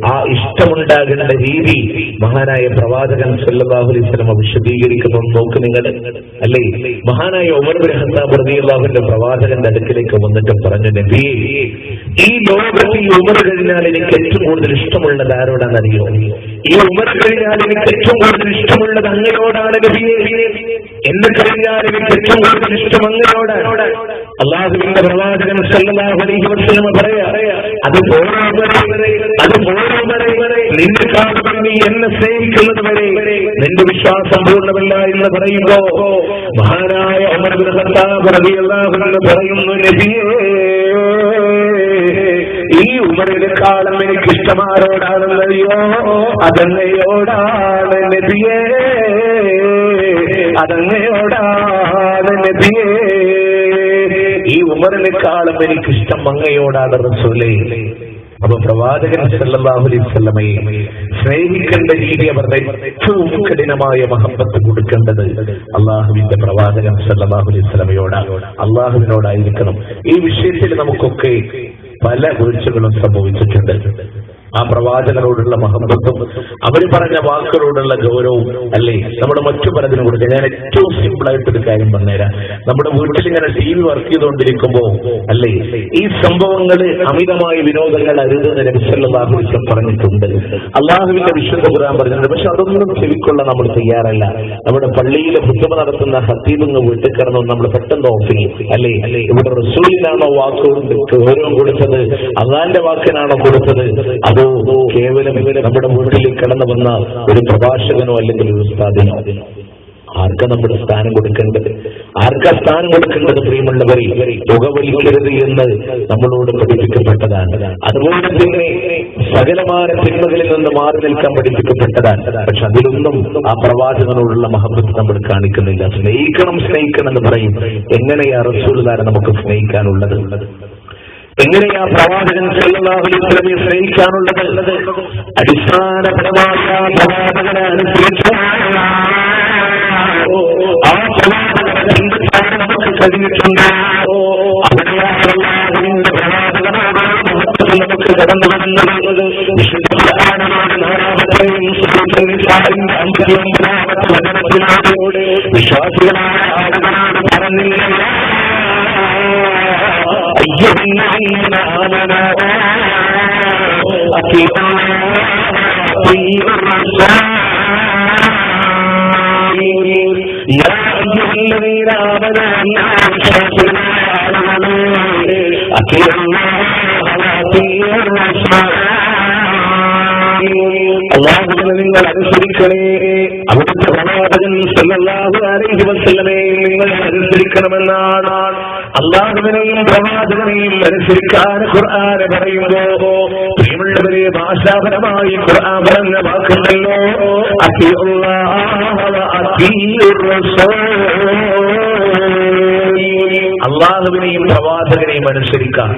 ആ ഇഷ്ടമുണ്ടാകേണ്ട രീതി മഹാനായ പ്രവാചകൻ സല്ലല്ലാഹു അലൈഹി വസല്ലം വിശദീകരിക്കുന്നു. നോക്ക് നിങ്ങൾ, അല്ലേ? മഹാനായ ഉമർ ഇബ്നു ഖത്താബ് റളിയല്ലാഹുവിന്റെ പ്രവാചകന്റെ അടുക്കിലേക്ക് വന്നിട്ട് പറഞ്ഞു, നബിയേ, ഈ ലോകത്തിൽ ഉമർ കഴിഞ്ഞാൽ എനിക്ക് ഏറ്റവും കൂടുതൽ ഇഷ്ടമുള്ളത് ആരോടാണെന്നറിയോ? ഈ ഉമർ കഴിഞ്ഞാൽ എനിക്ക് ഏറ്റവും കൂടുതൽ ഇഷ്ടമുള്ളത് അങ്ങയോടാണ് നബിയേ. എന്നെ കഴിഞ്ഞാൽ എനിക്ക് ഏറ്റവും കൂടുതൽ ഇഷ്ടം അങ്ങയോടാണ്. അല്ലാഹുവിന്റെ പ്രവാചകൻ സല്ലല്ലാഹു അലൈഹി വസല്ലം പറയാ, അത് നിന്നെ കാണുമ്പോൾ നീ എന്നെ സ്നേഹിക്കുന്നത് വരെ നിന്റെ വിശ്വാസം പൂർണ്ണമല്ല എന്ന് പറയുമ്പോ മഹാനായ ഉമർ ഇബ്നു ഖത്താബ് റളിയല്ലാഹു അൻഹു പറയുന്നു, നബിയേ, ഈ ഉമറിനെക്കാളും എനിക്ക് ഇഷ്ടമാരോടാണെന്നറിയോ? അതങ്ങയോടാണ് നബിയേ, അതങ്ങയോടാണ് നബിയേ. ഈ ഉമറിനെക്കാളും എനിക്കിഷ്ടം അങ്ങയോടാണ് റസൂലേ. അപ്പൊ പ്രവാചകൻ സല്ലല്ലാഹു അലൈഹി വസല്ലമയെ സ്നേഹിക്കേണ്ട രീതി, അവരുടെ ഏറ്റവും കഠിനമായ മഹബത്ത് കൊടുക്കേണ്ടത് അള്ളാഹുവിന്റെ പ്രവാചകൻ സല്ലല്ലാഹു അലൈഹി വസല്ലമയോടാണ്, അള്ളാഹുവിനോടായിരിക്കണം. ഈ വിഷയത്തിൽ നമുക്കൊക്കെ പല വീഴ്ചകളും സംഭവിച്ചിട്ടുണ്ട്. ആ പ്രവാചകനോടുള്ള മഹബത്തും അവർ പറഞ്ഞ വാക്കുകളോടുള്ള ഗൗരവവും, അല്ലേ, നമ്മുടെ മറ്റു പലതിനും കൊടുക്കുക. ഞാൻ ഏറ്റവും സിമ്പിൾ ആയിട്ടൊരു കാര്യം പറഞ്ഞുതരാം. നമ്മുടെ വീട്ടിൽ ഇങ്ങനെ TV വർക്ക് ചെയ്തുകൊണ്ടിരിക്കുമ്പോ, അല്ലേ, ഈ സംഭവങ്ങൾ അമിതമായ വിനോദങ്ങൾ അരുതെന്ന് നബി സല്ലല്ലാഹു അലൈഹി വസല്ലം പറഞ്ഞിട്ടുണ്ട്. അള്ളാഹുവിന്റെ വിശുദ്ധ ഖുർആൻ പറഞ്ഞിട്ടുണ്ട്. പക്ഷെ അതൊന്നും ചെവിക്കൊള്ളാൻ നമ്മൾ തയ്യാറല്ല. നമ്മുടെ പള്ളിയിലെ ഖുത്ബ നടത്തുന്ന ഖത്തീബിന് വീട്ടിൽ കിടന്നു നമ്മൾ പെട്ടെന്ന് ഓഫ് ചെയ്യും, അല്ലേ? ഇവിടെ റസൂലിനാണോ വാക്കുകൊണ്ട് ഗൗരവം കൊടുത്തത്, അള്ളാന്റെ വാക്കിനാണോ കൊടുത്തത്? അത് കേവലം നമ്മുടെ വീട്ടിൽ കടന്നു വന്ന ഒരു പ്രഭാഷകനോ അല്ലെങ്കിൽ ഒരു ഉസ്താദിനോ? ആർക്കാ നമ്മുടെ സ്ഥാനം കൊടുക്കേണ്ടത്? ആർക്കാ സ്ഥാനം കൊടുക്കേണ്ടത്? പ്രിയമുള്ളവരെ, പുകവലിക്കരുത് എന്ന് നമ്മളോട് പഠിപ്പിക്കപ്പെട്ടതാണ്. അതുപോലെ തന്നെ സകലമായ തിന്മകളിൽ നിന്ന് മാറി നിൽക്കാൻ പഠിപ്പിക്കപ്പെട്ടതാണ്. പക്ഷെ അതിലൊന്നും ആ പ്രവാചകനോടുള്ള മഹബത്ത് നമ്മൾ കാണിക്കുന്നില്ല. സ്നേഹിക്കണം സ്നേഹിക്കണം എന്ന് പറയും. എങ്ങനെയാ റസൂലുള്ളാഹിനെ നമുക്ക് സ്നേഹിക്കാനുള്ളത്? എങ്ങനെയാ പ്രവാചകൻ സല്ലല്ലാഹു അലൈഹി വസല്ലമയെ സ്നേഹിക്കാനുള്ളത്? അടിസ്ഥാനപരമായ പ്രവാചകനെ അനുസരിച്ച് ആ പ്രവാചകനെ നമുക്ക് കഴിഞ്ഞിട്ടുണ്ട്. നമുക്ക് കടന്നു വരുന്നത് വിശ്വാസികളായ ആളുകളാണ് പറഞ്ഞില്ല, الذين آمنوا أطيعوا الرسول يا أيها الذين آمنوا أطيعوا الله وأطيعوا الرسول. അല്ലാഹുവിനെ നിങ്ങൾ അനുസരിക്കണേ, അവിടുത്തെ പ്രവാചകൻ സല്ലല്ലാഹു അലൈഹി വസല്ലമയെ നിങ്ങൾ അനുസരിക്കണമെന്നാണ്. അല്ലാഹുവിനെയും പ്രവാചകനെയും അനുസരിക്കാൻ ഖുർആൻ പറയുമ്പോ പ്രിയമുള്ളവരെ, ഭാഷാപരമായി ഖുർആൻ പറഞ്ഞ വാക്കുണ്ടല്ലോ, അത്തിഉല്ലാഹ വ അത്തിഉർ റസൂൽ. അള്ളാഹുവിനെയും പ്രവാചകനെയും അനുസരിക്കാം.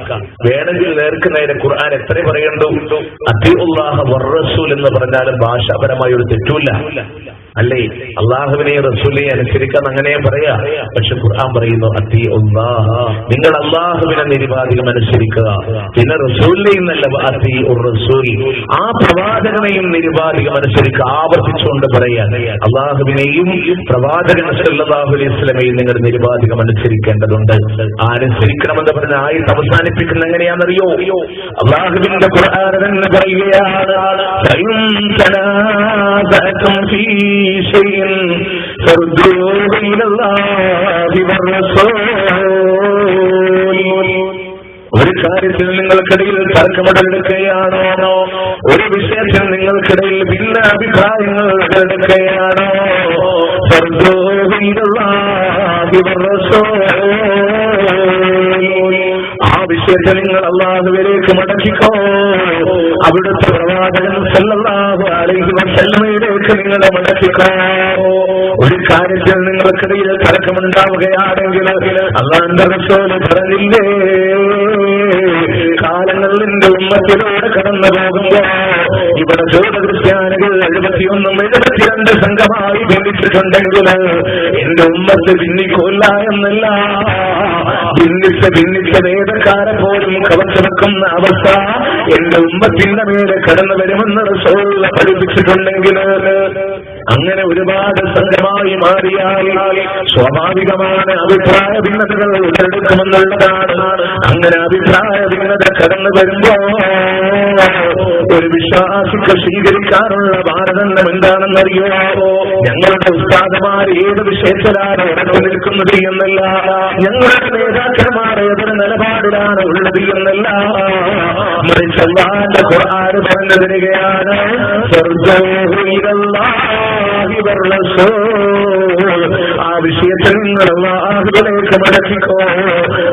വേണമെങ്കിൽ നേർക്ക് നേരെ ഖുർആൻ എത്ര പറയണ്ടു? അത്തിഉല്ലാഹ വറസൂൽ എന്ന് പറഞ്ഞാലും ഭാഷാപരമായി ഒരു തെറ്റുമില്ല, അല്ലേ? അള്ളാഹുവിനെയും റസൂലിനെയും അനുസരിക്കാൻ അങ്ങനെ പറയാ. പക്ഷെ ഖുർആൻ പറയുന്നു അത്തിഉല്ലാഹ, നിങ്ങൾ അള്ളാഹുവിനെ നിരുപാധികം അനുസരിക്കുക. പിന്നെ റസൂലിനെയും നല്ല അത്തിഉർ റസൂൽ, ആ പ്രവാചകനെയും നിരുപാധികം അനുസരിക്കുക. ആവർത്തിച്ചുകൊണ്ട് പറയാ, അള്ളാഹുവിനെയും പ്രവാചകൻ സല്ലല്ലാഹു അലൈഹി വസല്ലമയെയും നിങ്ങൾ നിരുപാധികം അനുസരിക്കേണ്ടതുണ്ട്. അനുസരിക്കണമെന്ന് പറഞ്ഞ ആയത്ത് അവസാനിപ്പിക്കുന്ന എങ്ങനെയാണെന്നറിയോ? അള്ളാഹുവിന്റെ ഖുർആൻ തന്നെ പറയുകയാണ്, ഒരു കാര്യത്തിൽ നിങ്ങൾക്കിടയിൽ തർക്കമുടലെടുക്കുകയാണോ? ഒരു വിഷയത്തിൽ നിങ്ങൾക്കിടയിൽ ഭിന്ന അഭിപ്രായങ്ങൾ എടുക്കുകയാണോ? ആ വിഷയത്തിൽ നിങ്ങൾ അല്ലാഹുവിലേക്ക് മടക്കിക്കോ. അവിടുത്തെ പ്രവാചകൻ സല്ലല്ലാഹു അലൈഹി വസല്ലമയിലേക്ക് നിങ്ങൾ മടക്കിക്കോ. ഒരു കാര്യത്തിൽ നിങ്ങൾക്കിടയിൽ തർക്കമുണ്ടാവുകയാണെങ്കിൽ അല്ലാഹുവിന്റെ റസൂൽ പറഞ്ഞില്ലേ, കാലങ്ങൾ നിന്റെ ഉമ്മത്തിലൂടെ കടന്നു പോകുമ്പോ ഇവിടെ ജൂത ക്രിസ്ത്യാനികൾ 71-72 സംഘമായി ഭിന്നിച്ചിട്ടുണ്ടെങ്കിൽ എന്റെ ഉമ്മത്ത് ഭിന്നിക്കൂല്ല എന്നല്ല, ഭിന്നിച്ച വേദക്കാരെ പോലും കവച്ചു വെക്കുന്ന അവസ്ഥ എന്റെ ഉമ്മത്തിന്റെ മേലെ കടന്നു വരുമെന്ന് റസൂൽ പഠിപ്പിച്ചിട്ടുണ്ടെങ്കിൽ അങ്ങനെ ഒരുപാട് സംഘമായി മാറിയാൽ സ്വാഭാവികമാണ് അഭിപ്രായ ഭിന്നതകൾ ഉടലെടുക്കുമെന്നുള്ളതാണ്. അങ്ങനെ അഭിപ്രായ ഭിന്നത കടന്നു വരുമ്പോ ഒരു വിശ്വാസിക്ക് സ്വീകരിക്കാനുള്ള മാനദണ്ഡം എന്താണെന്നറിയോ? ഞങ്ങളുടെ ഉസ്താദമാർ ഏത് വിഷയത്തിലാണ് ഉടനെ നിൽക്കുന്നത് എന്നല്ല, ഞങ്ങളുടെ നേതാക്കന്മാർ ഏതൊരു നിലപാടിലാണ് ഉള്ളത് എന്നല്ല, മറിച്ച് അല്ലാഹുവിന്റെ ഖുർആൻ പറഞ്ഞു തരികയാണ്, ആ വിഷയത്തിൽ നിങ്ങൾ അല്ലാഹുവിലേക്ക് മടക്കിക്കോ,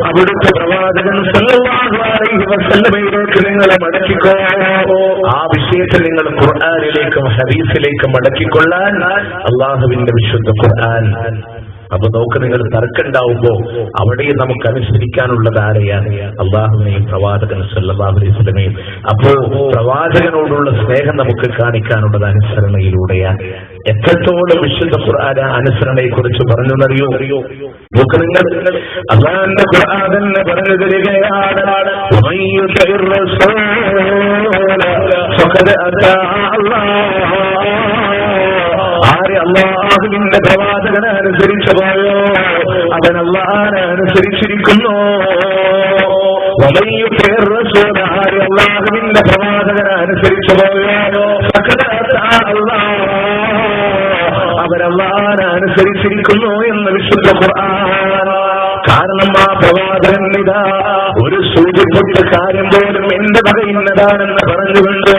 അവിടുത്തെ പ്രവാചകൻ സല്ലല്ലാഹു അലൈഹി വസല്ലമയിലേക്ക് നിങ്ങളെ മടക്കിക്കോ, ആ വിഷയത്തിൽ നിങ്ങൾ ഖുർആനിലേക്കും ഹദീസിലേക്കും മടക്കിക്കൊള്ളാൻ അല്ലാഹുവിന്റെ വിശുദ്ധ ഖുർആൻ. അപ്പൊ നോക്ക്, നിങ്ങൾ തർക്കമുണ്ടാവുമ്പോ അവിടെയും നമുക്ക് അനുസരിക്കാനുള്ളത് ആരെയാണ്? അള്ളാഹുവിനെയും പ്രവാചകൻ സല്ലല്ലാഹു അലൈഹി വസല്ലമയും. അപ്പോ പ്രവാചകനോടുള്ള സ്നേഹം നമുക്ക് കാണിക്കാനുള്ളത് അനുസരണയിലൂടെയാണ്. എത്രത്തോളം വിശുദ്ധ ഖുർആൻ അനുസരണയെ കുറിച്ച് പറഞ്ഞെന്നറിയോ? നോക്ക്, നിങ്ങൾ അല്ലാഹുവിന്റെ ഖുർആൻ തന്നെ പറഞ്ഞു തരികയാണ്, ആരെ അല്ലാഹുവിന്റെ പ്രവാചകനെ അനുസരിച്ചു പോയോ അവൻ അല്ലാഹുവിനെ അനുസരിച്ചിരിക്കുന്നു. ആരെ അല്ലാഹുവിന്റെ പ്രവാചകനെ അനുസരിച്ചു പോയോ അവൻ അല്ലാഹുവിനെ അനുസരിച്ചിരിക്കുന്നു എന്ന് വിശുദ്ധ ഖുർആൻ. കാരണം ആ പ്രവാചകൻ ഇതാ ഒരു സൂചിപ്പൊട്ട കാര്യം പോലും എന്റെ വക ഇന്നതാണെന്ന് പറഞ്ഞുകൊണ്ട്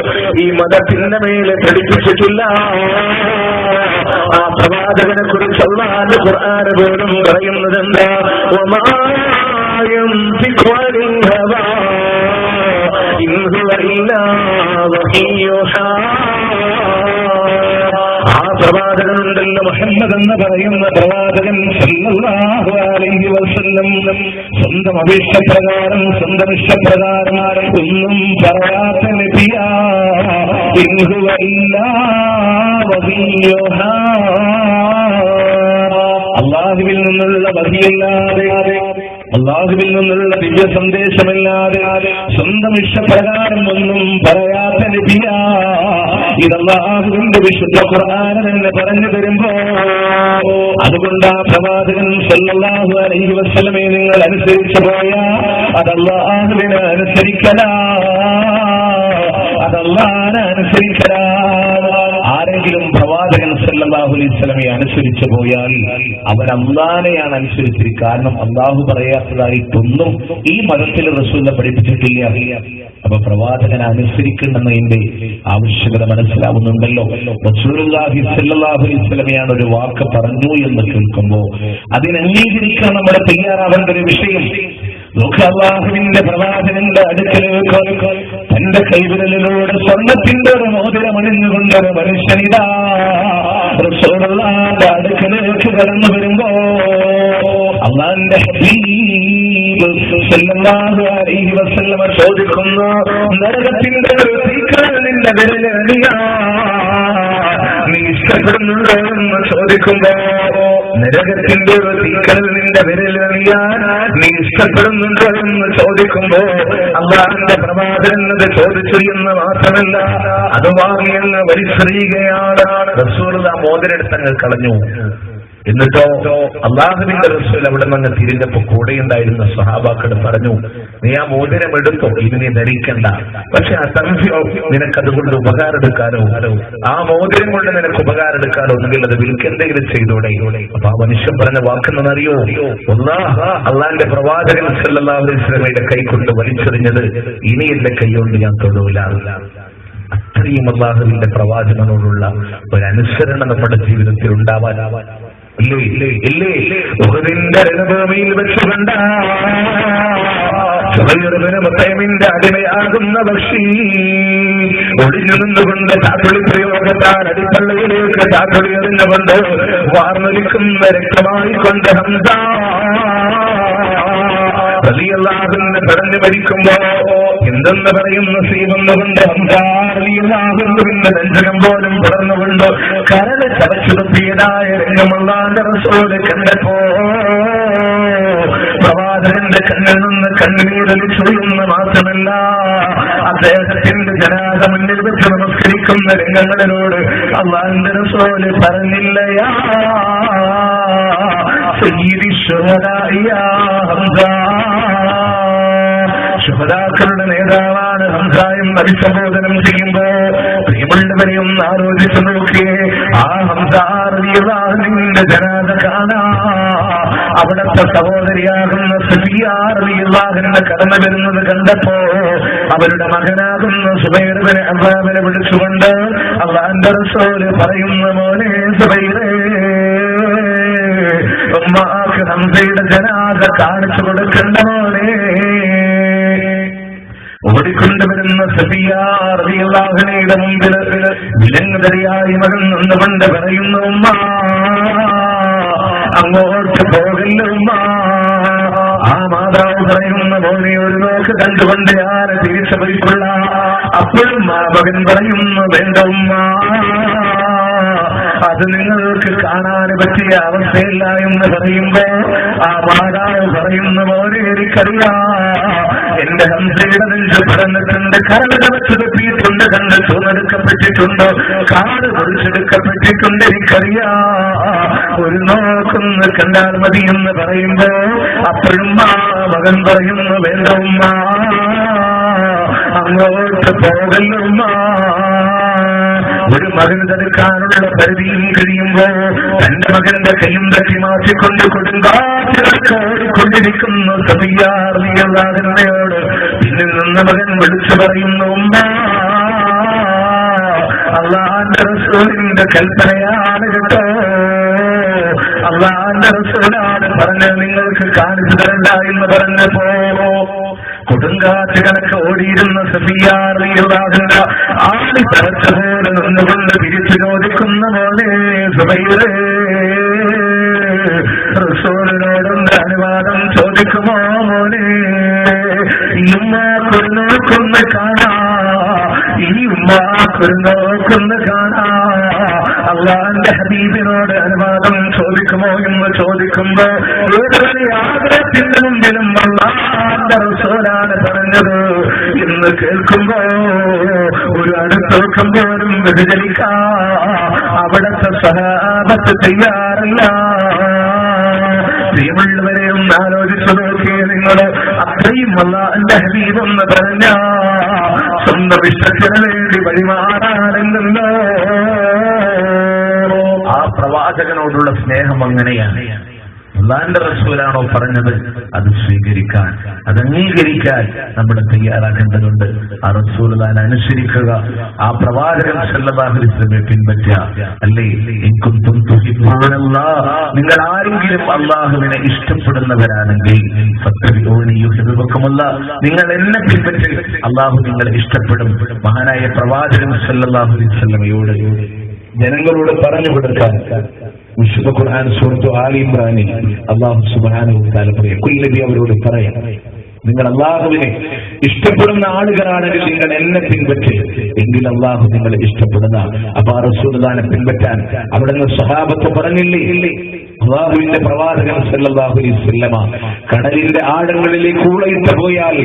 ഈ മതത്തിന്റെ മേലെ പഠിപ്പിച്ചിട്ടില്ല. ആ പ്രവാചകനെ കുറിച്ച് അല്ലാഹുവിന്റെ ഖുർആൻ പോലും പറയുന്നത് എന്താ? ആ പ്രവാചകനുണ്ടല്ലോ മുഹമ്മദ് എന്ന് പറയുന്ന പ്രവാചകൻ സല്ലല്ലാഹു അലൈഹി വസല്ലം സ്വന്തം അഭിഷ്ടപ്രകാരം സ്വന്തം ഇഷ്ടപ്രകാരം ഒന്നും പറയാത്ത നബിയാ. ഇൻ ഹുവ ഇല്ലാ വഹിയ്യുഹാ, അല്ലാഹുവിൽ നിന്നുള്ള വഹിയല്ലാതെ, അല്ലാഹുവിൽ നിന്നുള്ള ദിവ്യ സന്ദേശമല്ലാതെ സ്വന്തം ഇഷ്ടപ്രകാരം ഒന്നും പറയാത്ത നബിയാ. ഇത് അല്ലാഹുവിന്റെ വിശുദ്ധ ഖുർആൻ തന്നെ പറഞ്ഞു തരുമ്പോ അതുകൊണ്ട് ആ പ്രവാചകൻ സല്ലല്ലാഹു അലൈഹി വസല്ലമയെ നിങ്ങൾ അനുസരിച്ചു പോയാ അത് അല്ലാഹുവിനെ അനുസരിക്കലാ, അത് അല്ലാഹുവിനെ അനുസരിക്കലാ. ആരെങ്കിലും പ്രവാചകൻ സല്ലല്ലാഹു അലൈഹി വസല്ലമയെ അനുസരിച്ചു പോയാൽ അവൻ അല്ലാഹുവിനെയാണ് അനുസരിച്ചിരിക്കുക. കാരണം അല്ലാഹു പറയാത്തതായിട്ടൊന്നും ഈ മതത്തിൽ റസൂലിനെ പഠിപ്പിച്ചിട്ടില്ല. അപ്പൊ പ്രവാചകനെ അനുസരിക്കണമെന്നതിന്റെ ആവശ്യകത മനസ്സിലാവുന്നുണ്ടല്ലോ. റസൂലുള്ളാഹി സ്വല്ലല്ലാഹു അലൈഹി വസല്ലമയാണ് ഒരു വാക്ക് പറഞ്ഞു എന്ന് കേൾക്കുമ്പോ അതിനംഗീകരിക്കാൻ നമ്മൾ തയ്യാറാവേണ്ട ഒരു വിഷയം. അല്ലാഹുവിന്റെ പ്രവാചകന്റെ അടുക്കലേക്ക് തന്റെ കൈവിരലിലൂടെ സ്വർണത്തിന്റെ ഒരു മോതിരമണിഞ്ഞുകൊണ്ടൊരു മനുഷ്യനിതാ റസൂലുള്ളാഹിന്റെ അടുക്കലേക്ക് കടന്നു വരുമ്പോ അല്ലാഹുവിന്റെ ഹബീബ് സല്ലല്ലാഹു അലൈഹി വസല്ലം ചോദിക്കുന്നു, നരകത്തിന്റെ ഒരു തീക്കനൽ നിന്റെ വിരലണിയാ നീ ഇഷ്ടപ്പെടുന്നുണ്ടോ എന്ന് ചോദിക്കുമ്പോ, നരകത്തിന്റെ ഒരു തീക്കനൽ നിന്റെ വിരലണിയാൻ നീ ഇഷ്ടപ്പെടുന്നുണ്ടോ എന്ന് ചോദിക്കുമ്പോ അല്ലാഹുവിന്റെ പ്രവാചകൻ അത് ചോദിച്ചു എന്ന് മാത്രമല്ല അത് വാങ്ങിയെന്ന് വലിച്ചെറിയുകയാണ്. റസൂലുള്ളാഹി മോതിരെടുത്തങ്ങ് കളഞ്ഞു. എന്നിട്ടോ അല്ലാഹുവിന്റെ റസൂൽ അവിടെ നിന്ന് തിരിഞ്ഞപ്പോ കൂടെ ഉണ്ടായിരുന്ന സ്വഹാബാക്കളോട് പറഞ്ഞു, നീ ആ മോതിരം എടുത്തോ, ഇത് നീ ധരിക്കണ്ട, പക്ഷെ ആ സംശയോ നിനക്കതുകൊണ്ട് ഉപകാരം എടുക്കാനോ ആ മോതിരം കൊണ്ട് നിനക്ക് ഉപകാരം എടുക്കാനോ ഒന്നുകിൽ അത് വിൽക്കെന്തെങ്കിലും ചെയ്തോടെ. അപ്പൊ ആ മനുഷ്യൻ പറഞ്ഞ വാക്കെന്നറിയോ? അള്ളാഹിന്റെ പ്രവാചകൻ സല്ലല്ലാഹു അലൈഹി വസല്ലമയുടെ കൈ കൊണ്ട് വലിച്ചെറിഞ്ഞത് ഇനി എന്റെ കൈകൊണ്ട് ഞാൻ തൊടൂല. അത്രയും അല്ലാഹുവിന്റെ പ്രവാചകനോടുള്ള ഒരു അനുസരണം നമ്മുടെ ജീവിതത്തിൽ ഉണ്ടാവാൻ ഉഹദിന്റെ രണഭൂമിയിൽ വെച്ച് കണ്ട മുത്തൈമിന്റെ അടിമയാകുന്ന പക്ഷി ഒളിഞ്ഞു നിന്നുകൊണ്ട് ചാട്ടുളി പ്രയോഗത്താൽ അടിപ്പള്ളിയിലേക്ക് ചാട്ടുളി എറിഞ്ഞുകൊണ്ട് വാർന്നൊലിക്കുന്ന രക്തമായിക്കൊണ്ട് ഹംസ റളിയല്ലാഹു അൻഹു പറഞ്ഞു മരിക്കുമ്പോ എന്തെന്ന് പറയും നസീബെന്നുകൊണ്ട് ഹംസാറിയാകുന്നുവിന്റെ നെഞ്ചകം പോലും പിറന്നുകൊണ്ട് കരട് ചവച്ചുതപ്പിയതായ രംഗമുള്ളാന്റെ റസൂല് കണ്ടപ്പോ പ്രവാചകന്റെ കണ്ണിൽ നിന്ന് കണ്ണീരൊലിച്ചൊഴുകുന്ന മാത്രമല്ല അദ്ദേഹത്തിന്റെ ജനാസ മുന്നിൽ വെച്ച് നമസ്കരിക്കുന്ന രംഗങ്ങളിലോട് അല്ലാഹുവിന്റെ റസൂല് പറഞ്ഞില്ലയാ സയ്യിദി ശുഹദാഇ യാ ഹംസ, ശുഹദാക്കളുടെ നേതാവാണ് ഹംസ എന്ന് അഭിസംബോധനം ചെയ്യുമ്പോ പ്രിയമുള്ളവരെ ഒന്ന് ആലോചിച്ചു നോക്കിയേ. ആ ഹംസ റളിയല്ലാഹുവിന്റെ ജനാസ കാണാ അവിടത്തെ സഹോദരിയാകുന്ന സഫിയ റളിയല്ലാഹുവിനെ കടന്നു വരുന്നത് കണ്ടപ്പോ അവരുടെ മകനാകുന്ന സുബൈർ ഇബ്നു അവ്വാമിനെ വിളിച്ചുകൊണ്ട് അല്ലാഹുവിന്റെ റസൂല് പറയുന്ന മോനെ സുബൈറേ, ഉമ്മാക്ക് ഹംസയുടെ ജനാസ കാണിച്ചു കൊടുക്കണ്ട മോനെ. ഓടിക്കൊണ്ടുവരുന്ന സഫിയ റളിയല്ലാഹുവിന്റെ മുമ്പിൽ വിലങ്ങുതരിയായി മകൻ നിന്നുകൊണ്ട് പറയുന്ന ഉമ്മ അങ്ങോട്ട് പോകല്ല ഉമ്മ. ആ മാതാവ് പറയുന്ന മോനെ ഒരു നോക്ക് കണ്ടുകൊണ്ട് ആരെ തിരിച്ചു പോയിക്കൊള്ള. അപ്പോഴും ആ മകൻ പറയുന്നു വേണ്ട ഉമ്മ, അത് നിങ്ങൾക്ക് കാണാൻ പറ്റിയ അവസ്ഥയില്ല എന്ന് പറയുമ്പോ ആ മാതാവ് പറയുന്ന മോനെ എനിക്കറിയാം, എന്റെ ഹംസയുടെ നെഞ്ച് പിറന്നിട്ടുണ്ട്, കരട് വെച്ച് തെപ്പിയിട്ടുണ്ട്, കണ്ട് ചൂന്നെടുക്കപ്പെട്ടിട്ടുണ്ട്, കാട് മുറിച്ചെടുക്കപ്പെട്ടിട്ടുണ്ട്, എനിക്കറിയാം, ഒരു നോക്കൊന്ന് കണ്ടാൽ മതി എന്ന് പറയുമ്പോ അപ്പോഴും ആ മകൻ പറയുന്നു വേണ്ട ഉമ്മ, അങ്ങോട്ട് പോകല്ലുമ്മ. ഒരു മകന് തടുക്കാനുള്ള പരിധിയും കഴിയുമ്പോ തന്റെ മകന്റെ കൈയും തട്ടി മാറ്റിക്കൊണ്ട് കൊടുങ്കാറ്റിലൊടിക്കൊണ്ടിരിക്കുന്നു സഫിയ റളിയല്ലാഹുവിനോട് പിന്നിൽ നിന്ന മകൻ വിളിച്ചു പറയുന്നു ഉമ്മ, അല്ലാഹുവിന്റെ റസൂലിന്റെ കൽപ്പനയാണ് കേട്ടോ, അല്ലാഹുവിന്റെ റസൂലാണ് പറഞ്ഞത് നിങ്ങൾക്ക് കാണിച്ചു തരണ്ട എന്ന് പറഞ്ഞപ്പോ കൊടുങ്കാറ്റ് കണക്ക് ഓടിയിരുന്ന സഫിയ റളിയല്ലാഹുവിന്റെ ആളി തറച്ച പോലെ നിന്നുകൊണ്ട് തിരിച്ചു ചോദിക്കുന്ന പോലെ സുബൈറേ, റസൂലിനോടുണ്ട് അനുവാദം ചോദിക്കുമോ മോനെ? ഈ ഉമ്മാക്കൊരു നോക്കൊന്ന് കാണാ, ഈ ഉമ്മാക്കൊരു നോക്കൊന്ന് കാണാ, അല്ലാഹുവിന്റെ ഹബീബിനോട് അനുവാദം ചോദിക്കുമോ എന്ന് ചോദിക്കുമ്പോ ഏതൊരു ആഗ്രഹത്തിന്റെ മുമ്പിലും അല്ലാഹുവിന്റെ റസൂലാണ് പറഞ്ഞത് എന്ന് കേൾക്കുമ്പോ ഒരു അടുത്തോക്കം പോലും വ്യതിചലിക്കാ അവിടത്തെ സഹാബത്ത് തയ്യാറില്ല. പ്രിയമുള്ളവരെ ഒന്ന് ആലോചിച്ചു നോക്കിയേ നിങ്ങള്, അത്രയും അല്ലാഹുവിന്റെ ഹബീബെന്ന് പറഞ്ഞ സ്വന്തം ഇഷ്ടത്തിന് വേണ്ടി വഴിമാറാനെന്നല്ലോ. ആ പ്രവാചകനോടുള്ള സ്നേഹം അങ്ങനെയാണ്. അല്ലാഹുവിന്റെ റസൂലാണോ പറഞ്ഞത് അത് സ്വീകരിക്കാൻ, അത് അംഗീകരിക്കാൻ നമ്മൾ തയ്യാറാക്കേണ്ടതുണ്ട്. ആ റസൂലുള്ളാഹിനെ അനുസരിക്കുക, ആ പ്രവാചകൻ സല്ലല്ലാഹു അലൈഹി വസല്ലമയെ പിൻപറ്റുക. അല്ലേ, ഇൻ കുൻതും തുഹിബ്ബൂനല്ലാഹ്, നിങ്ങൾ ആരെങ്കിലും അല്ലാഹുവിനെ ഇഷ്ടപ്പെടുന്നവരാണെങ്കിൽ ഫത്തബിഊനി യുഹിബ്ബുക്കുമുല്ലാഹ്, നിങ്ങൾ എന്നെ പിൻപറ്റി അല്ലാഹു നിങ്ങളെ ഇഷ്ടപ്പെടും. മഹാനായ പ്രവാചകൻ സല്ലല്ലാഹു അലൈഹി വസല്ലമയോട് ജനങ്ങളോട് പറഞ്ഞു കൊടുക്കാൻ വിശുദ്ധ ഖുർആൻ സൂറത്ത് ആൽ ഇംറാനിൽ അല്ലാഹു സുബ്ഹാനഹു വ തആല പറയും, കുല്ലബി അവരോട് പറയാം, നിങ്ങൾ അല്ലാഹുവിനെ ഇഷ്ടപ്പെടുന്ന ആളുകളാണെങ്കിൽ നിങ്ങൾ എന്നെ പിൻപറ്റി എങ്കിൽ അല്ലാഹു നിങ്ങളെ ഇഷ്ടപ്പെടുന്ന. അപ്പൊ ആ റസൂലുള്ളാഹിനെ പിൻപറ്റാൻ അവിടുന്ന് സ്വഹാബത്ത് പറഞ്ഞില്ലേ, അല്ലാഹുവിന്റെ പ്രവാചകൻ സല്ലല്ലാഹു അലൈഹി വസല്ലമ കടലിന്റെ ആഴങ്ങളിലേക്ക് ഊളയിട്ട് പോയാൽ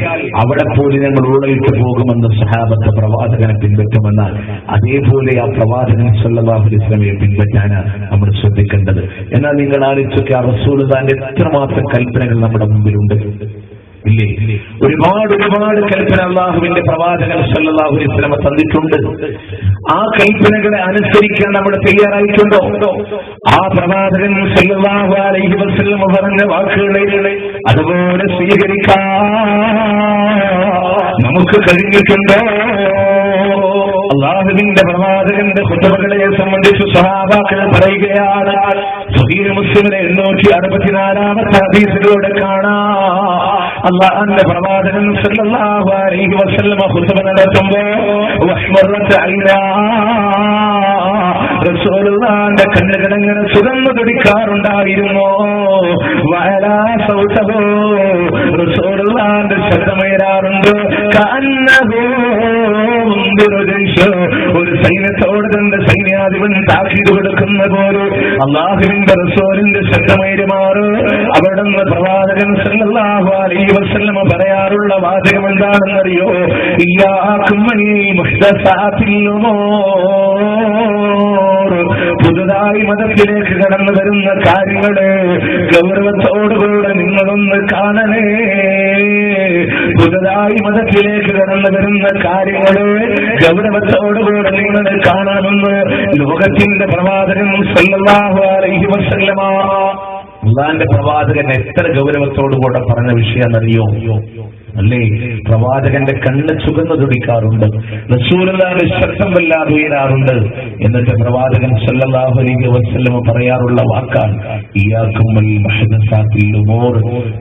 അവിടെ പോലും ഞങ്ങൾ ഊളയിട്ട് പോകുമെന്ന് സ്വഹാബത്ത് പ്രവാചകനെ പിൻപറ്റുമെന്നാൽ അതേപോലെ ആ പ്രവാചകൻ സല്ലല്ലാഹു അലൈഹി വസല്ലമയെ പിൻപറ്റാനാണ് നമ്മൾ ശ്രദ്ധിക്കേണ്ടത്. എന്നാൽ നിങ്ങൾ ആലോചിച്ചൊക്കെ ആ റസൂലുള്ളാഹിന്റെ എത്രമാത്രം കൽപ്പനകൾ നമ്മുടെ മുമ്പിലുണ്ട് ഇല്ലേ? ഒരുപാട് കൽപ്പന അല്ലാഹുവിന്റെ പ്രവാചകൻ സല്ലല്ലാഹു അലൈഹി വസല്ലമ തന്നിട്ടുണ്ട്. ആ കൽപ്പനകളെ അനുസരിക്കാൻ നമ്മൾ തയ്യാറായിട്ടുണ്ടോ? ആ പ്രവാചകൻ സല്ലല്ലാഹു അലൈഹി വസല്ലമ പറഞ്ഞ വാക്കുകളെ അതുപോലെ സ്വീകരിക്കാൻ നമുക്ക് കഴിഞ്ഞിട്ടുണ്ടോ? അല്ലാഹുവിന്റെ പ്രവാചകന്റെ ഖുതുബകളെ സംബന്ധിച്ച് സ്വഹാബാക്കൾ പറയുകയാണ്. സഹീഹ് മുസ്ലിമിലെ 864-ാമത്തെ ഹദീസിലൂടെ കാണാം, അല്ലാഹുവിന്റെ പ്രവാചകൻ സല്ലല്ലാഹു അലൈഹി വസല്ലമ ഖുതുബ നടത്തുമ്പോൾ വഹ്മറത്ത് ഐനാ, റസൂലുള്ളാഹിന്റെ കണ്ണുകളങ്ങനെ സുഗന്ധ തുടിക്കാറുണ്ടായിരുന്നോ? വഅലാ സൗതഹു റസൂലുള്ളാഹിന്റെ ശബ്ദമേറാറുണ്ട്. കഅന്നഹു ഒരു സൈന്യത്തോട് തന്റെ സൈന്യാധിപൻ താക്കീത് കൊടുക്കുന്ന പോലെ അല്ലാഹുവിന്റെ റസൂലിന്റെ ശബ്ദമേറുമാറ്. അവിടുന്ന് പ്രവാചകൻ സല്ലല്ലാഹു അലൈഹി വസല്ലം പറയാറുള്ള വാചകം എന്താണെന്നറിയോ? ഇയ്യാകും മുഹ്ദസാത്തിൽ ഉമൂർ. പുതുതായി മതത്തിലേക്ക് കടന്നു വരുന്ന കാര്യങ്ങള് ഗൗരവത്തോടുകൂടെ നിങ്ങളൊന്ന് കാണണേ. പുതുതായി മതത്തിലേക്ക് കടന്നു വരുന്ന കാര്യങ്ങള് ഗൗരവത്തോടുകൂടെ നിങ്ങൾ കാണണമെന്ന് ലോകത്തിന്റെ പ്രവാചകൻ സല്ലല്ലാഹു അലൈഹി വസല്ലമ അല്ലാഹുവിന്റെ പ്രവാചകൻ എത്ര ഗൗരവത്തോടുകൂടെ പറഞ്ഞ വിഷയം അറിയോ? അല്ലേ? പ്രവാചകന്റെ കണ്ണ് ചുവന്നു തുടിക്കാറുണ്ട്, റസൂലുള്ളാഹിന്റെ ശബ്ദം വല്ലാതെ ഉയരാറുണ്ട്. എന്നിട്ട് പ്രവാചകൻ സല്ലല്ലാഹു അലൈഹി വസല്ലം പറയാറുള്ള വാക്കാണ് ഇയ്യാകും വൽ മുഹ്ദസാത്തിൽ ഉമൂർ.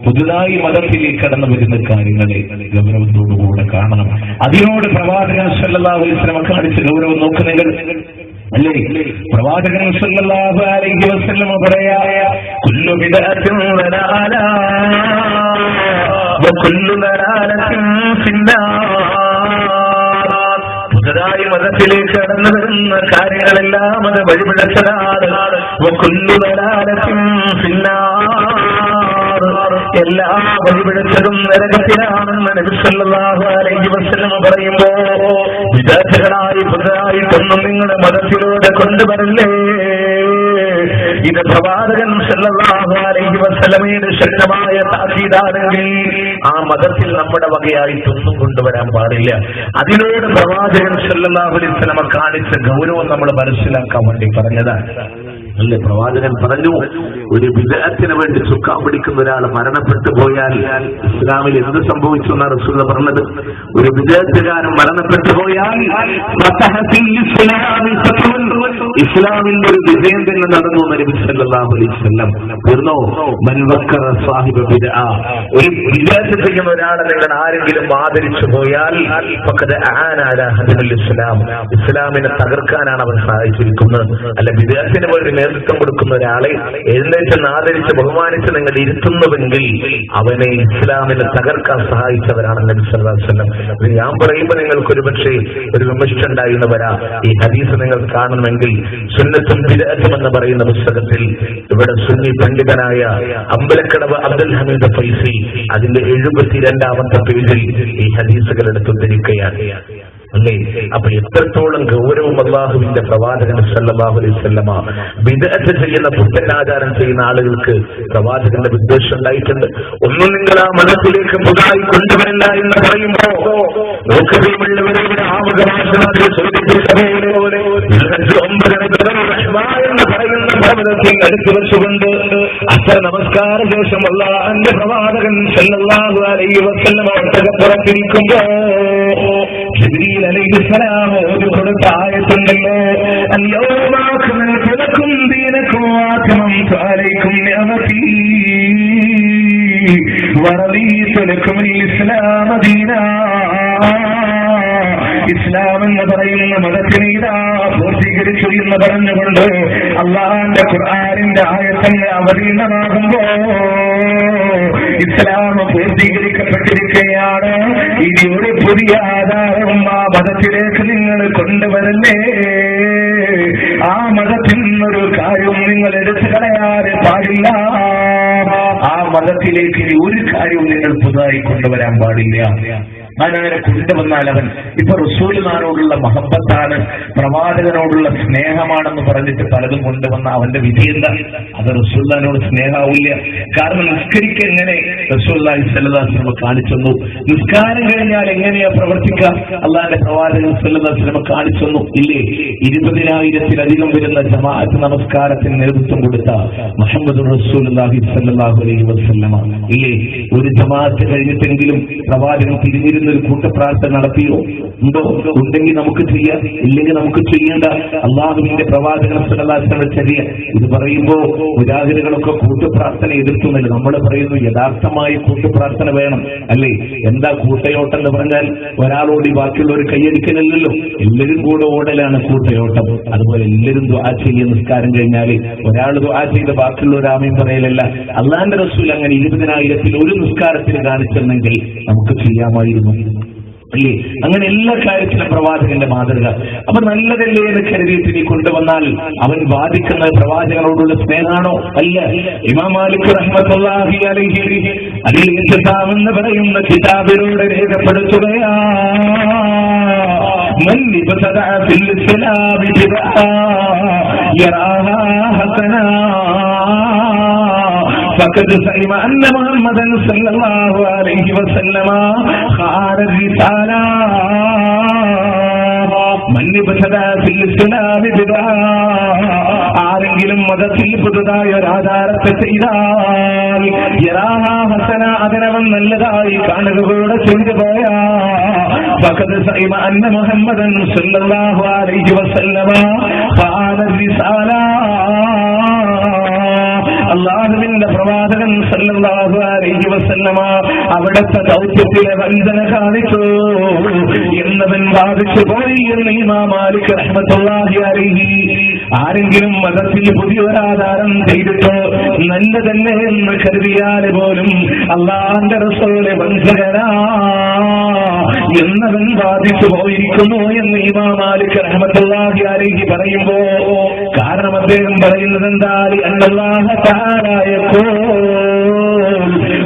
പുതുതായി മതത്തിലേക്ക് കടന്നു വരുന്ന കാര്യങ്ങളെ ഗൗരവത്തോടുകൂടെ കാണണം. അതിനോട് പ്രവാചകൻ സല്ലല്ലാഹു അലൈഹി വസല്ലം കാണിച്ച ഗൗരവം നോക്കുന്നെങ്കിൽ അല്ലേ? പ്രവാചകൻ സല്ലല്ലാഹു അലൈഹി വസല്ലം പറയാ കുല്ലു ബിദഅത്തിൻ ദലാല വകുല്ലു ദലാലത്തിൻ ഫിന്നാർ. പുതുതായി മതത്തിലേക്ക് കടന്നു വരുന്ന കാര്യങ്ങളെല്ലാം അത് വഴിപിഴച്ചതാണ്. വകുല്ലു ദലാലത്തിൻ ഫിന്നാർ. എല്ലാ വഴിപിഴച്ചതും നരകത്തിലാണെന്ന് നബി സല്ലല്ലാഹു അലൈഹി വസല്ലം പറയുമ്പോ വിദഗ്ധകളായി പുതുതായിട്ടൊന്നും നിങ്ങളുടെ മതത്തിലൂടെ കൊണ്ടുവരല്ലേ. ഇത് പ്രവാചകൻ സല്ലല്ലാഹു അലൈഹി വസല്ലമയുടെ ശക്തമായ താക്കീതാണെങ്കിൽ ആ മതത്തിൽ നമ്മുടെ വകയായിട്ടൊന്നും കൊണ്ടുവരാൻ പാടില്ല. അതിനോട് പ്രവാചകൻ സല്ലല്ലാഹു അലൈഹി വസല്ലമ കാണിച്ച ഗൗരവം നമ്മൾ മനസ്സിലാക്കാൻ വേണ്ടി പറഞ്ഞതാണ്. അല്ലേ? പ്രവാചകൻ പറഞ്ഞു, ഒരു ബിദ്അത്തിന് വേണ്ടി ചുക്കാൻ പിടിക്കുന്ന ഒരാൾ മരണപ്പെട്ടു പോയാൽ ഇസ്ലാമിൽ എന്ത് സംഭവിച്ചു എന്നാണ് റസൂൽ പറഞ്ഞത്? ഒരു ബിദ്അത്തുകാരൻ മരണപ്പെട്ടു പോയാൽ ഇസ്ലാമിൽ ഒരു വിജയം തന്നെ നടന്നു നബി സല്ലല്ലാഹു അലൈഹി വസല്ലം. തീർന്നോ? മൻ വക്കറ സാഹിബ ബിദ്അ. ഒരു ബിദ്അത്ത് ചെയ്യുന്ന ഒരാളെ നിങ്ങൾ ആരെങ്കിലും ആദരിച്ചു പോയാൽ ഫഖദ് ആന അലാ ഹദ്മിൽ ഇസ്ലാം. ഇസ്ലാമിനെ തകർക്കാനാണ് അവൻ സഹായിച്ചിരിക്കുന്നത്. അല്ല, ബിദ്അത്തിന് വേണ്ടി നേതൃത്വം കൊടുക്കുന്ന ഒരാളെ എഴുന്നേറ്റ് ആദരിച്ച് ബഹുമാനിച്ച് നിങ്ങൾ ഇരുത്തുന്നുവെങ്കിൽ അവനെ ഇസ്ലാമിനെ തകർക്കാൻ സഹായിച്ചവരാണ് നബി സല്ലല്ലാഹു അലൈഹി വസല്ലം. ഇത് ഞാൻ പറയുമ്പോൾ നിങ്ങൾക്ക് ഒരുപക്ഷെ ഒരു വിമർശനം ഉണ്ടായിരുന്നു വരാം. ഈ ഹദീസ് നിങ്ങൾ കാണണമെങ്കിൽ സുന്നത്തും ബിദ്അത്തും എന്ന് പറയുന്ന പുസ്തകത്തിൽ ഇവിടെ സുന്നി പണ്ഡിതനായ അമ്പലക്കടവ് അബ്ദുൽ ഹമീദ് ഫൈസി അതിന്റെ 72ാമത്തെ പേജിൽ ഈ ഹദീസുകൾ എടുത്തുദ്ധരിക്കുകയാണ്. അല്ലേ? അപ്പൊ എത്രത്തോളം ഗൗരവം അല്ലാഹുവിന്റെ പ്രവാചകൻ സല്ലല്ലാഹു അലൈഹി വസല്ലമ ബിദ്അത്ത് ചെയ്യുന്ന പുത്തനാചാരം ചെയ്യുന്ന ആളുകൾക്ക് പ്രവാചകന്റെ ഉദ്ദേശം ഉണ്ടായിട്ടുണ്ട്. ഒന്നും നിങ്ങൾ ആ മതത്തിലേക്ക് പുതുതായി കൊണ്ടുവരില്ല എന്ന് പറയുമ്പോ നോക്കുമ്പോഴുള്ളവരുടെ ആമുഖമാശമാക്കി സൂചിപ്പിച്ചതുപോലെ എന്ന് പറയുന്ന ഭവനത്തിൽ അടുത്തു വെച്ചുകൊണ്ട് അത്ര നമസ്കാര ശേഷം അല്ലാഹുവിന്റെ പ്രവാചകൻ സല്ലല്ലാഹു അലൈഹി വസല്ലമ ഒട്ടകപ്പുറത്തിരിക്കുമ്പോ ജിബ്രീൽ അലൈഹിസ്സലാം ഓതി കൊടുത്ത ആയത്തുണ്ടല്ലോ, അൽയൗമ അക്മൽതു ലക്കും ദീനക്കും വഅത്മംതു അലൈക്കും നിഅമതി വറദീതു ലക്കുമുൽ ഇസ്ലാമ ദീനാ. ഇസ്ലാം എന്ന് പറയുന്ന മതത്തിനെ ഇതാ പൂർത്തീകരിച്ചു എന്ന് പറഞ്ഞുകൊണ്ട് അള്ളാഹുവിന്റെ ഖുർആനിന്റെ ആയത്തന്നെ അവതീർണമാകുമ്പോ ഇസ്ലാം പൂർത്തീകരിക്കപ്പെട്ടിരിക്കുകയാണ്. ഇനി ഒരു പുതിയ ആധാരവും ആ മതത്തിലേക്ക് നിങ്ങൾ കൊണ്ടുവരല്ലേ. ആ മതത്തിൽ നിന്നൊരു കാര്യവും നിങ്ങൾ എടുത്തു കളയാതെ പാടില്ല. ആ മതത്തിലേക്ക് ഒരു കാര്യവും നിങ്ങൾ പുതുതായി കൊണ്ടുവരാൻ പാടില്ല. അങ്ങനെ കൊണ്ടുവന്നാൽ അവൻ ഇപ്പൊ റസൂലുള്ളാഹിനോടുള്ള മഹബത്താണ്, പ്രവാചകനോടുള്ള സ്നേഹമാണെന്ന് പറഞ്ഞിട്ട് പലതും കൊണ്ടുവന്ന അവന്റെ വിധി എന്താ? അത് റസൂലുള്ളാഹിനോട് സ്നേഹമാവില്ല. കാരണം നിസ്കരിക്ക എങ്ങനെ റസൂലുള്ളാഹി സ്വല്ലല്ലാഹു അലൈഹി വസല്ലം കാണിച്ചു? നിസ്കാരം കഴിഞ്ഞാൽ എങ്ങനെയാ പ്രവർത്തിക്കുക? അള്ളാഹിന്റെ പ്രവാചകൻ സ്വല്ലല്ലാഹു അലൈഹി വസല്ലം കാണിച്ചു ഇല്ലേ? 20,000-ത്തിലധികം വരുന്ന ജമാഅത്ത് നമസ്കാരത്തിന് നേതൃത്വം കൊടുത്ത മുഹമ്മദ് റസൂലുള്ളാഹി സ്വല്ലല്ലാഹു അലൈഹി വസല്ലം ഇല്ലേ? ഒരു ജമാഅത്ത് കഴിഞ്ഞിട്ടെങ്കിലും പ്രവാചകൻ തിരിഞ്ഞിരുന്ന ഒരു കൂട്ടപ്രാർത്ഥന നടത്തിയോ? ഉണ്ടോ? ഉണ്ടെങ്കിൽ നമുക്ക് ചെയ്യാം, ഇല്ലെങ്കിൽ നമുക്ക് ചെയ്യേണ്ട. അള്ളാഹുവിന്റെ പ്രവാചകൻ സ്വല്ലല്ലാഹു അലൈഹി വസല്ലം ചര്യ. ഇത് പറയുമ്പോ മുജാഹിദുകളൊക്കെ കൂട്ടുപ്രാർത്ഥന എതിർക്കുന്നില്ല. നമ്മൾ പറയുന്നു യഥാർത്ഥമായി കൂട്ടുപ്രാർത്ഥന വേണം, അല്ലേ? എന്താ കൂട്ടയോട്ടം എന്ന് പറഞ്ഞാൽ ഒരാളോടി ബാക്കിയുള്ളവർ കൈയടിക്കലല്ലോ, എല്ലാവരും കൂടെ ഓടലാണ് കൂട്ട തേരോട്ടം. അതുപോലെ എല്ലാവരും ദുആ ചെയ്യുക. നിസ്കാരം കഴിഞ്ഞാൽ ഒരാൾ ദുആ ചെയ്ത ബാക്കിയുള്ളവർ ആമീൻ പറയലല്ല. അള്ളാന്റെ റസൂൽ അങ്ങനെ 20,000 ഒരു നിസ്കാരത്തിന് കാണിച്ചെന്നെങ്കിൽ നമുക്ക് ചെയ്യാമായിരുന്നു അല്ലേ? അങ്ങനെ എല്ലാ കാര്യത്തിലും പ്രവാചകന്റെ മാതൃക. അപ്പൊ നല്ലതല്ലേ എന്ന് കരുതിയിട്ട് നീ കൊണ്ടുവന്നാൽ അവൻ വാദിക്കുന്ന പ്രവാചകനോടുള്ള സ്നേഹമാണോ? അല്ല. ഇമാം മാലിക് റഹ്മത്തുള്ളാഹി അലൈഹി അൽ-ഇൻതിസാം എന്ന് പറയുന്ന കിതാബിലൂടെ രേഖപ്പെടുത്തുകയാ, മൻ ഇബ്തദഅ ഫിൽ ഇസ്ലാമി ബിദ്അ യറാഹാ ഹസനാ فقد زعم أن محمدا صلى الله عليه وسلم خان الرسالة من ابتدأ في الإسلام بدعة. ആരെങ്കിലും മതത്തിൽ പുതുതായ ഒരാചാരത്തെ ചെയ്താൽ യറാഹ ഹസന, അതിനവൻ നല്ലതായി കാണുകയോടെ ചെയ്തു പോയാ ഫഖദ് സഇമ അന്ന മുഹമ്മദൻ സല്ലല്ലാഹു അലൈഹി വസല്ലമ ഖാന الرسالة. അല്ലാഹുവിന്റെ പ്രവാചകൻ സല്ലല്ലാഹു അലൈഹി വസല്ലമ അവിടുത്തെ ദൗത്യത്തിലെ വഞ്ചന കാണിച്ചു എന്നവൻ വാദിച്ചു പോയി എന്ന് ഇമാം മാലിക് റഹ്മത്തുള്ളാഹി അലൈഹി. ആരെങ്കിലും മതത്തിൽ പുതിയൊരാധാരം ചെയ്തിട്ട് നല്ലതല്ലേ എന്ന് കരുതിയാൽ പോലും അല്ലാഹുവിന്റെ റസൂലെ വഞ്ചകനാ എന്നവൻ വാദിച്ചു പോയിരിക്കുന്നു എന്ന് ഇമാം മാലിക് റഹ്മത്തുള്ളാഹി അലൈഹി പറയുമ്പോ, കാരണം അദ്ദേഹം പറയുന്നത് എന്താ? അല്ലാഹു തആല യഖൂൽ,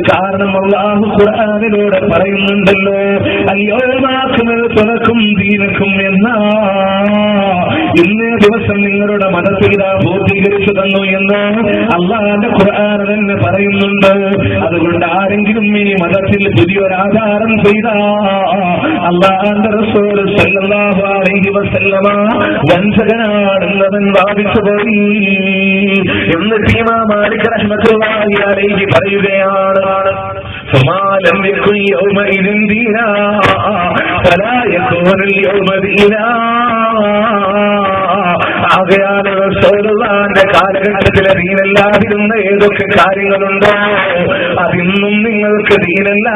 കാരണം അല്ലാഹു ഖുർആനിലൂടെ പറയുന്നുണ്ടല്ലോ, അൽയൗമ അക്മൽതു ലക്കും ദീനക്കും എന്നാ, ഇന്നേ ദിവസം നിങ്ങളുടെ മതത്തെ പൂർത്തീകരിച്ചു തന്നു എന്ന് അല്ലാഹുവിന്റെ ഖുർആൻ തന്നെ പറയുന്നുണ്ട്. അതുകൊണ്ട് ആരെങ്കിലും ഈ മതത്തിൽ പുതിയൊരാധാരം ചെയ്താ അല്ലാഹുവിന്റെ റസൂൽ സല്ലല്ലാഹു അലൈഹി വസല്ലമ വഞ്ചകനാണെന്നവൻ വാദിച്ചു പോയി. എന്നിട്ട് ഇമാം മാലിക് റഹ്മത്തുള്ളാഹി അലൈഹി പറയുകയാണ്, ഫമാലം യകുൻ യൗമഇദിൻ ദീനാ ഫലാ യകൂനു യൗമ ദീനാ. ആകയാൽ റസൂലുള്ളാഹിന്റെ കാലഘട്ടത്തിലെ ദീനല്ലാതിരുന്ന ഏതൊക്കെ കാര്യങ്ങളുണ്ടോ അതിന്നും നിങ്ങൾക്ക് ദീനല്ല.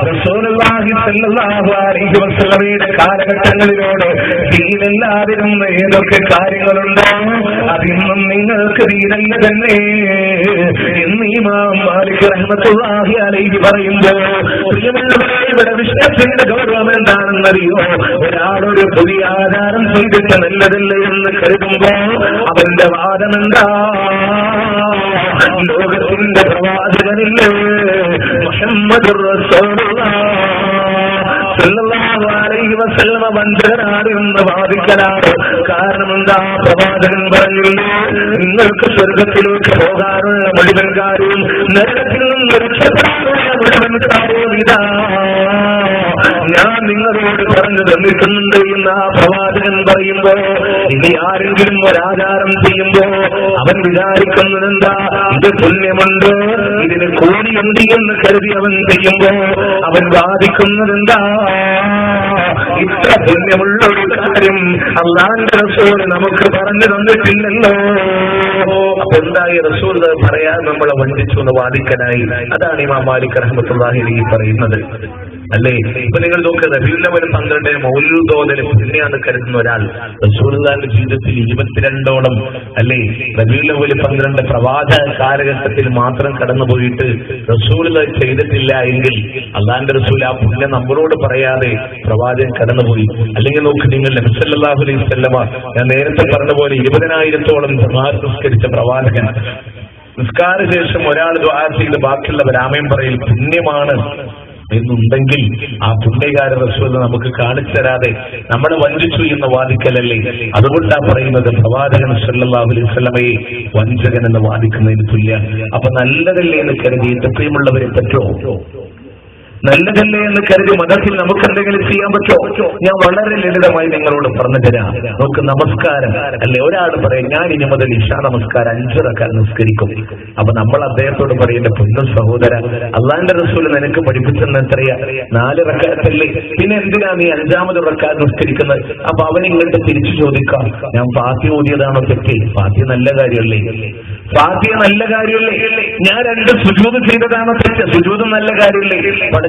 റസൂലുള്ളാഹി സ്വല്ലല്ലാഹു അലൈഹി വസല്ലമയുടെ കാലഘട്ടങ്ങളിലൂടെ ദീനല്ലാതിരുന്ന ഏതൊക്കെ കാര്യങ്ങളുണ്ടോ അതിന്നും നിങ്ങൾക്ക് ദീനല്ല തന്നെ എന്ന് ഇമാം മാലിക് റഹ്മത്തുള്ളാഹി അലൈഹി പറയുമ്പോൾ, ഇവിടെ വിശ്വാസത്തിന്റെ ഗൗരവം എന്താണെന്നറിയോ? ഒരാളൊരു പുതിയ ആചാരം ചെയ്തിട്ട് നല്ലതല്ലേ എന്ന് കരുതുമ്പോ അവന്റെ വാദമെന്താ? ലോകത്തിന്റെ പ്രവാചകനില്ലേ മുഹമ്മദുർ റസൂലുള്ളാഹ് സല്ലല്ലാഹു അലൈഹി വസല്ലമ വഞ്ചകനാണ് എന്ന് വാദിക്കലാണ്. കാരണം എന്താ? പ്രവാചകൻ പറഞ്ഞില്ലേ, നിങ്ങൾക്ക് സ്വർഗത്തിലേക്ക് പോകാനുള്ള മുഴുവൻ കാര്യവും നരകത്തിൽ നിന്ന് രക്ഷപ്പെടാനുള്ള മുഴുവൻ കാര്യവും ഇതാ ഞാൻ നിങ്ങളോട് പറഞ്ഞു തന്നിട്ടുണ്ട് എന്ന് ആ പ്രവാചകൻ പറയുമ്പോ, ഇനി ആരെങ്കിലും ഒരാചാരം ചെയ്യുമ്പോ അവൻ വിചാരിക്കുന്നത് എന്താ? ഇത് പുണ്യമുണ്ട്, ഇതിന് കൂലിയുണ്ട് എന്ന് കരുതി അവൻ ചെയ്യുമ്പോ അവൻ വാദിക്കുന്നത് എന്താ? ഇത്ര പുണ്യമുള്ള ഒരു കാര്യം അല്ലാഹുവിന്റെ റസൂൽ നമുക്ക് പറഞ്ഞു തന്നിട്ടില്ലല്ലോ. അപ്പൊ എന്തായി? റസൂൽ പറയാൻ നമ്മളെ വഞ്ചിച്ചു എന്ന് വാദിക്കനായി. അതാണ് ഇമാം മാലിക് റഹ്മത്തുള്ളാഹി അലൈഹി പറയുന്നത്. അല്ലേ? ഇപ്പൊ നിങ്ങൾ നോക്കുക, റബീഉൽ അവ്വൽ 12 മൗലൂദ് ഓതൽ പുണ്യാന്ന് കരുതുന്ന ഒരാൾ റസൂലുള്ളാഹിന്റെ ജീവിതത്തിൽ 22ഓളം അല്ലേ റബീഉൽ അവ്വൽ 12 പ്രവാചക കാലഘട്ടത്തിൽ മാത്രം കടന്നുപോയിട്ട് റസൂലുള്ളാഹി ചെയ്തിട്ടില്ല എങ്കിൽ അല്ലാഹുവിന്റെ റസൂൽ ആ പുണ്യം നമ്മളോട് പറയാതെ പ്രവാചകൻ കടന്നുപോയി. അല്ലെങ്കിൽ നോക്ക് നിങ്ങൾ, നബി സല്ലല്ലാഹു അലൈഹി വസല്ലമ ഞാൻ നേരത്തെ പറഞ്ഞ പോലെ 20,000ഓളം നിസ്കരിച്ച പ്രവാചകൻ, നിസ്കാര ശേഷം ഒരാൾ ദുആ ചെയ്ത് ബാക്കിയുള്ളവർ ആമീൻ പറയൽ പുണ്യമാണ് എന്നുണ്ടെങ്കിൽ ആ പുണ്യകാര റസൂൽ നമുക്ക് കാണിച്ചു തരാതെ നമ്മളെ വഞ്ചിച്ചു എന്ന് വാദിക്കലല്ലേ? അതുകൊണ്ടാ പറയുന്നത് പ്രവാചകൻ സല്ലല്ലാഹു അലൈഹി വസല്ലമയെ വഞ്ചകൻ എന്ന് വാദിക്കുന്നതിന് തുല്യമാണ്. അപ്പൊ നല്ലതല്ലേ എന്ന് കരുതിയിട്ട് പ്രിയമുള്ളവരെ പറ്റുമോ? നല്ലതല്ലേ എന്ന് കരുതി മതത്തിൽ നമുക്ക് എന്തെങ്കിലും ചെയ്യാൻ പറ്റുമോ? ഞാൻ വളരെ ലളിതമായി നിങ്ങളോട് പറഞ്ഞു തരാം. നമുക്ക് നമസ്കാരം അല്ലെ, ഒരാൾ പറയും ഞാൻ ഇനി മുതൽ ഇശാ നമസ്കാരം 5 റക്അത്ത് നിസ്കരിക്കും. അപ്പൊ നമ്മൾ അദ്ദേഹത്തോട് പറയേണ്ട പൊന്നും സഹോദര, അല്ലാഹുവിന്റെ റസൂൽ നിനക്ക് പഠിപ്പിച്ചെന്ന് എത്രയാ? 4 റക്അത്തല്ലേ, പിന്നെ എന്തിനാ നീ 5ാമത് റക്അത്ത് നിസ്കരിക്കുന്നത്? അപ്പൊ അവൻ ഇങ്ങോട്ട് തിരിച്ചു ചോദിക്കാം, ഞാൻ ഫാത്തിഹ ഓതിയതാണോ തെറ്റ്? ഫാത്തിഹ നല്ല കാര്യമല്ലേ? ഫാത്തിഹ നല്ല കാര്യമല്ലേ? ഞാൻ 2 സുജൂദ് ചെയ്തതാണോ തെറ്റ്? സുജൂദ് നല്ല കാര്യമല്ലേ?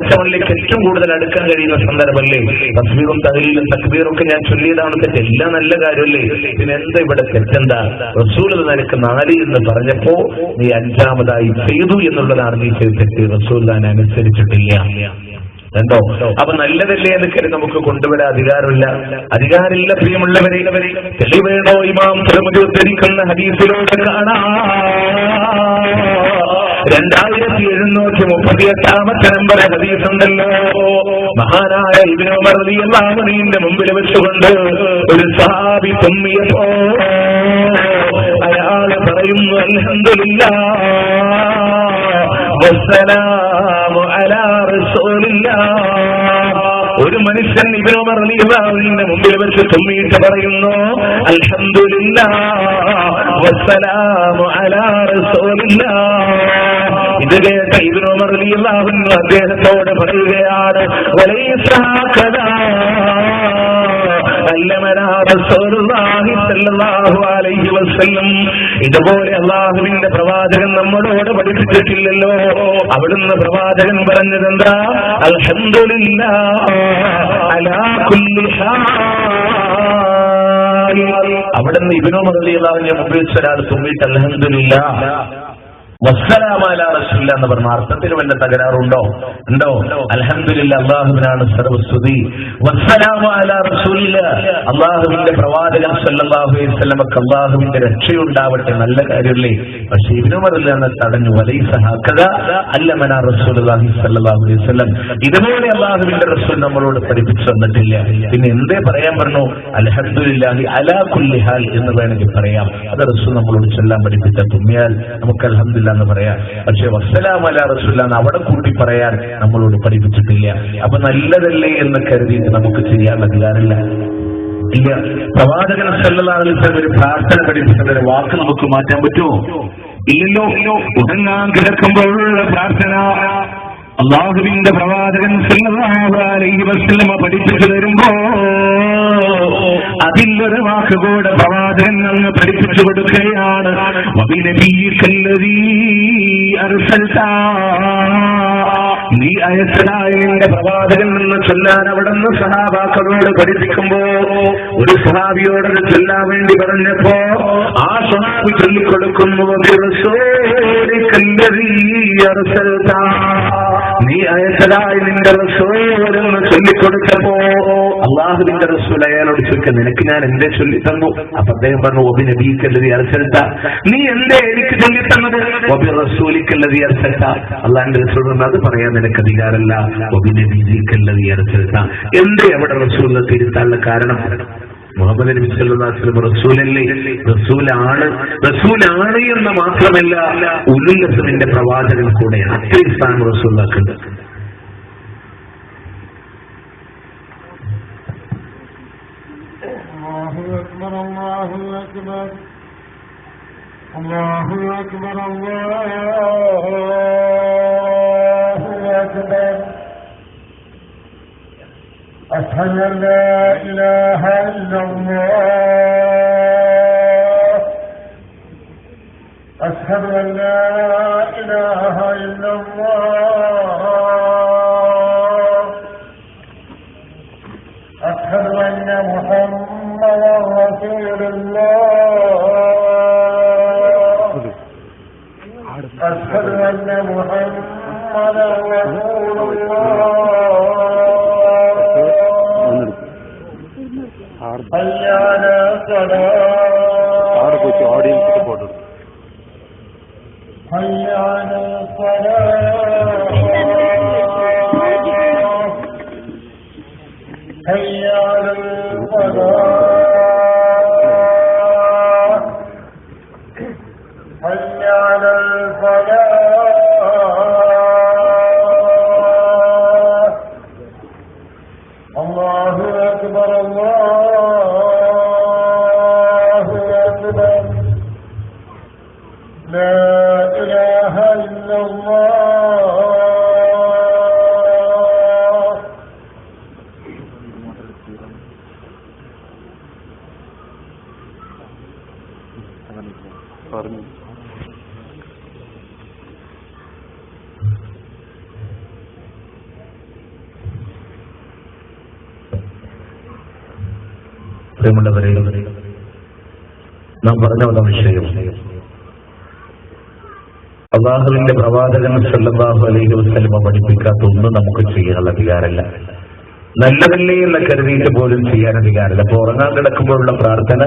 പടച്ചവനിലേക്ക് ഏറ്റവും കൂടുതൽ അടുക്കാൻ കഴിയുന്ന സന്ദർഭമല്ലേ? തസ്ബീഹും തഹ്ലീലും തക്ബീറും ഒക്കെ ഞാൻ ചൊല്ലിയതാണ് തെറ്റ്, എല്ലാം നല്ല കാര്യമല്ലേ? ഇതിനെന്താ ഇവിടെ തെറ്റെന്താ? റസൂൽ നിനക്ക് 4 എന്ന് പറഞ്ഞപ്പോ നീ 5ാമതായി ചെയ്തു എന്നുള്ളതാണ് നീ ചെയ്ത തെറ്റ്. റസൂൽ താൻ അനുസരിച്ചിട്ടില്ല. കണ്ടോ? അപ്പൊ നല്ലതല്ലേ എന്ന് കരുതി നമുക്ക് കൊണ്ടുവരാൻ അധികാരമില്ല. പ്രിയമുള്ളവരെ, തെളിവേണോ? ഇമാം തിരുമതി ഉദ്ധരിക്കുന്ന ഹദീസിലൂടെ കാണാം. 2738 നമ്പർ ഹദീസുണ്ടല്ലോ. മഹാനായ ഇബ്നു ഉമർ റളിയല്ലാഹു അൻഹുവിന്റെ മുമ്പിൽ വെച്ചുകൊണ്ട് ഒരു സഹാബി തുമ്മിയപ്പോ അയാൾ പറയുന്നു, അൽഹംദുലില്ലാഹ് വസ്സലാമു അലാ റസൂലില്ലാഹ്. ഒരു മനുഷ്യൻ ഇബ്നു ഉമർ റളിയല്ലാഹു അൻഹുവിന്റെ മുമ്പിൽ വെച്ച് തുമ്മിയിട്ട് പറയുന്നു, അൽഹംദുലില്ലാഹ് വസ്സലാമു അലാ റസൂലില്ലാഹ്. ഇത് കേട്ട ഇബ്നു ഉമർ റളിയല്ലാഹു അൻഹു അദ്ദേഹത്തോട് പറയുകയാണ്, വലൈസ ഹകദാ അല്ലമനാ റസൂലുള്ളാഹി സ്വല്ലല്ലാഹു അലൈഹി വസല്ലം. ഇതുപോലെ അല്ലാഹുവിന്റെ പ്രവാചകൻ നമ്മളോട് പഠിപ്പിച്ചിട്ടില്ലല്ലോ. അവിടുന്ന് പ്രവാചകൻ പറഞ്ഞതെന്താ? അൽഹംദുലില്ലാഹ് അലാ കുല്ലി ഹാൽ. അവിടുന്ന് ഇബ്നു ഉമർ റളിയല്ലാഹു അൻഹു മുമ്പിൽ വെച്ച് ഒരാൾ തുമ്മിയിട്ട് അൽഹംദുലില്ലാഹ് വസ്സലാമു അലാ റസൂലില്ലാഹ് എന്ന് പറഞ്ഞ അർത്ഥത്തിൽ വല്ല തകരാറുണ്ടോ? ഉണ്ടോ? അൽഹംദുലില്ലാഹ് അല്ലാഹുവിനാണ് സർവസ്തുതി. വസ്സലാമു അലാ റസൂലില്ലാഹ് അല്ലാഹുവിന്റെ പ്രവാചകൻ സല്ലല്ലാഹു അലൈഹി വസല്ലമക്ക് അല്ലാഹുവിന്റെ രക്ഷയുണ്ടാവട്ടെ, നല്ല കാര്യമല്ലേ? പക്ഷേ ഇബ്നു ഉമർ റളിയല്ലാഹു തടഞ്ഞു. വലൈസ ഹകദാ അല്ലമനാ റസൂലുള്ളാഹി സ്വല്ലല്ലാഹു അലൈഹി വസല്ലം. ഇതുപോലെ അല്ലാഹുവിന്റെ റസൂൽ നമ്മളോട് പഠിപ്പിച്ചു തന്നിട്ടില്ല. പിന്നെ എന്തേ പറയാൻ പറഞ്ഞു? അൽഹംദുലില്ലാഹി അലാ കുല്ലി ഹാൽ എന്ന് വേണമെങ്കിൽ പറയാം. അത് റസൂൽ നമ്മളോട് ചൊല്ലാൻ പഠിപ്പിച്ച. തുമ്മിയാൽ നമുക്ക് അൽഹംദുലില്ലാഹ് എന്ന് പറയാം. പക്ഷെ വസ്സലാമു അലാ റസൂലില്ലാഹ് അവിടെ കൂട്ടി പറയാൻ നമ്മളോട് പഠിപ്പിച്ചിട്ടില്ല. അപ്പൊ നല്ലതല്ലേ എന്ന് കരുതിയിട്ട് നമുക്ക് ചെയ്യാൻ അധികാരമില്ല. ഇല്ല. പ്രവാചകൻ സല്ലല്ലാഹു അലൈഹി വസല്ലം ഒരു പ്രാർത്ഥന പഠിപ്പിച്ചതിന്റെ വാക്ക് നമുക്ക് മാറ്റാൻ പറ്റുമോ? ഇല്ലല്ലോ. ഉറങ്ങാൻ കിടക്കുമ്പോഴുള്ള പ്രാർത്ഥന അല്ലാഹുവിന്റെ പ്രവാചകൻ സല്ലല്ലാഹു അലൈഹി വസല്ലം പഠിപ്പിച്ചു തരുമ്പോ അതിലൊരു വാക്കുകൂടെ പ്രവാചകൻ അങ്ങ് പഠിപ്പിച്ചു കൊടുക്കുകയാണ്. നീ അയച്ചതായ നിന്റെ പ്രവാചകൻ എന്ന് ചൊല്ലാൻ അവിടുന്ന് സഹാബാക്കളോട് പഠിപ്പിക്കുമ്പോ ഒരു സഹാബിയോടത് ചൊല്ലാൻ വേണ്ടി പറഞ്ഞപ്പോ ആ സഹാബി ചൊല്ലിക്കൊടുക്കുന്നു, നീ അയച്ചതായി നിന്റെ റസൂലെന്ന് ചൊല്ലിക്കൊടുത്തപ്പോ അള്ളാഹുവിന്റെ റസൂൽ അയാളോട് ചോദിക്കാൻ, നിനക്ക് ഞാൻ എന്തേ ചൊല്ലി തന്നു? അപ്പൊ അദ്ദേഹം പറഞ്ഞു, ഒബി നബിക്കല്ലതി അർസൽത. നീ എന്തേ എനിക്ക് ചൊല്ലി തന്നത്? ഒബി റസൂലിക്കല്ലതി അർസൽത. അള്ളാഹിന്റെ റസൂൽ പറഞ്ഞു, അത് പറയാൻ നിനക്ക് അധികാരമല്ല. ഒബി നബിക്കല്ലതി അർസൽത. എന്തേ അവിടെ റസൂലിനെ തിരുത്താനുള്ള കാരണം? മുഹമ്മദ് നബി സല്ലല്ലാഹു അലൈഹി വസല്ലം റസൂലല്ലേ? റസൂലാണ് എന്ന് മാത്രമല്ല, ഉലുൽ അസ്മിന്റെ പ്രവാചകൻ കൂടെയാണ്. അത്രയും സ്ഥാനം റസൂലുള്ളാഹിക്കുണ്ട്. അല്ലാഹു അക്ബർ അല്ലാഹു അക്ബർ. أشهد أن لا إله إلا الله. أشهد أن لا إله إلا الله. أشهد أن محمدا رسول الله. أشهد أن محمدا رسول الله. حي على الصلاة. حي على الصلاة. حي على الصلاة. حي على الفلاح. الله أكبر الله أكبر. لا إله إلا الله. പ്രിയമുള്ളവരെ, നാം പറഞ്ഞ വന്ന വിഷയം അല്ലാഹുവിന്റെ പ്രവാചകൻ സല്ലല്ലാഹു അലൈഹി വസല്ലം പഠിപ്പിക്കാത്ത ഒന്നും നമുക്ക് ചെയ്യാനുള്ള അധികാരമില്ല. നല്ലതല്ലേ എന്ന് കരുതിയിട്ട് പോലും ചെയ്യാൻ അധികാരമില്ല. അപ്പൊ ഉറങ്ങാൻ കിടക്കുമ്പോഴുള്ള പ്രാർത്ഥന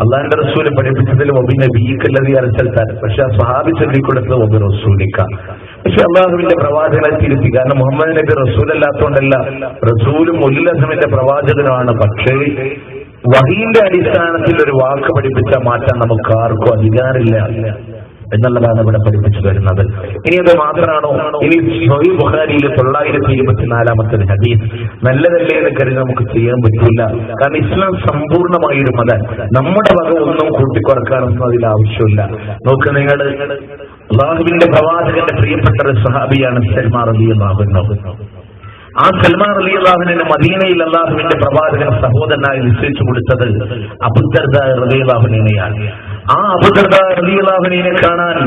അള്ളാഹിന്റെ റസൂല് പഠിപ്പിച്ചതിൽ ഒബിനബിക്കല്ലതി അരച്ചെടുത്താൻ, പക്ഷെ ആ സ്വഹാബി ചൊല്ലിക്കൊടുത്തത് ഒബി റസൂലിക്ക. പക്ഷെ അള്ളാഹുവിന്റെ പ്രവാചകനെ തിരുത്തി. കാരണം മുഹമ്മദ് നബി റസൂൽ അല്ലാത്തതുകൊണ്ടല്ല, റസൂലും ഉല്ലസമിന്റെ പ്രവാചകനാണ്. പക്ഷേ വഹീന്റെ അടിസ്ഥാനത്തിൽ ഒരു വാക്ക് പഠിപ്പിച്ചാൽ മാറ്റാൻ നമുക്ക് ആർക്കും അധികാരമില്ല എന്നുള്ളതാണ് ഇവിടെ പഠിപ്പിച്ചു വരുന്നത്. ഇനി അത് മാത്രമാണോ? ഇനി സ്വഹീഹ് ബുഖാരിയിലെ 924 ഹദീസ് നല്ലതല്ലേ എന്ന് കരുതി നമുക്ക് ചെയ്യാൻ പറ്റില്ല. കാരണം ഇസ്ലാം സമ്പൂർണ്ണമായൊരു മതം, നമ്മുടെ വക ഒന്നും കൂട്ടിക്കുറക്കാനൊന്നും അതിൽ ആവശ്യമില്ല. നോക്ക്, നിങ്ങൾ അല്ലാഹുവിന്റെ പ്രവാചകന്റെ പ്രിയപ്പെട്ട ഒരു സ്വഹാബിയാണ് സൽമാൻ റളിയല്ലാഹു അൻഹു. ആ സൽമാൻ റളിയല്ലാഹു അൻഹു മദീനയിൽ അല്ലാഹുവിന്റെ പ്രവാചകൻ സഹോദരനായി നിശ്ചയിച്ചു കൊടുത്തത് അബൂദർദ റളിയല്ലാഹു അൻഹുവിനെയാണ്. ആ അബൂദർദ റളിയല്ലാഹു അൻഹുവിനെ കാണാൻ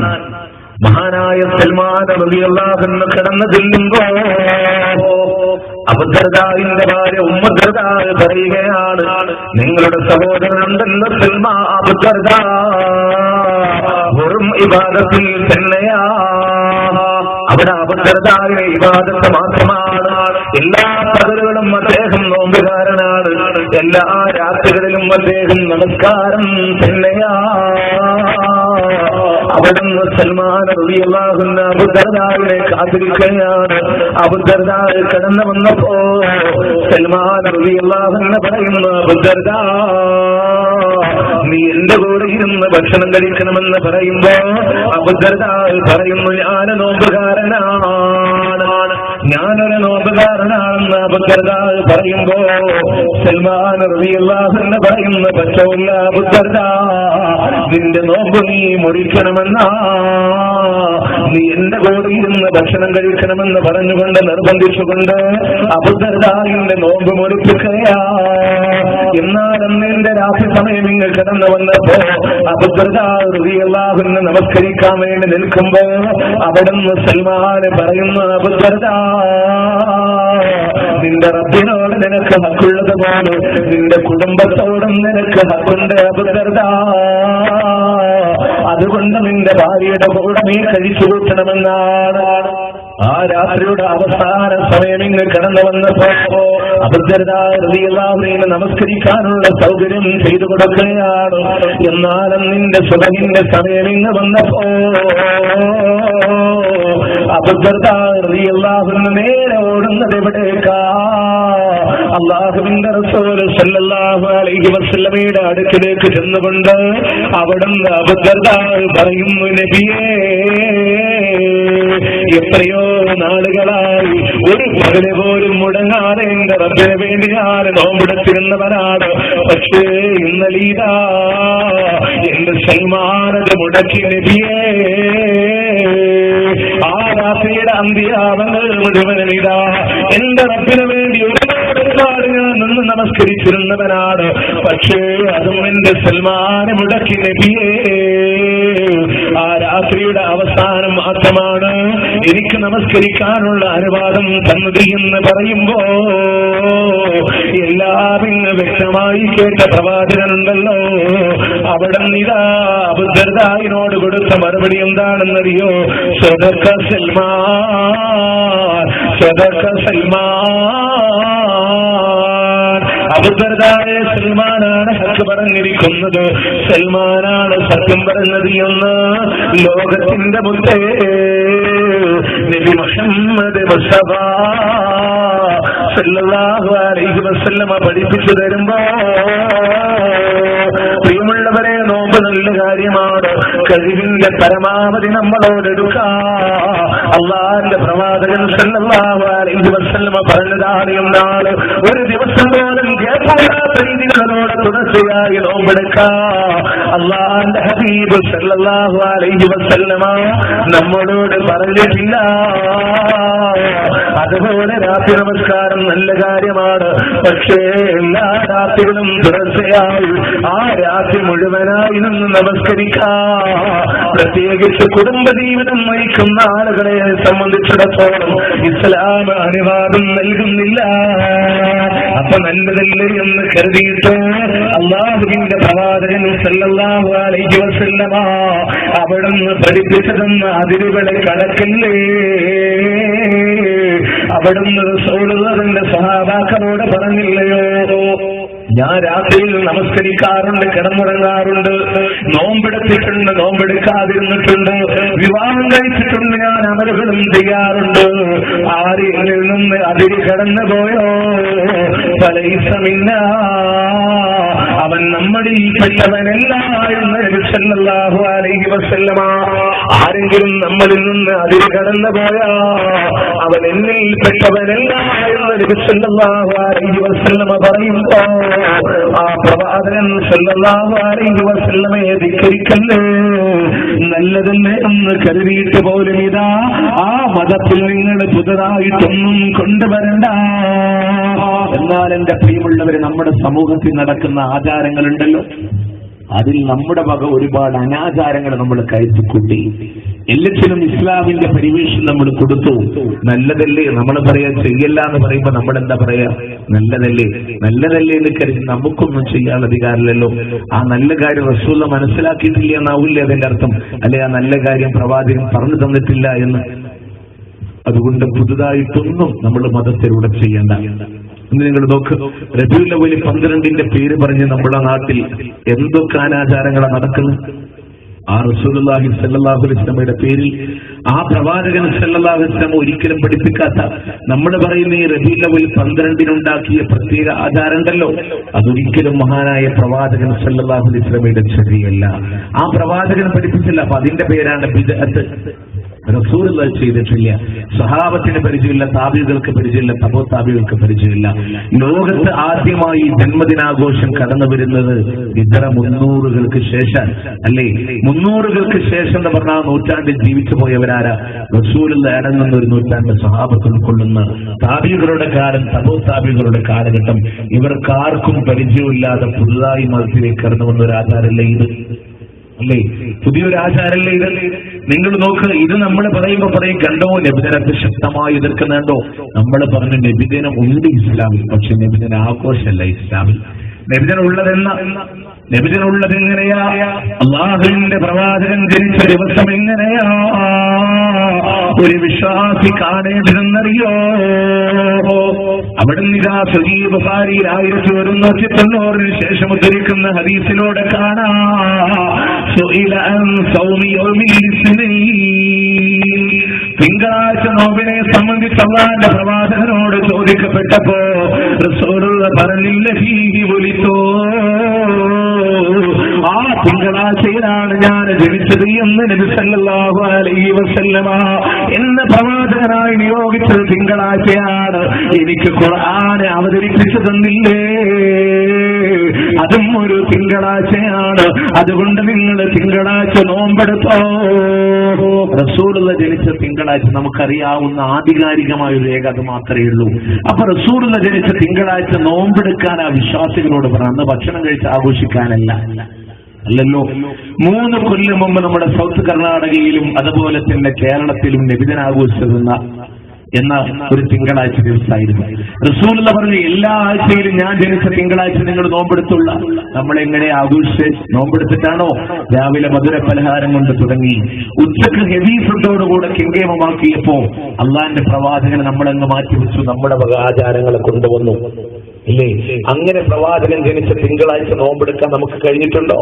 മഹാനായ സൽമാൻ റളിയല്ലാഹു അൻഹു കടന്നു ചെല്ലുമ്പോൾ അബൂദർദാവിന്റെ ഭാര്യ ഉമ്മു ദർദ പറയുകയാണ്, നിങ്ങളുടെ സഹോദരനുണ്ടല്ലോ സൽമാൻ അബൂദർദ വെറും ഇബാദത്തിൽ തന്നെയാ. അവിടെ അബൂദർദാവിന്റെ ഇബാദത്ത് മാത്രമാണ്. എല്ലാ പകലുകളും അദ്ദേഹം നോമ്പുകാരനാണ്. എല്ലാ രാത്രികളിലും അദ്ദേഹം നമസ്കാരം തന്നെയാ. അവിടുന്ന് സൽമാൻ റളിയല്ലാഹു അൻഹു അബൂദർദാവിനെ കാത്തിരിക്കുകയാണ്. അബൂദർദ കടന്നു വന്നപ്പോ സൽമാൻ റളിയല്ലാഹു അൻഹു പറയുന്നു, അബൂദർദ നീ എന്റെ കൂടെ ഇരുന്ന് ഭക്ഷണം കഴിക്കണമെന്ന് പറയുമ്പോ അബൂദർദ പറയുന്നു, ഞാനൊരു നോമ്പുകാരനാണെന്ന് അബൂദർദ പറയുമ്പോ സൽമാൻ റളിയല്ലാഹു അൻഹു പറയുന്നു, പറ്റൂല്ല അബൂദർദ, നിന്റെ നോമ്പ് നീ മുറിക്കണമെന്നാ, നീ എന്റെ കൂടെ ഇരുന്ന് ഭക്ഷണം കഴിക്കണമെന്ന് പറഞ്ഞുകൊണ്ട് നിർബന്ധിച്ചുകൊണ്ട് അബൂദർദാവിന്റെ നോമ്പ് മുറിപ്പിക്കുകയാ. എന്നാൽ അന്നെന്റെ രാത്രി സമയം ഇങ്ങ് കടന്നു വന്നപ്പോ അബൂദർദ റളിയല്ലാഹു അൻഹു നമസ്കരിക്കാൻ വേണ്ടി നിൽക്കുമ്പോ അവിടുന്ന് സൽമാൻ പറയുന്നു, അബൂദർദ, നിന്റെ റബ്ബിനോട് നിനക്ക് ഹക്കുള്ളതുപോലെ നിന്റെ കുടുംബത്തോടും നിനക്ക് ഹക്കുണ്ട് അബൂദർദ. അതുകൊണ്ട് നിന്റെ ഭാര്യയുടെ കൂടെ നീ കഴിച്ചു കൂട്ടണമെന്നാണ്. ആ രാത്രിയുടെ അവസാന സമയം ഇങ്ങ് കടന്നു വന്നപ്പോ അബൂദർദ റളിയല്ലാഹു അൻഹു നമസ്കരിക്കാനുള്ള സൗകര്യം ചെയ്തു കൊടുക്കുകയാണ്. എന്നാലും നിന്റെ സുബഹിന്റെ സമയം ഇങ്ങ് വന്നപ്പോ അബൂദർദ റളിയല്ലാഹു അൻഹു നേരെ ഓടുന്നത് എവിടേക്കാ? അല്ലാഹുവിന്റെ റസൂൽ സല്ലല്ലാഹു അലൈഹി വസല്ലമയുടെ അടുക്കിലേക്ക് ചെന്നുകൊണ്ട് അവിടുന്ന് അബൂദർദ പറയുന്നു, നബിയേ, എത്രയോ നാളുകളായി ഒരു പകല് പോലും മുടങ്ങാതെ എന്റെ റബ്ബിന് വേണ്ടി ഞാൻ നോമ്പെടുത്തിരുന്നവനാണ്. പക്ഷേ ഇന്നലീതാ എന്റെ സൽമാനത് മുടക്കി നബിയേ. ആ രാത്രിയുടെ അന്ത്യാവങ്ങൾ മുഴുവനും ഇതാ എന്റെ റബ്ബിന് വേണ്ടി ഒരുപാട് ഞാൻ നിന്ന് നമസ്കരിച്ചിരുന്നവനാണ്. പക്ഷേ അതും എന്റെ സൽമാനെ മുടക്കി നബിയേ. ആ രാത്രിയുടെ അവസാനം മാത്രമാണ് എനിക്ക് നമസ്കരിക്കാനുള്ള അനുവാദം തന്നത് എന്ന് പറയുമ്പോ എല്ലാവരും വ്യക്തമായി കേട്ട പ്രവാചകനുണ്ടല്ലോ, അവിടെ ഇതാ അബൂദർദാവിനോട് കൊടുത്ത മറുപടി എന്താണെന്നറിയോ? സദഖ സൽമാൻ, സദഖ സൽമാൻ. അബൂദർദായെ സൽമാനാണ് ഹക്ക് പറഞ്ഞിരിക്കുന്നത്, സൽമാനാണ് സത്യം പറഞ്ഞത് എന്ന് ലോകത്തിന്റെ മുത്തേ നബി മുഹമ്മദ് മുസ്തഫ സല്ലല്ലാഹു അലൈഹി വസല്ലമ പഠിപ്പിച്ചു തരുമ്പോ, പ്രിയമുള്ളവരെ, നോമ്പ് നല്ല കാര്യമാണ്. കഴിവിന്റെ പരമാവധി നമ്മളോടെടുക്കാം. അല്ലാഹുവിന്റെ പ്രവാചകൻ സല്ലല്ലാഹു അലൈഹി വസല്ലമ പറഞ്ഞതാണ് എന്നാണ് ഒരു ദിവസം പോലും കേൾക്കാത്ത രീതികളോട് തുടർച്ചയായി നോമ്പെടുക്കാം. അല്ലാഹുവിന്റെ ഹബീബ് സല്ലല്ലാഹു അലൈഹി വസല്ലമ നമ്മളോട് പറഞ്ഞിട്ടില്ല. അതുപോലെ രാത്രി നമസ്കാരം നല്ല കാര്യമാണ്. പക്ഷേ എല്ലാ രാത്രികളും തുടർച്ചയായി ആ രാത്രി മുഴുവനായി നിന്ന് നമസ്കരിക്കാം. പ്രത്യേകിച്ച് കുടുംബജീവിതം നയിക്കുന്ന ആളുകളെ സംബന്ധിച്ചിടത്തോളം ഇസ്ലാം അനുവാദം നൽകുന്നില്ല. അപ്പൊ നല്ലതല്ലേ എന്ന് കരുതിയിട്ട് അല്ലാഹുവിന്റെ പ്രവാചകൻ സല്ലല്ലാഹു അലൈഹി വസല്ലമ അവിടുന്ന് പഠിപ്പിച്ചതെന്ന അതിരുകളെ കടക്കല്ലേ. അവിടുന്ന് റസൂലുള്ളാഹിന്റെ സ്വഹാബാക്കളോട് പറഞ്ഞില്ലയോ, ഞാൻ രാത്രിയിൽ നമസ്കരിക്കാറുണ്ട്, കിടന്നുറങ്ങാറുണ്ട്, നോമ്പെടുത്തിട്ടുണ്ട്, നോമ്പെടുക്കാതിരുന്നിട്ടുണ്ട്, വിവാഹം കഴിച്ചിട്ടുണ്ട്, ഞാൻ അമലുകളും ചെയ്യാറുണ്ട്. ആരിൽ നിന്ന് അതിര് കടന്നു പോയോ ഫലൈസമിന്ന, അവൻ നമ്മുടെ ഈ പെട്ടവനല്ല എന്ന് നബി സല്ലല്ലാഹു അലൈഹി വസല്ലമ. ആരെങ്കിലും നമ്മളിൽ നിന്ന് അതിര് കടന്നു പോയാ അവൻ എന്നിൽ പെട്ടവനല്ല എന്ന് നബി സല്ലല്ലാഹു അലൈഹി വസല്ലമ പറയുമ്പോ ആ പ്രവാചകൻ സല്ലല്ലാഹു അലൈഹി വസല്ലമയെ ധിക്കരിക്കല്ലേ, നല്ലതല്ലേ എന്ന് കരുതിയിട്ട് പോലും ഇതാ ആ മതത്തിൽ നിങ്ങൾ പുതുതായിട്ടൊന്നും കൊണ്ടുവരണ്ട. എന്നാൽ എന്റെ പ്രിയമുള്ളവര്, നമ്മുടെ സമൂഹത്തിൽ നടക്കുന്ന ആചാരങ്ങളുണ്ടല്ലോ, അതിൽ നമ്മുടെ വക ഒരുപാട് അനാചാരങ്ങൾ നമ്മൾ കയറ്റിക്കൂട്ടി. എല്ലാത്തിനും ഇസ്ലാമിന്റെ പരിവേഷം നമ്മൾ കൊടുത്തു. നല്ലതല്ലേ നമ്മൾ പറയാ, ചെയ്യല്ല എന്ന് പറയുമ്പോ നമ്മൾ എന്താ പറയാ, നല്ലതല്ലേ നല്ലതല്ലേ എന്ന് കരുതി നമുക്കൊന്നും ചെയ്യാൻ അധികാരമില്ലല്ലോ. ആ നല്ല കാര്യം റസൂൽ മനസ്സിലാക്കിയിട്ടില്ല എന്നാവില്ലേ അതിന്റെ അർത്ഥം, അല്ലെ ആ നല്ല കാര്യം പ്രവാചകൻ പറഞ്ഞു തന്നിട്ടില്ല എന്ന്. അതുകൊണ്ട് പുതുതായിട്ടൊന്നും നമ്മൾ മതത്തിലൂടെ ചെയ്യേണ്ട. ഇന്ന് നിങ്ങൾ നോക്ക്, റബീഉൽ അവ്വൽ 12 പേര് പറഞ്ഞ് നമ്മുടെ നാട്ടിൽ എന്തൊക്കെ അനാചാരങ്ങളാണ് നടക്കുന്നത്. ആ റസൂലുള്ളാഹി സ്വല്ലല്ലാഹു അലൈഹി വസല്ലമയുടെ പേരിൽ ആ പ്രവാചകൻ സ്വല്ലല്ലാഹു അലൈഹി വസല്ലം ഒരിക്കലും പഠിപ്പിക്കാത്ത, നമ്മൾ പറയുന്ന ഈ റബീഉൽ അവ്വൽ 12 ഉണ്ടാക്കിയ പ്രത്യേക ആചാരം ഉണ്ടല്ലോ, അതൊരിക്കലും മഹാനായ പ്രവാചകൻ സ്വല്ലല്ലാഹു അലൈഹി വസല്ലമയുടെ ചര്യയല്ല. ആ പ്രവാചകൻ പഠിപ്പിച്ചില്ല. അപ്പൊ അതിന്റെ പേരാണ് ബിദ്അത്ത്. റസൂലുള്ളാഹി ചെയ്തിട്ടില്ല, സഹാബത്തിന് പരിചയമില്ല, താബിഈകൾക്ക് പരിചയമില്ല, തബോ താബിഈകൾക്ക് പരിചയമില്ല. ലോകത്ത് ആദ്യമായി ജന്മദിനാഘോഷം കടന്നു വരുന്നത് ഇതര 300-കൾക്ക് ശേഷം അല്ലേ. 300-കൾക്ക് ശേഷം എന്ന് പറഞ്ഞാൽ നൂറ്റാണ്ടിൽ ജീവിച്ചു പോയവരാരാ? റസൂലുള്ളാഹി അടങ്ങുന്ന ഒരു നൂറ്റാണ്ട് സഹാബത്ത് ഉൾക്കൊള്ളുന്ന താബിഈകളുടെ കാലം, തബോ താബിഈകളുടെ കാലഘട്ടം. ഇവർക്കാർക്കും പരിചയമില്ലാതെ പുതുതായി മതത്തിലേക്ക് കടന്നു വന്ന ഒരു ആചാരമല്ലേ ഇത്, അല്ലേ? പുതിയൊരു ആചാരല്ലേ ഇത്? നിങ്ങൾ നോക്ക്, ഇത് നമ്മൾ പറയുമ്പോ പറയും കണ്ടോ നബിദിനത്തെ ശക്തമായി എതിർക്കുന്നുണ്ടോ. നമ്മൾ പറഞ്ഞു നബിദിനം ഉണ്ട് ഇസ്ലാമിൽ, പക്ഷെ നബിദിന ആഘോഷമല്ല ഇസ്ലാമിൽ. നബിദിനം ഉള്ളത് എങ്ങനെയാ? അല്ലാഹുവിന്റെ പ്രവാചകൻ ജനിച്ച ദിവസം എങ്ങനെയാ ഒരു വിശ്വാസി കാണേണ്ടതെന്നറിയോ? അവിടെ നിതാ സഹീഹ് ബുഖാരിയിൽ 1190 ശേഷം ഉദ്ധരിക്കുന്ന ഹദീസിലൂടെ കാണാ, തിങ്കളാഴ്ച നോമ്പിനെ സംബന്ധിച്ച് അല്ലാഹുവിന്റെ പ്രവാചകനോട് ചോദിക്കപ്പെട്ടപ്പോ റസൂലുള്ളാഹി പറഞ്ഞില്ല, ഫീഹി വുലിതോ, ആ തിങ്കളാഴ്ചയിലാണ് ഞാൻ ജനിച്ചത് എന്ന് നബി സല്ലല്ലാഹു അലൈഹി വസല്ലമ. എന്നെ പ്രവാചകനായി നിയോഗിച്ചത് തിങ്കളാഴ്ചയാണ്. എനിക്ക് ഖുർആൻ അവതരിപ്പിച്ചു തന്നില്ലേ, അതും ഒരു തിങ്കളാഴ്ചയാണ്. അതുകൊണ്ട് നിങ്ങൾ തിങ്കളാഴ്ച നോമ്പെടുത്തോ. റസൂലുള്ളാഹി ജനിച്ച തിങ്കളാഴ്ച നമുക്കറിയാവുന്ന ആധികാരികമായ ഒരു രേഖ അത് മാത്രമേ ഉള്ളൂ. അപ്പൊ റസൂലുള്ളാഹി ജനിച്ച തിങ്കളാഴ്ച നോമ്പെടുക്കാൻ ആ വിശ്വാസികളോട് പറഞ്ഞു, അന്ന് ഭക്ഷണം കഴിച്ച് ആഘോഷിക്കാനല്ല. അല്ലല്ലോ, 3 കൊല്ലം മുമ്പ് നമ്മുടെ സൗത്ത് കർണാടകയിലും അതുപോലെ തന്നെ കേരളത്തിലും നബിദിനം ആഘോഷിച്ചിരുന്ന എന്ന ഒരു തിങ്കളാഴ്ച ദിവസമായിരുന്നു. റസൂലുള്ളാഹി പറഞ്ഞു, എല്ലാ ആഴ്ചയിലും ഞാൻ ജനിച്ച തിങ്കളാഴ്ച നിങ്ങൾ നോമ്പെടുത്തുള്ള. നമ്മളെങ്ങനെ ആഘോഷിച്ച് നോമ്പെടുത്തിട്ടാണോ? രാവിലെ മധുര പലഹാരം കൊണ്ട് തുടങ്ങി ഉച്ചക്ക് ഹെവി ഫുഡോടുകൂടെ കിങ്കേമമാക്കിയപ്പോ അള്ളാന്റെ പ്രവാചകനെ നമ്മളങ്ങ് മാറ്റിവെച്ചു, നമ്മുടെ വക ആചാരങ്ങളെ കൊണ്ടുവന്നു. ഇല്ലേ? അങ്ങനെ പ്രവാചകൻ ജനിച്ച തിങ്കളാഴ്ച നോമ്പെടുക്കാൻ നമുക്ക് കഴിഞ്ഞിട്ടുണ്ടോ?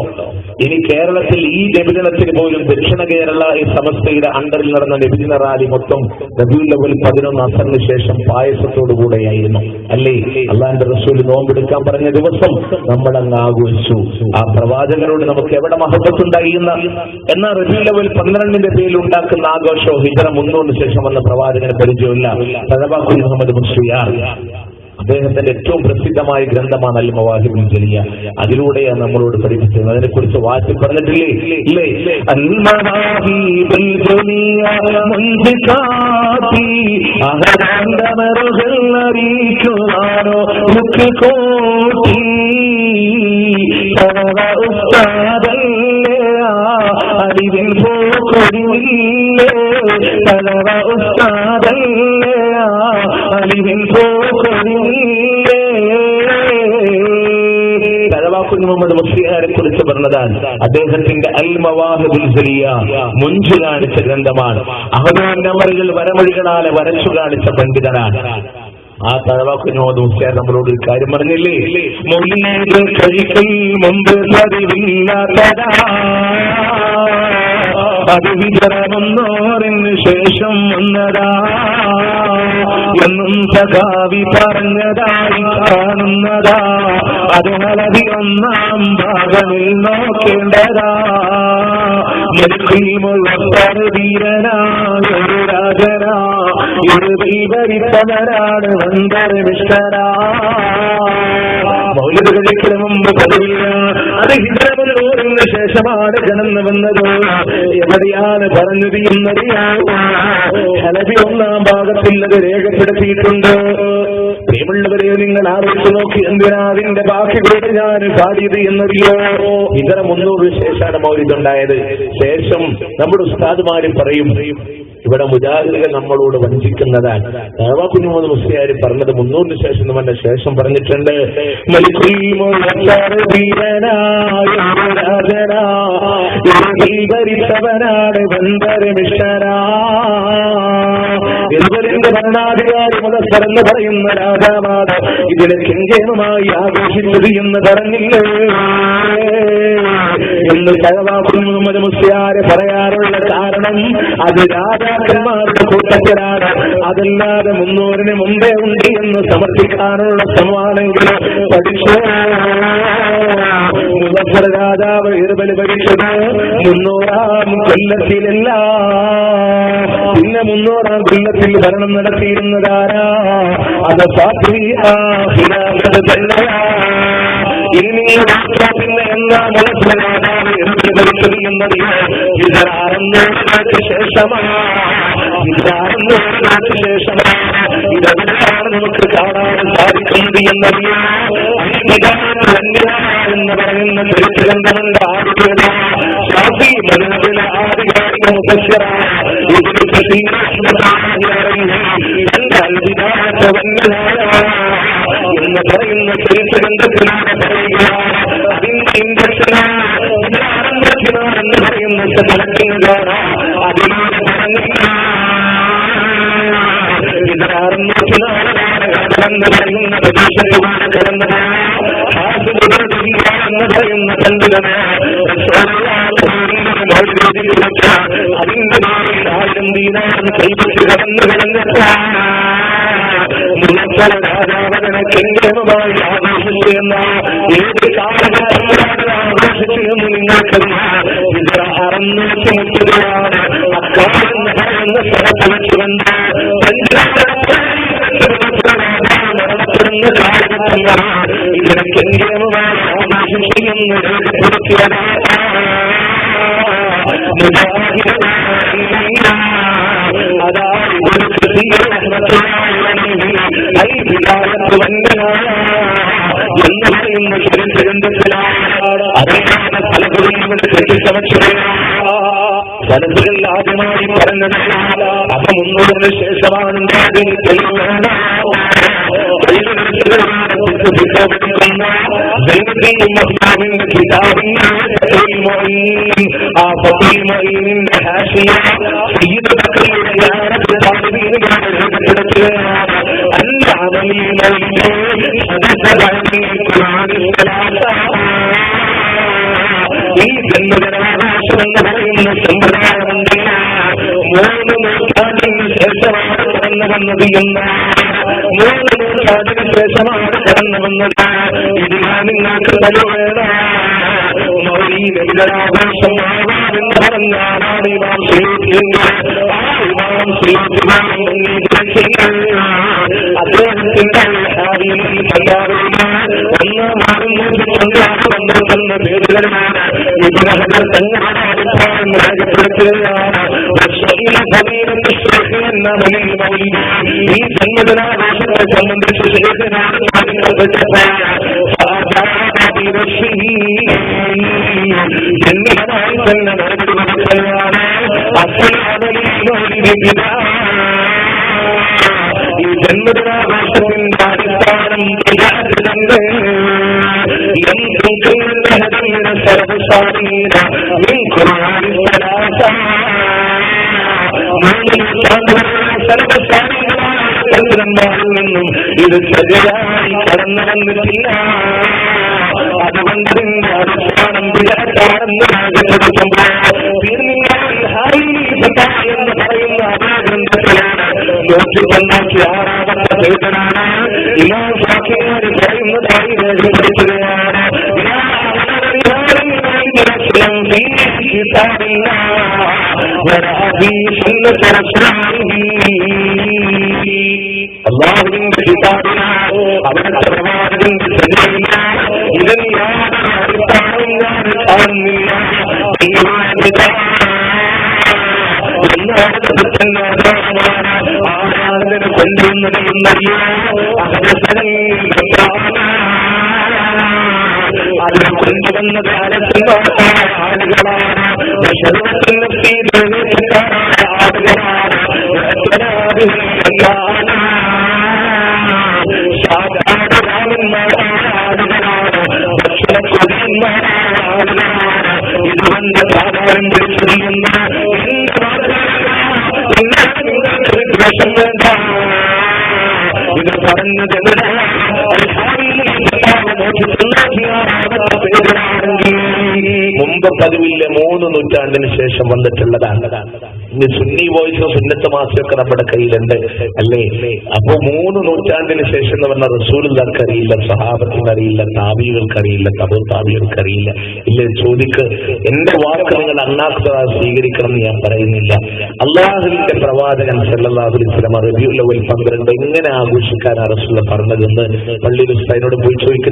ഇനി കേരളത്തിൽ ഈ നബിദിനത്തിന് പോലും ദക്ഷിണ കേരള ഈ സമസ്തയുടെ അണ്ടറിൽ നടന്ന നബിദിന റാലി മൊത്തം റബീഉൽ അവ്വൽ 11 അസറിന് ശേഷം പായസത്തോടുകൂടെയായിരുന്നു, അല്ലേ? അല്ലാഹുവിന്റെ റസൂൽ നോമ്പെടുക്കാൻ പറഞ്ഞ ദിവസം നമ്മളങ്ങ് ആഘോഷിച്ചു. ആ പ്രവാചകനോട് നമുക്ക് എവിടെ മഹബത്തുണ്ടായി എന്നാൽ റബീഉൽ അവ്വൽ 12 പേരിൽ ഉണ്ടാക്കുന്ന ആഘോഷവും ഹിജ്റ 300 ശേഷം വന്ന പ്രവാചകന് പരിചയമില്ല. തഅബഖുൽ മുഹമ്മദ് മുസ്ലിയാർ അദ്ദേഹത്തിന്റെ ഏറ്റവും പ്രസിദ്ധമായ ഗ്രന്ഥമാണ് അൽ മവാഹിബുൽ ജലിയ. അതിലൂടെയാണ് നമ്മളോട് പഠിപ്പിച്ചത്. അതിനെക്കുറിച്ച് വാഴ്ത്തി പറഞ്ഞിട്ടില്ലേ? ഇല്ലേ? അൽ മവാഹിബുൽ ജലിയ മുൻസികാത്തി അഹദാന്തമറുകൾ അറിയിക്കുവാനോ മുഖ്യകോട്ടി സർവ ഉസ്താദല്ലേ അറിവിൽ പോക്കൊടിയില്ലേ, സർവ ഉസ്താദല്ലേ അറിവിൽ പോക്കൊടിയില്ലേ. തഴവാക്കുഞ്ഞു മുഹമ്മദ് മുസ്ലിയാരെ കുറിച്ച് പറഞ്ഞതാണ്. അദ്ദേഹത്തിന്റെ അൽ മവാഹിബുൽ ജലിയ മുഞ്ചു കാണിച്ച ഗ്രന്ഥമാണ്. അഹ്മദ് നവറുകൾ വരമൊഴികളാലെ വരച്ചു കാണിച്ച പണ്ഡിതനാണ്. ആ തഴവാക്കുഞ്ഞു മുഹമ്മദ് മുസ്ലിയാർ നമ്മളോട് ഒരു കാര്യം പറഞ്ഞില്ലേ, മൗലീദ് കഴിക്കൽ മുമ്പ് പതിവില്ലാത്തതാ, അത് വിതരണോറിന് ശേഷം വന്നതാ എന്നും സഖാവി പറഞ്ഞതായി കാണുന്നതാ, അത് ഹലവി ഒന്നാം ഭാഗമിൽ നോക്കേണ്ടതാ. വീരനായൊരു രാജനാ ഭരിപ്പവനാണ് വന്ദരമിഷ്ടരാ. മൗലിക കഴിക്കലും മുമ്പ് പതിവില്ല, അത് ഹിജറ ശേഷമാണ് ജനന്ന് വന്നത്. എവിടെയാണ് പറഞ്ഞത് എന്നറിയാമോ? ഹലബി ഒന്നാം ഭാഗത്തിൽ അത് രേഖപ്പെടുത്തിയിട്ടുണ്ട്. പ്രിയമുള്ളവരെ, നിങ്ങൾ ആലോചിച്ച് നോക്കി, എന്തിനാ അതിന്റെ ബാക്കികളുടെ ഞാൻ പാടിയത് എന്നറിയോ? ഹിജറ 300 ശേഷമാണ് മൗലിദ് ഉണ്ടായത്. ശേഷം നമ്മുടെ ഉസ്താദുമാര് പറയും, ഇവിടെ മുജാഹിദുകൾ നമ്മളോട് വഞ്ചിക്കുന്നതാണ്. തഴവാക്കുഞ്ഞു മുഹമ്മദ് മുസ്ലിയാർ പറഞ്ഞത് 300 ശേഷം നമ്മുടെ ശേഷം പറഞ്ഞിട്ടുണ്ട്. ഭരിച്ചവനാണ് വന്ദരമിഷ്ടരാ. എന്റെ ഭരണാധികാരി മുതസ്സറെന്ന് പറയുന്ന രാജാവാണ് ഇതിനെ കെങ്കേമമായി ആഘോഷിച്ചത് എന്ന് പറഞ്ഞില്ലേ എന്ന് തഴവാക്കുഞ്ഞു മുഹമ്മദ് മുസ്ലിയാര് പറയാറുള്ള കാരണം അത് രാജാക്കന്മാരുടെ കൂട്ടത്തിലാണ്. അതല്ലാതെ 300 മുമ്പേ ഉണ്ട് എന്ന് സമർത്ഥിക്കാനുള്ള ശ്രമമാണെങ്കിൽ പഠിച്ചു. മുദഫർ രാജാവ് ഇർബൽ ഭരിച്ചത് 300-ാം കൊല്ലത്തിലല്ല, പിന്നെ 300-ാം കൊല്ലത്തിൽ ഭരണം നടത്തിയിരുന്നതാരാ? അത് ഇനി പിന്നെ എന്താ മനസ്സിലാകാതെ എന്ത് ഭരിച്ചത് എന്നറിയോ? ഇതാണെന്നതിന് ശേഷമാണ് ഇതെല്ലാം നമുക്ക് കാണാൻ സാധിക്കുന്നത് എന്നറിയോ? എന്ന് പറയുന്ന ചരിത്രഗ്രന്ഥങ്ങളുടെ ആദ്യത ഷാഫി മദ്ഹബിലെ ആധികാരിക മുഫസ്സിറായ ഇബ്നു കസീർ എന്ന് പറയുന്ന ചരിത്രഗ്രന്ഥത്തിലാണ് പറയുകയാണ്. അതിന്റെ ഇൻഡക്ഷനാണ് എന്ന് പറയുന്ന കണക്കിനാണ്. അതിലൂടെ കടന്നു പറയുന്ന പ്രതീക്ഷയിലൂടെ കടന്നത് എന്ന് പറയുന്ന കണ്ടിതാണ്. അതിന്റെ 1000 ദീനാർ കൈവച്ച് കടന്നു കിടന്നിട്ടാണ് രാജാവനെ കെങ്കേമമായി ആഘോഷിച്ചു എന്ന ഏത് കാലഘട്ടത്തിലാണ് ആഘോഷിച്ചു എന്ന് നിങ്ങൾക്കറിയാം. ഇത് 630 അക്കാലം എന്ന സ്ഥലത്ത് വെച്ചുകൊണ്ട് ഇതിനെ കെങ്കേമമായി ആഘോഷിച്ചു എന്ന് ഫലത്തിൽ ആദ്യമായി പറഞ്ഞത് അത് 300 ശേഷമാണ് ഈ ജന്മജനാവകാശം എന്ന് പറയുന്ന സമ്പ്രദായമുണ്ട്. 3 നൂറ്റാണ്ടിന് ശേഷമാണ് കടന്നു വന്നത് എന്ന് 3 നൂറ്റാണ്ടിന് ശേഷമാണ് കടന്നു വന്നത്. ഇതിനാ നിങ്ങൾക്ക് തലവേണ മൗലീദാഘോഷം എന്ന് പറഞ്ഞാലാണ് ഇമാം അദ്ദേഹത്തിന്റെ ഒന്നാം പേരുകളാണ് ഇതിനകത്ത് തങ്ങളാണ് രേഖപ്പെടുത്തുകയാണ്. ഈ ജന്മദിനാഘോഷങ്ങളെ സംബന്ധിച്ച് ജന്മദിനമായി തന്നെ നടത്തുകയാണ്. ഈ ജന്മദിനാഘോഷത്തിന്റെ അടിസ്ഥാനം എന്തും ചന്ദ്രന്മാരിൽ നിന്നും ഇത് ശരിയായി കടന്നു വന്നിട്ടില്ല. അതുകൊണ്ട് നിന്റെ അടിസ്ഥാനം എന്ന് പറയുന്ന അതേ ഗ്രന്ഥത്തിലാണ് 196 പേജാണ് ഇമാം ഷാഫിഈ പറയുന്നതായി രേഖപ്പെടുത്തുകയാണ്. അല്ലാഹുവിന്റെ കിതാബിലാണ് അവരുടെ പ്രവാചകന്റെ ശരീരമില്ല. ഇതിന് യാതൊരു അടിസ്ഥാനവും ഞാൻ കാണുന്നില്ല. ആരാധന കൊല്ലുന്നതല്ലോ അതിനെ കൊണ്ടുവന്ന കാലത്തുള്ള ആളുകളാണ് ഇതുകൊണ്ട് സാധാരണ ഇത് പറഞ്ഞത് മുമ്പ് പതിവില്ല 3 നൂറ്റാണ്ടിന് ശേഷം വന്നിട്ടുള്ളതാണ്. ഇന്ന് സുന്നി വോയിസോ സുന്നത്ത് മാസമൊക്കെ നമ്മുടെ കയ്യിലുണ്ട് അല്ലേ? അപ്പൊ 3 നൂറ്റാണ്ടിന് ശേഷം വന്ന റസൂലുള്ളാഹിക്ക് അറിയില്ല, സഹാബത്തിന് അറിയില്ല, താബികൾക്ക് അറിയില്ല, തബൂ താബികൾക്ക് അറിയില്ല. ഇല്ല ചോദിക്ക്. എന്റെ വാക്ക് നിങ്ങൾ അണ്ണാക്കുറ സ്വീകരിക്കണം എന്ന് ഞാൻ പറയുന്നില്ല. അള്ളാഹുവിന്റെ പ്രവാചകൻ സല്ലല്ലാഹു അലൈഹി വസല്ലം റബീഉൽ അവ്വൽ 12 എങ്ങനെ ആഘോഷിക്കാനാണ് റസൂൽ പറഞ്ഞതെന്ന് പള്ളിയിൽ ഉസ്താദിനോട് പോയി ചോദിക്കും.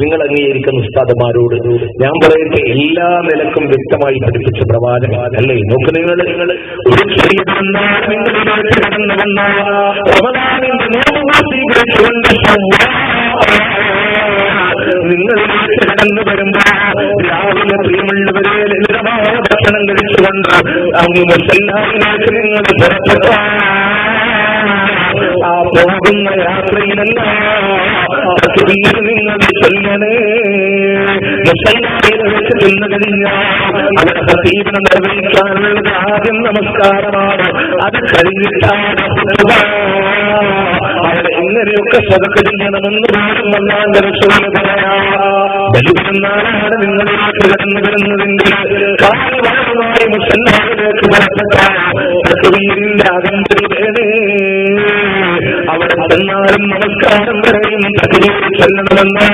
നിങ്ങൾ അംഗീകരിക്കുന്ന ഉസ്താദന്മാരോട് ഞാൻ പറയട്ടെ, എല്ലാ നിലക്കും വ്യക്തമായി പഠിപ്പിച്ച പ്രവാചകൻ അല്ലേ? നോക്ക്, നിങ്ങൾ ഒരു ചെറിയ നിങ്ങൾ കടന്നു വരുമ്പോ രാവിലെ പ്രിയമുള്ളവരെ ലളിതമായ ഭക്ഷണം കഴിച്ചുകൊണ്ട് അങ്ങ് മുസല്ലാമിലേക്ക് നിങ്ങൾ പുറപ്പെട്ട ആ പോകുന്ന യാത്രയിലല്ല നിങ്ങൾ ചൊല്ലണേ. മുസല്ലാമിൽ വെച്ച് നിന്ന് കഴിഞ്ഞാൽ അവിടെ പ്രതീപനം നിർവഹിക്കാനുള്ളത് ആദ്യം നമസ്കാരമാണ്. അത് കഴിഞ്ഞിട്ടാണ് അവിടെ ഇങ്ങനെയൊക്കെ സ്വതക്ക ചെയ്യണമെന്ന് പോലും അല്ലാതെ ബലിപെരുന്നാളാണ് നിങ്ങളിലേക്ക് കടന്നു വരുന്നതെങ്കിൽ കാലവാരമായി മുസല്ലാമിലേക്ക് പുറപ്പെട്ടീരിന്റെ അകമ്പടി വേണേ. അവിടെ ചെന്നാലും നമസ്കാരം വരെയും ചെല്ലണമെന്ന്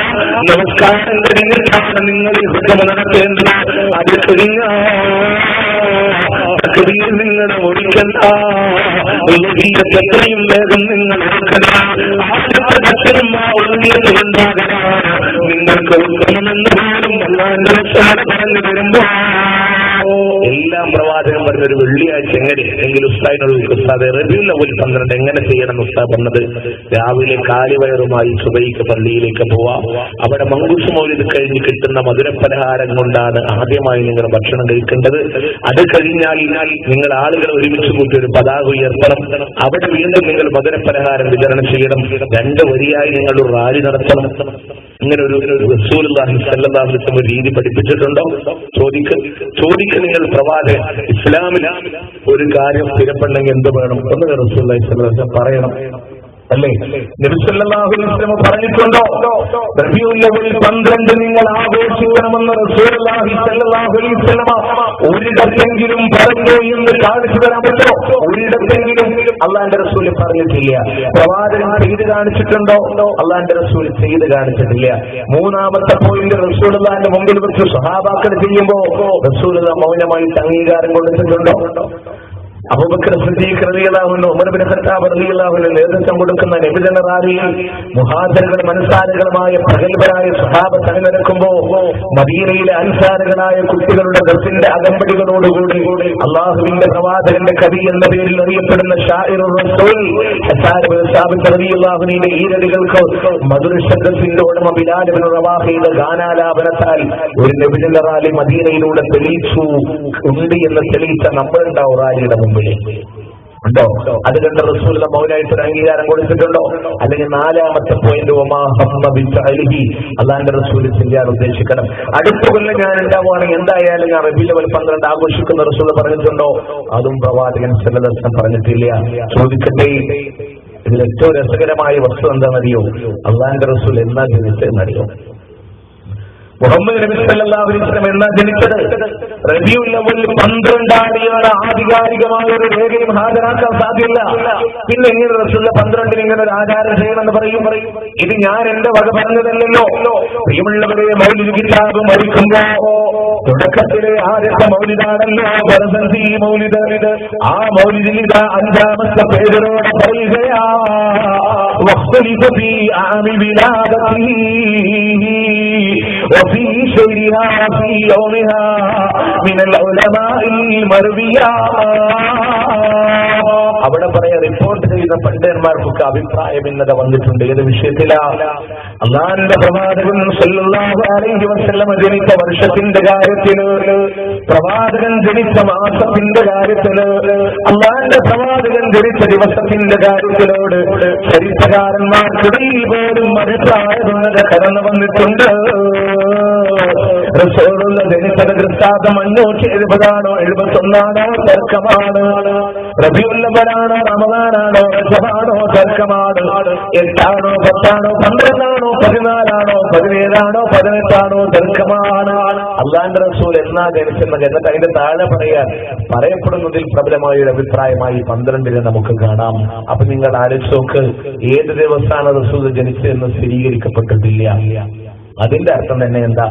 നമസ്കാരം കഴിഞ്ഞിട്ടാണ് നിങ്ങൾ ഹൃദയം നടത്തേണ്ടത്. അത് കഴിഞ്ഞാൽ നിങ്ങളുടെ ഒഴിക്കണ്ട എത്രയും വേഗം നിങ്ങൾ ഉണ്ടാകണം. നിങ്ങൾക്ക് ഉത്തമമെന്ന് പോലും അല്ലാണ്ട് പറഞ്ഞു വരുമ്പോ എല്ലാം പ്രവാചകൻ പറഞ്ഞൊരു വെള്ളിയാഴ്ച എങ്ങനെ എങ്കിൽ ഉസ്താദിനോട് ഉസ്താദ് റബീഉൽ അവ്വൽ 12 എങ്ങനെ ചെയ്യണം ഉസ്താദ് പറഞ്ഞത്? രാവിലെ കാലിവയറുമായി സുബഹിക്ക് പള്ളിയിലേക്ക് പോവാം. അവിടെ മങ്കൂസ് മൗലിദ് കഴിഞ്ഞ് കിട്ടുന്ന മധുരപലഹാരം കൊണ്ടാണ് ആദ്യമായി നിങ്ങൾ ഭക്ഷണം കഴിക്കേണ്ടത്. അത് കഴിഞ്ഞാൽ നിങ്ങൾ ആളുകൾ ഒരുമിച്ച് കൂട്ടി ഒരു പതാക ഉയർത്തണം. അവിടെ വീണ്ടും നിങ്ങൾ മധുരപലഹാരം വിതരണം ചെയ്യണം. 2 വരിയായി നിങ്ങൾ ഒരു റാലി നടത്തണം. ഇങ്ങനെ ഒരു റസൂലുള്ളാഹി സ്വല്ലല്ലാഹു അലൈഹി വസല്ലം രീതി പഠിപ്പിച്ചിട്ടുണ്ടോ? ചോദിക്ക നിങ്ങൾ പ്രവാചകൻ. ഇസ്ലാമിൽ ഒരു കാര്യം സ്ഥിരപ്പെടണമെങ്കിൽ എന്ത് വേണം? ഒന്ന് റസൂലുള്ളാഹി സ്വല്ലല്ലാഹു അലൈഹി വസല്ലം പറയണം അല്ലേ? നബി സല്ലല്ലാഹു അലൈഹി വസല്ലം പറഞ്ഞിട്ടുണ്ടോ? റബീഉൽ അവ്വൽ 12 നിങ്ങൾ ആഘോഷിക്കണമെന്ന് റസൂലുള്ളാഹി സ്വല്ലല്ലാഹു അലൈഹി വസല്ലം ഒരിടത്തെങ്കിലും പറഞ്ഞു എന്ന് കാണിച്ചു തരാൻ പറ്റുമോ? ഒരിടത്തെങ്കിലും അള്ളാന്റെ റസൂൽ പറഞ്ഞിട്ടില്ല. പ്രവാചകൻ ചെയ്ത് കാണിച്ചിട്ടുണ്ടോ? അള്ളാന്റെ റസൂൽ ചെയ്ത് കാണിച്ചിട്ടില്ല. 3ാമത്തെ പോയിന്റ് റസൂലുള്ളാഹിന്റെ മുമ്പിൽ വെച്ച് സ്വഹാബാക്കൾ ചെയ്യുമ്പോ റസൂലുള്ളാഹി മൗനമായിട്ട് അംഗീകാരം കൊടുത്തിട്ടുണ്ടോ? അബൂബക്കർ സിദ്ദീഖ് റളിയല്ലാഹു അൻഹു, ഉമർ ഇബ്നു ഖത്താബ് റളിയല്ലാഹു അൻഹു നേതൃത്വം കൊടുക്കുന്ന നബിദിന റാലിയിൽ മുഹാജിറുകളും അൻസാറുകളുമായ പ്രഗൽഭരായ സ്വഹാബത്ത് അണിനിരക്കുമ്പോ മദീനയിലെ അൻസാറുകളായ കുട്ടികളുടെ ഡ്രസ്സിന്റെ അകമ്പടികളോടുകൂടി അള്ളാഹുവിന്റെ പ്രവാചകന്റെ കവി എന്ന പേരിൽ അറിയപ്പെടുന്ന ഷാഇറുർ റസൂൽ ഹസ്സാൻ ഇബ്നു സാബിത്ത് റളിയല്ലാഹു അൻഹുവിന്റെ ഈരടികൾക്ക് മധുരശബ്ദത്തിന്റെ ഉടമ ബിലാൽ ഇബ്നു റവാഹയുടെ ഗാനാലാപനത്താൽ ഒരു നബിദിന റാലി മദീനയിലൂടെ തെളിയിച്ചു ഉണ്ട് എന്ന് തെളിയിച്ച നമ്മളുണ്ടാവും റാലിയുടെ മുമ്പിൽ. ഉണ്ടോ? അത് കണ്ട റസൂൽ മൗനായിട്ട് ഒരു അംഗീകാരം കൊടുത്തിട്ടുണ്ടോ? അല്ലെങ്കിൽ നാലാമത്തെ പോയിന്റ് അള്ളാന്റെ റസൂൽ ചെയ്യാൻ ഉദ്ദേശിക്കണം. അടുത്ത കൊല്ലം ഞാൻ ഉണ്ടാവുകയാണെങ്കിൽ എന്തായാലും ഞാൻ റബീഉൽ അവ്വൽ 12 ആഘോഷിക്കുന്ന റസൂൽ പറഞ്ഞിട്ടുണ്ടോ? അതും പ്രവാചകൻ സല്ലല്ലാഹു അലൈഹി വസല്ലം പറഞ്ഞിട്ടില്ല. ചോദിക്കട്ടെ, ഇതിൽ ഏറ്റവും രസകരമായ വസ്തു എന്താണെന്നറിയോ? അള്ളാന്റെ റസൂൽ എന്നാ ജനിച്ചതെന്നറിയോ? മുഹമ്മദ് നബി സല്ലല്ലാഹു അലൈഹി വസല്ലം എന്നാ ജനിച്ചത്? റബീഉൽ അവ്വൽ 12 ഇയാളെ ആധികാരികമായ ഒരു രേഖയും ഹാജരാക്കാൻ സാധ്യമല്ല. പിന്നെ എങ്ങനെ റസൂൽ 12 ഇങ്ങനെ ഒരു ആചാരം ചെയ്യണമെന്ന് പറയും? ഇത് ഞാൻ എന്റെ വക പറഞ്ഞതല്ലല്ലോ. പ്രിയമുള്ളവരെ, മൗലിദ് കിതാബ് മരിക്കുമ്പോ തുടക്കത്തിലെ ആദ്യത്തെ മൗലിദാണല്ലോ ബർസന്തി മൗലിദ്. ആ മൗലിദിൽ ഇതാ 5ാമത്തെ പേരോടെ പറയുകയാ വഖ്തലിഫ ഫീ ആമി വിലാദതിഹി وفي شيرها في يومها من العلماء المروية. അവിടെ പറയാ റിപ്പോർട്ട് ചെയ്യുന്ന പണ്ഡിതന്മാർക്കൊക്കെ അഭിപ്രായ ഭിന്നത വന്നിട്ടുണ്ട്. ഏത് വിഷയത്തിലാ? അല്ലാഹുവിന്റെ പ്രവാചകൻ സല്ലല്ലാഹു അലൈഹി വസല്ലം ജനിച്ച വർഷത്തിന്റെ കാര്യത്തില്, പ്രവാചകൻ ജനിച്ച മാസത്തിന്റെ കാര്യത്തില്, അല്ലാഹുവിന്റെ പ്രവാചകൻ ജനിച്ച ദിവസത്തിന്റെ കാര്യത്തിലോട് ചരിത്രകാരന്മാർക്കിടയിൽ പോലും അഭിപ്രായ ഭിന്നത കടന്നു വന്നിട്ടുണ്ട്. റസൂലുള്ള ജനിച്ചത് ക്രിസ്താബ്ദം 570 71 തർക്കമാണ്. റബീഉൽ അവ്വലാണോ റമദാനാണോ റജബാണോ തർക്കമാണ്. 8 10 12 14 17 18 തർക്കമാണ്. അല്ലാഹുവിന്റെ റസൂൽ എന്നാ ജനിച്ചെന്ന് എന്നിട്ട് അതിന്റെ താഴെ പറയപ്പെടുന്നതിൽ പ്രബലമായ ഒരു അഭിപ്രായമായി 12 നമുക്ക് കാണാം. അപ്പൊ നിങ്ങൾ ആലോചിച്ച് നോക്ക്, ഏത് ദിവസമാണ് റസൂൽ ജനിച്ചതെന്ന് സ്ഥിരീകരിക്കപ്പെട്ടിട്ടില്ല. അതിന്റെ അർത്ഥം തന്നെ എന്താ?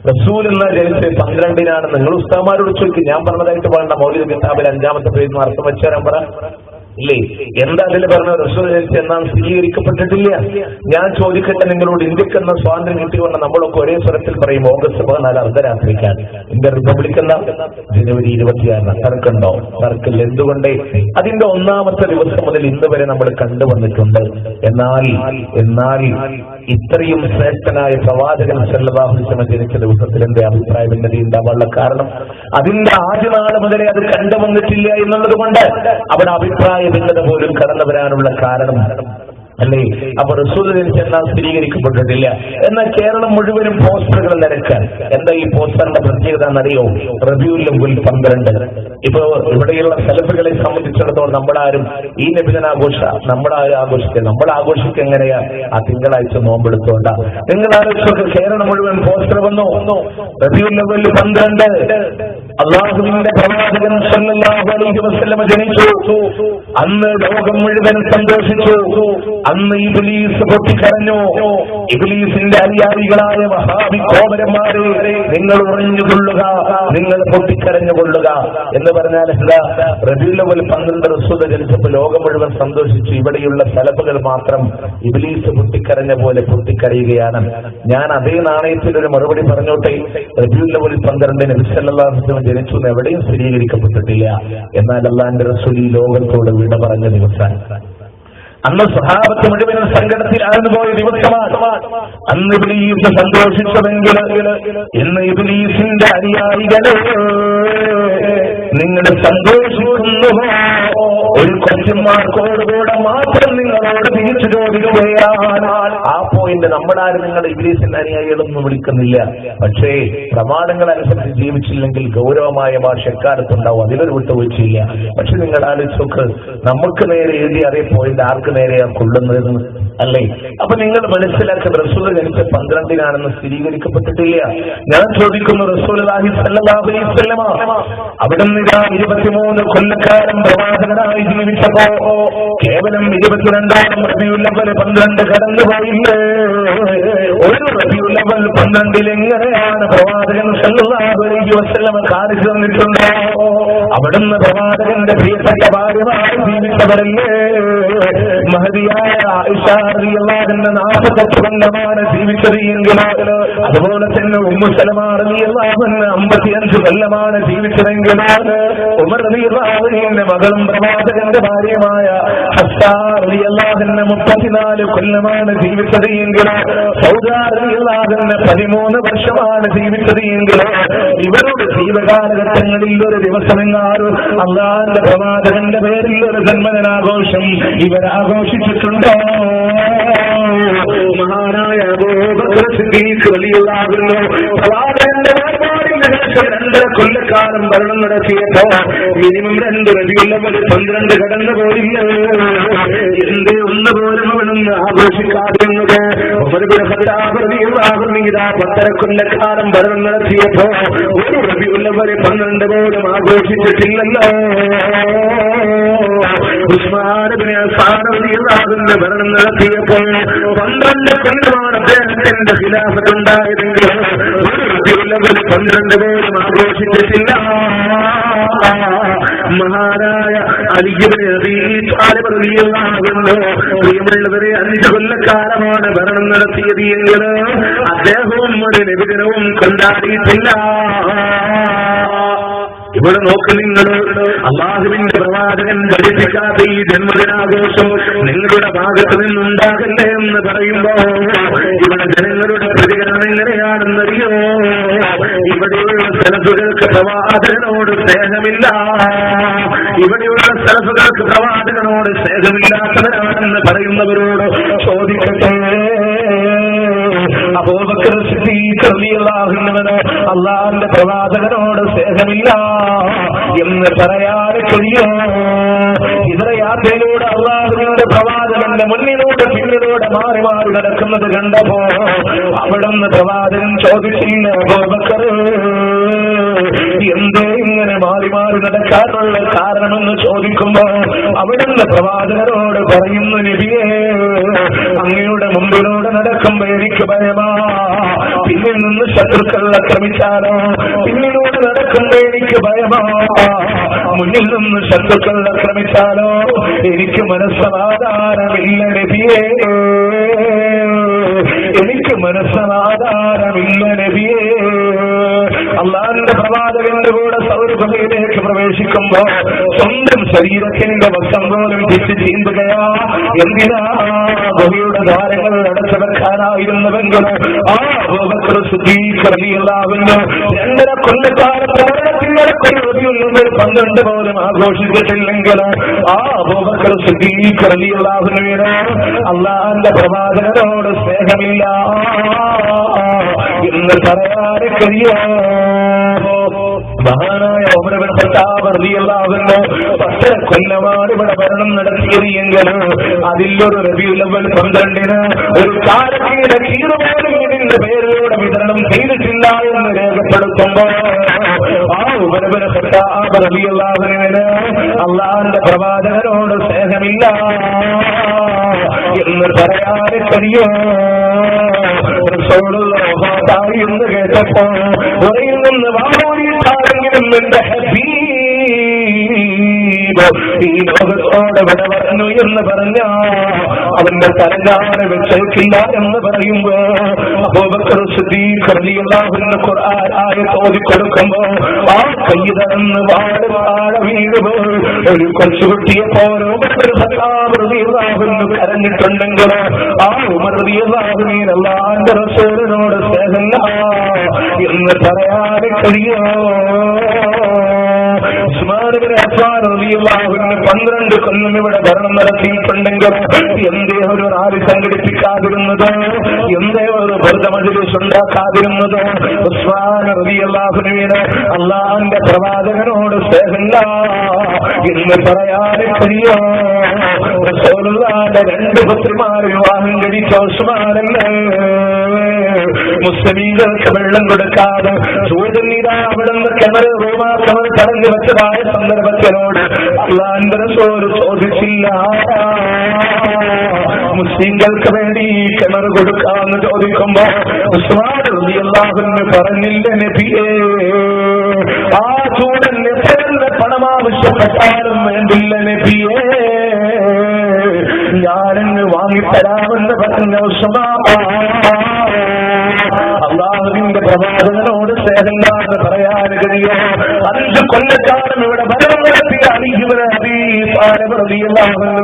റസൂൽ എന്ന ജനിച്ച് 12 നിങ്ങൾ ഉസ്താദന്മാരോട് ചോദിക്കും. ഞാൻ പറഞ്ഞതായിട്ട് വേണ്ട മൗലിദ് കിതാബിൽ 5ാമത്തെ പേജിൽ അർത്ഥം വെച്ചുതരാൻ പറ. ഇല്ലേ? എന്താ അതിൽ പറഞ്ഞ റസൂൽ ജനിച്ച് എന്നാണ് സ്ഥിരീകരിക്കപ്പെട്ടിട്ടില്ല. ഞാൻ ചോദിക്കട്ടെ നിങ്ങളോട്, ഇന്ത്യക്ക് എന്ന സ്വാതന്ത്ര്യം കിട്ടിക്കൊണ്ട് നമ്മളൊക്കെ ഒരേ സ്വരത്തിൽ പറയും ഓഗസ്റ്റ് 14 അർദ്ധരാത്രിക്കാൻ. ഇന്ത്യ റിപ്പബ്ലിക് എന്ന ജനുവരി 26. തർക്കുണ്ടോ? തർക്കില്ല. എന്തുകൊണ്ട്? അതിന്റെ 1ാമത്തെ ദിവസം മുതൽ ഇന്ന് വരെ നമ്മൾ കണ്ടുവന്നിട്ടുണ്ട്. എന്നാൽ ഇത്രയും ശ്രേഷ്ഠനായ പ്രവാചകൻ സല്ലല്ലാഹു അലൈഹി വസല്ലം ജനിച്ച ദിവസത്തിൽ എന്റെ അഭിപ്രായ ഭിന്നത ഉണ്ടാവാനുള്ള കാരണം അതിന്റെ ആദ്യ നാൾ മുതലേ അത് കണ്ടുവന്നിട്ടില്ല എന്നുള്ളത് കൊണ്ട് അവിടെ അഭിപ്രായ ഭിന്നത പോലും കടന്നു വരാനുള്ള കാരണം അല്ലേ? അപ്പൊ റസൂൽ ജനിച്ചെന്നാൽ സ്ഥിരീകരിക്കപ്പെട്ടിട്ടില്ല. എന്നാൽ കേരളം മുഴുവനും പോസ്റ്ററുകൾ നിരക്കാൻ. എന്താ ഈ പോസ്റ്ററിന്റെ പ്രത്യേകത എന്നറിയോ? റബീഉൽ അവ്വൽ 12. ഇപ്പൊ ഇവിടെയുള്ള സലഫുകളെ സംബന്ധിച്ചിടത്തോളം നമ്മളാരും ഈ നബിദിനാഘോഷം നമ്മളാരും ആഘോഷിക്കുക. നമ്മൾ ആഘോഷിക്കുക എങ്ങനെയാ? ആ തിങ്കളാഴ്ച നോമ്പെടുത്തോണ്ട. നിങ്ങൾ ആലോചിച്ചൊക്കെ കേരളം മുഴുവൻ പോസ്റ്റർ വന്നു. റബീഉൽ അവ്വൽ 12 അല്ലാഹുവിന്റെ പ്രവാചകൻ സല്ലല്ലാഹു അലൈഹി വസല്ലം ജനിച്ചു. അന്ന് ലോകം മുഴുവൻ സന്തോഷിച്ചു. അന്ന് ഇബ്ലീസ് പൊട്ടിക്കരഞ്ഞു. ഇബ്ലീസിന്റെ അനുയായികളായ വഹാബി കോമരന്മാരെ, നിങ്ങൾ ഉറഞ്ഞുകൊള്ളുക, നിങ്ങൾ പൊട്ടിക്കരഞ്ഞുകൊള്ളുക എന്ന് പറഞ്ഞാൽ എന്താ? റബീഉൽ അവ്വൽ 12 റസൂൽ ജനിച്ചപ്പോൾ ലോകം മുഴുവൻ സന്തോഷിച്ചു. ഇവിടെയുള്ള സലഫുകൾ മാത്രം ഇബ്ലീസ് പൊട്ടിക്കരഞ്ഞ പോലെ പൊട്ടിക്കരയുകയാണ്. ഞാൻ അതേ നാണയത്തിൽ ഒരു മറുപടി പറഞ്ഞോട്ടെ. റബീഉൽ അവ്വൽ 12 നബി സല്ലല്ലാഹു അലൈഹി വസല്ലം ജനിച്ചു എന്ന് എവിടെയും സ്ഥിരീകരിക്കപ്പെട്ടിട്ടില്ല. എന്നാൽ അല്ലാഹുവിന്റെ റസൂൽ ഈ ലോകത്തോട് വിട പറഞ്ഞ ദിവസം, അന്ന് സ്വഹാബത്ത് മുഴുവനും സങ്കടത്തിലാണെന്ന് പോയ ദിവസമാണ്. അന്ന് ഇബ്ലീസ് സന്തോഷിച്ചതെങ്കിൽ ഇന്ന് ഇബ്ലീസിന്റെ അനുയായികളെ നിങ്ങൾ സന്തോഷിക്കുന്നുവോ? ഒരു കൊച്ചുമാർക്കോടുകൂടെ മാത്രം നിങ്ങളോട് തിരിച്ചു ചോദിക്കുകയാണ്. ആ പോയിന്റ് നമ്മളാരും നിങ്ങളുടെ ഇബ്ലീസിന്റെ അനുയായികളൊന്നും വിളിക്കുന്നില്ല. പക്ഷേ പ്രമാണങ്ങൾ അനുസരിച്ച് ജീവിച്ചില്ലെങ്കിൽ ഗൗരവമായ ഭാഷ എക്കാലത്തുണ്ടാവും. അതിലൊരു വിട്ടുവീഴ്ചയില്ല. പക്ഷെ നിങ്ങൾ ആലോചിച്ചോക്ക്, നമുക്ക് നേരെ എഴുതി അതേ പോയിന്റ് ആർക്ക് നേരെയാ കൊള്ളുന്നതെന്ന് അല്ലേ? അപ്പൊ നിങ്ങൾ മനസ്സിലാക്കുന്ന റസൂൽ ജനിച്ച 12 സ്ഥിരീകരിക്കപ്പെട്ടിട്ടില്ല. ഞാൻ ചോദിക്കുന്നു, റസൂലുള്ളാഹി സ്വല്ലല്ലാഹു അലൈഹി വസല്ലം അവിടുന്ന് 23 കൊല്ലക്കാലം പ്രവാചകനായി ജീവിച്ചപ്പോ കേവലം 22 റബീഉൽ അവ്വൽ 12 കടന്നുപോയില്ലേ? ഒരു റബീഉൽ അവ്വൽ 12 എങ്ങനെയാണ് പ്രവാചകൻ സല്ലല്ലാഹു അലൈഹി വസല്ലം കാണിച്ചു തന്നിട്ടുണ്ടോ? അവിടുന്ന് പ്രവാചകന്റെ പ്രിയപ്പെട്ട ഭാര്യമായി ജീവിച്ചവരല്ലേ? മഹദിയായ ആയിഷ റളിയല്ലാഹു അൻഹ 48 കൊല്ലമാണ് ജീവിച്ചത് എങ്കിലോ, അതുപോലെ തന്നെ ഉമ്മു സലമ റളിയല്ലാഹു അൻഹ 55 കൊല്ലമാണ് ജീവിച്ചതെങ്കിലോ, ഉമർ റളിയല്ലാഹു അൻഹുവിന്റെ മകളും പ്രവാചകന്റെ ഭാര്യയുമായ ഹഫ്സ റളിയല്ലാഹുവിന് 34 കൊല്ലമാണ് ജീവിച്ചത് എങ്കിലും സൗദ റളിയല്ലാഹുവിന് 13 വർഷമാണ് ജീവിച്ചത് എങ്കിലും ഇവരുടെ ജീവകാലഘട്ടങ്ങളിൽ ഒരു ദിവസമെങ്ങാനും അള്ളാഹുവിന്റെ പ്രവാചകന്റെ പേരിൽ ഒരു ജന്മദിനാഘോഷം ഇവരാഘോഷിച്ചിട്ടുണ്ടോ? മഹാനായ അബൂബക്കർ സിദ്ദീഖ് റളിയല്ലാഹു പ്രവാചകന്റെ 2 കൊല്ലക്കാലം ഭരണം നടത്തിയപ്പോ മിനിമം 2 റബീഉൽ അവ്വൽ 12 കടന്നു പോയില്ല. എന്റെ ഒന്നുപോലും അവിടുന്ന് ആഘോഷിക്കാതിരുന്നത് ഉമർ ഇബ്നു ഖത്താബ് റളിയല്ലാഹു അൻഹു 10 കൊല്ലക്കാലം ഭരണം നടത്തിയപ്പോ ഒരു റബീഉൽ അവ്വൽ 12 പോലും ആഘോഷിച്ചിട്ടില്ലല്ലോ. ഉസ്മാൻ ഇബ്നു അഫ്ഫാൻ റളിയല്ലാഹു അൻഹു ഭരണം നടത്തിയപ്പോ 12 കൊല്ലമാണ് അദ്ദേഹത്തിന്റെ ഖിലാഫത്ത് ഉണ്ടായതെങ്കിൽ ഒരു റബീഉൽ അവ്വൽ 12 പോലും ആഘോഷിച്ചിട്ടില്ല. മഹാനായ അലി ഇബ്നു അബീ ത്വാലിബ് റളിയല്ലാഹു അൻഹു പ്രിയമുള്ളവരെ 5 കൊല്ലക്കാലമാണ് ഭരണം നടത്തിയത് എങ്കിൽ അദ്ദേഹവും ഒരു നബിദിനവും കൊണ്ടാടിയിട്ടില്ല. ഇവിടെ നോക്ക്, നിങ്ങൾ അല്ലാഹുവിന്റെ പ്രവാചകൻ പഠിപ്പിക്കാത്ത ഈ ജന്മദിനാഘോഷം നിങ്ങളുടെ ഭാഗത്ത് നിന്നുണ്ടാകല്ലേ എന്ന് പറയുമ്പോ ഇവിടെ ജനങ്ങളുടെ പ്രതികരണം എങ്ങനെയാണെന്നറിയോ? ഇവിടെയുള്ള സലഫുകൾക്ക് പ്രവാചകനോട് സ്നേഹമില്ല, ഇവിടെയുള്ള സലഫുകൾക്ക് പ്രവാചകനോട് സ്നേഹമില്ലാത്തവരാണെന്ന് പറയുന്നവരോട് ചോദിക്കട്ടെ, അബൂബക്കർ സിദ്ദീഖ് റളിയല്ലാഹു അൻഹു അല്ലാഹുവിന്റെ പ്രവാചകനോട് സ്നേഹമില്ല എന്ന് പറയാൻ കഴിയോ? ഇതര യാത്രയിലൂടെ അല്ലാഹുവിന്റെ പ്രവാചകന്റെ മുന്നിലൂടെ പിന്നിലൂടെ മാറി മാറി നടക്കുന്നത് കണ്ടപ്പോ അവിടുന്ന് പ്രവാചകൻ ചോദിച്ചില്ല, അബൂബക്കർ എന്തേ ഇങ്ങനെ മാറി മാറി നടക്കാനുള്ള കാരണമെന്ന് ചോദിക്കുമ്പോ അവിടുന്ന് പ്രവാചകനോട് പറയുന്നു, നബിയേ, അങ്ങയുടെ മുമ്പിലൂടെ നടക്കുമ്പോ എനിക്ക് ഭയമാ, പിന്നിൽ നിന്ന് ശത്രുക്കൾ ആക്രമിച്ചാലോ, പിന്നിലൂടെ നടക്കുമ്പോ എനിക്ക് ഭയമാ, മുന്നിൽ നിന്ന് ശത്രുക്കൾ ആക്രമിച്ചാലോ എനിക്ക് മനസ്സമാധാനമില്ല നബിയേ, എനിക്ക് മനസ്സമാധാനമില്ല നബിയേ. അല്ലാഹുവിന്റെ പ്രവാചകന്റെ കൂടെ സൗരഭൂമിയിലേക്ക് പ്രവേശിക്കുമ്പോ സ്വന്തം ശരീരത്തിന്റെ വസ്ത്രം പോലും തിരിച്ചു ചീന്തുകയാ. എന്തിനാ? ഭൂമിയുടെ ദ്വാരങ്ങൾ അടച്ചു വെക്കാനായിരുന്നുവെങ്കിൽ ആ അബൂബക്കർ സിദ്ദീഖ് റളിയല്ലാഹു അൻഹു 2 കൊല്ലക്കാലത്ത് 12 പോലും ആഘോഷിച്ചിട്ടില്ലെങ്കിൽ ആ അബൂബക്കർ സിദ്ദീഖ് റളിയല്ലാഹു അൻഹുവിന് അല്ലാഹുവിന്റെ പ്രവാചകനോട് സ്നേഹമില്ല എന്ന് പറയാൻ കഴിയോ? മഹാനായ ഉമർ ഇബ്നു ഖത്താബ് റളിയല്ലാഹു അൻഹു 10 കൊല്ലമാണ് ഇവിടെ ഭരണം നടത്തിയത് എങ്കിൽ അതിലൊരു റബീഉൽ അവ്വൽ 12 ഒരു കാരക്കയുടെ കീറുപോലും ഇതിന്റെ പേരിലൂടെ വിതരണം ചെയ്തിട്ടില്ല എന്ന് രേഖപ്പെടുത്തുമ്പോ ആ ഉമർ ഇബ്നു ഖത്താബ് റളിയല്ലാഹു അൻഹുവിന് അല്ലാഹുവിന്റെ പ്രവാചകനോട് സ്നേഹമില്ല എന്ന് പറയാൻ കഴിയോ? റസൂലുള്ളാഹി എന്ന് കേട്ടപ്പോ ഉറയിൽ നിന്ന് വാമോടിയിട്ടാണെങ്കിലും എന്റെ ഹബീബ് ഈ ലോകത്തോടെ വിട പറഞ്ഞു എന്ന് പറഞ്ഞ അവന്റെ തലഞ്ഞാറ് വെച്ചേക്കില്ല എന്ന് പറയുമ്പോ അബൂബക്കർ സിദ്ദീഖ് റളിയല്ലാഹു അൻഹു ഖുർആൻ ആയത്ത് ഓതിക്കൊടുക്കുമ്പോ ആ കൈ തന്ന് വാട് വാഴ വീഴുമ്പോൾ ഒരു കൊച്ചുകുട്ടിയെ പോലെ കരഞ്ഞിട്ടുണ്ടെങ്കിൽ ആ ഉമർ റളിയല്ലാഹു അൻഹു അല്ലാഹുവിന്റെ റസൂലിനോട് സ്നേഹമില്ല എന്ന് പറയാൻ കഴിയോ? ഉസ്മാൻ ഇബ്നു അഫ്ഫാൻ റളിയല്ലാഹു അൻഹു 12 കൊല്ലം ഇവിടെ ഭരണം നടത്തിയിട്ടുണ്ടെങ്കിൽ എന്തേ ഒരു റാലി സംഘടിപ്പിക്കാതിരുന്നത്, എന്തേ ഒരു ബർദ മജ്ലിസ് ഉണ്ടാക്കാതിരുന്നത്? ഉസ്മാൻ റളിയല്ലാഹു അൻഹുവിന് അല്ലാഹുവിന്റെ പ്രവാചകനോട് സ്നേഹമില്ല എന്ന് പറയാൻ കഴിയോ? റസൂലുള്ളാഹിന്റെ 2 പുത്രിമാരെ വിവാഹം കഴിച്ച ഉസ്മാനല്ലേ മുസ്ലിമീങ്ങൾക്ക് വെള്ളം കൊടുക്കാതെ ചൂടുന്നീരാ അവിടുന്ന് കിണർ റൂമാക്രമം തടഞ്ഞു വെച്ചതായ സന്ദർഭത്തിനോട് അല്ലാഹുവിന്റെ റസൂൽ ചോദിച്ചില്ല, മുസ്ലിങ്ങൾക്ക് വേണ്ടി കിണർ കൊടുക്കാമെന്ന് ചോദിക്കുമ്പോ ഉസ്മാൻ റളിയല്ലാഹു അൻഹു പറഞ്ഞില്ല, നബിയേ, ആ ചൂടന് എത്ര പണം ആവശ്യപ്പെട്ടാലും വേണ്ടില്ല നബിയേ, ഞാനങ്ങ് വാങ്ങിത്തരാമെന്ന് പറഞ്ഞ ഉസ്മാൻ അല്ലാഹുവിന്റെ പ്രവാചകനോട് സ്നേഹമില്ലാന്ന് പറയാൻ കഴിയോ? 5 കൊല്ലക്കാലം ഇവിടെ ഭരണം നടത്തിയ അലി ഇബ്നു അബീ ത്വാലിബ് റളിയല്ലാഹു അൻഹു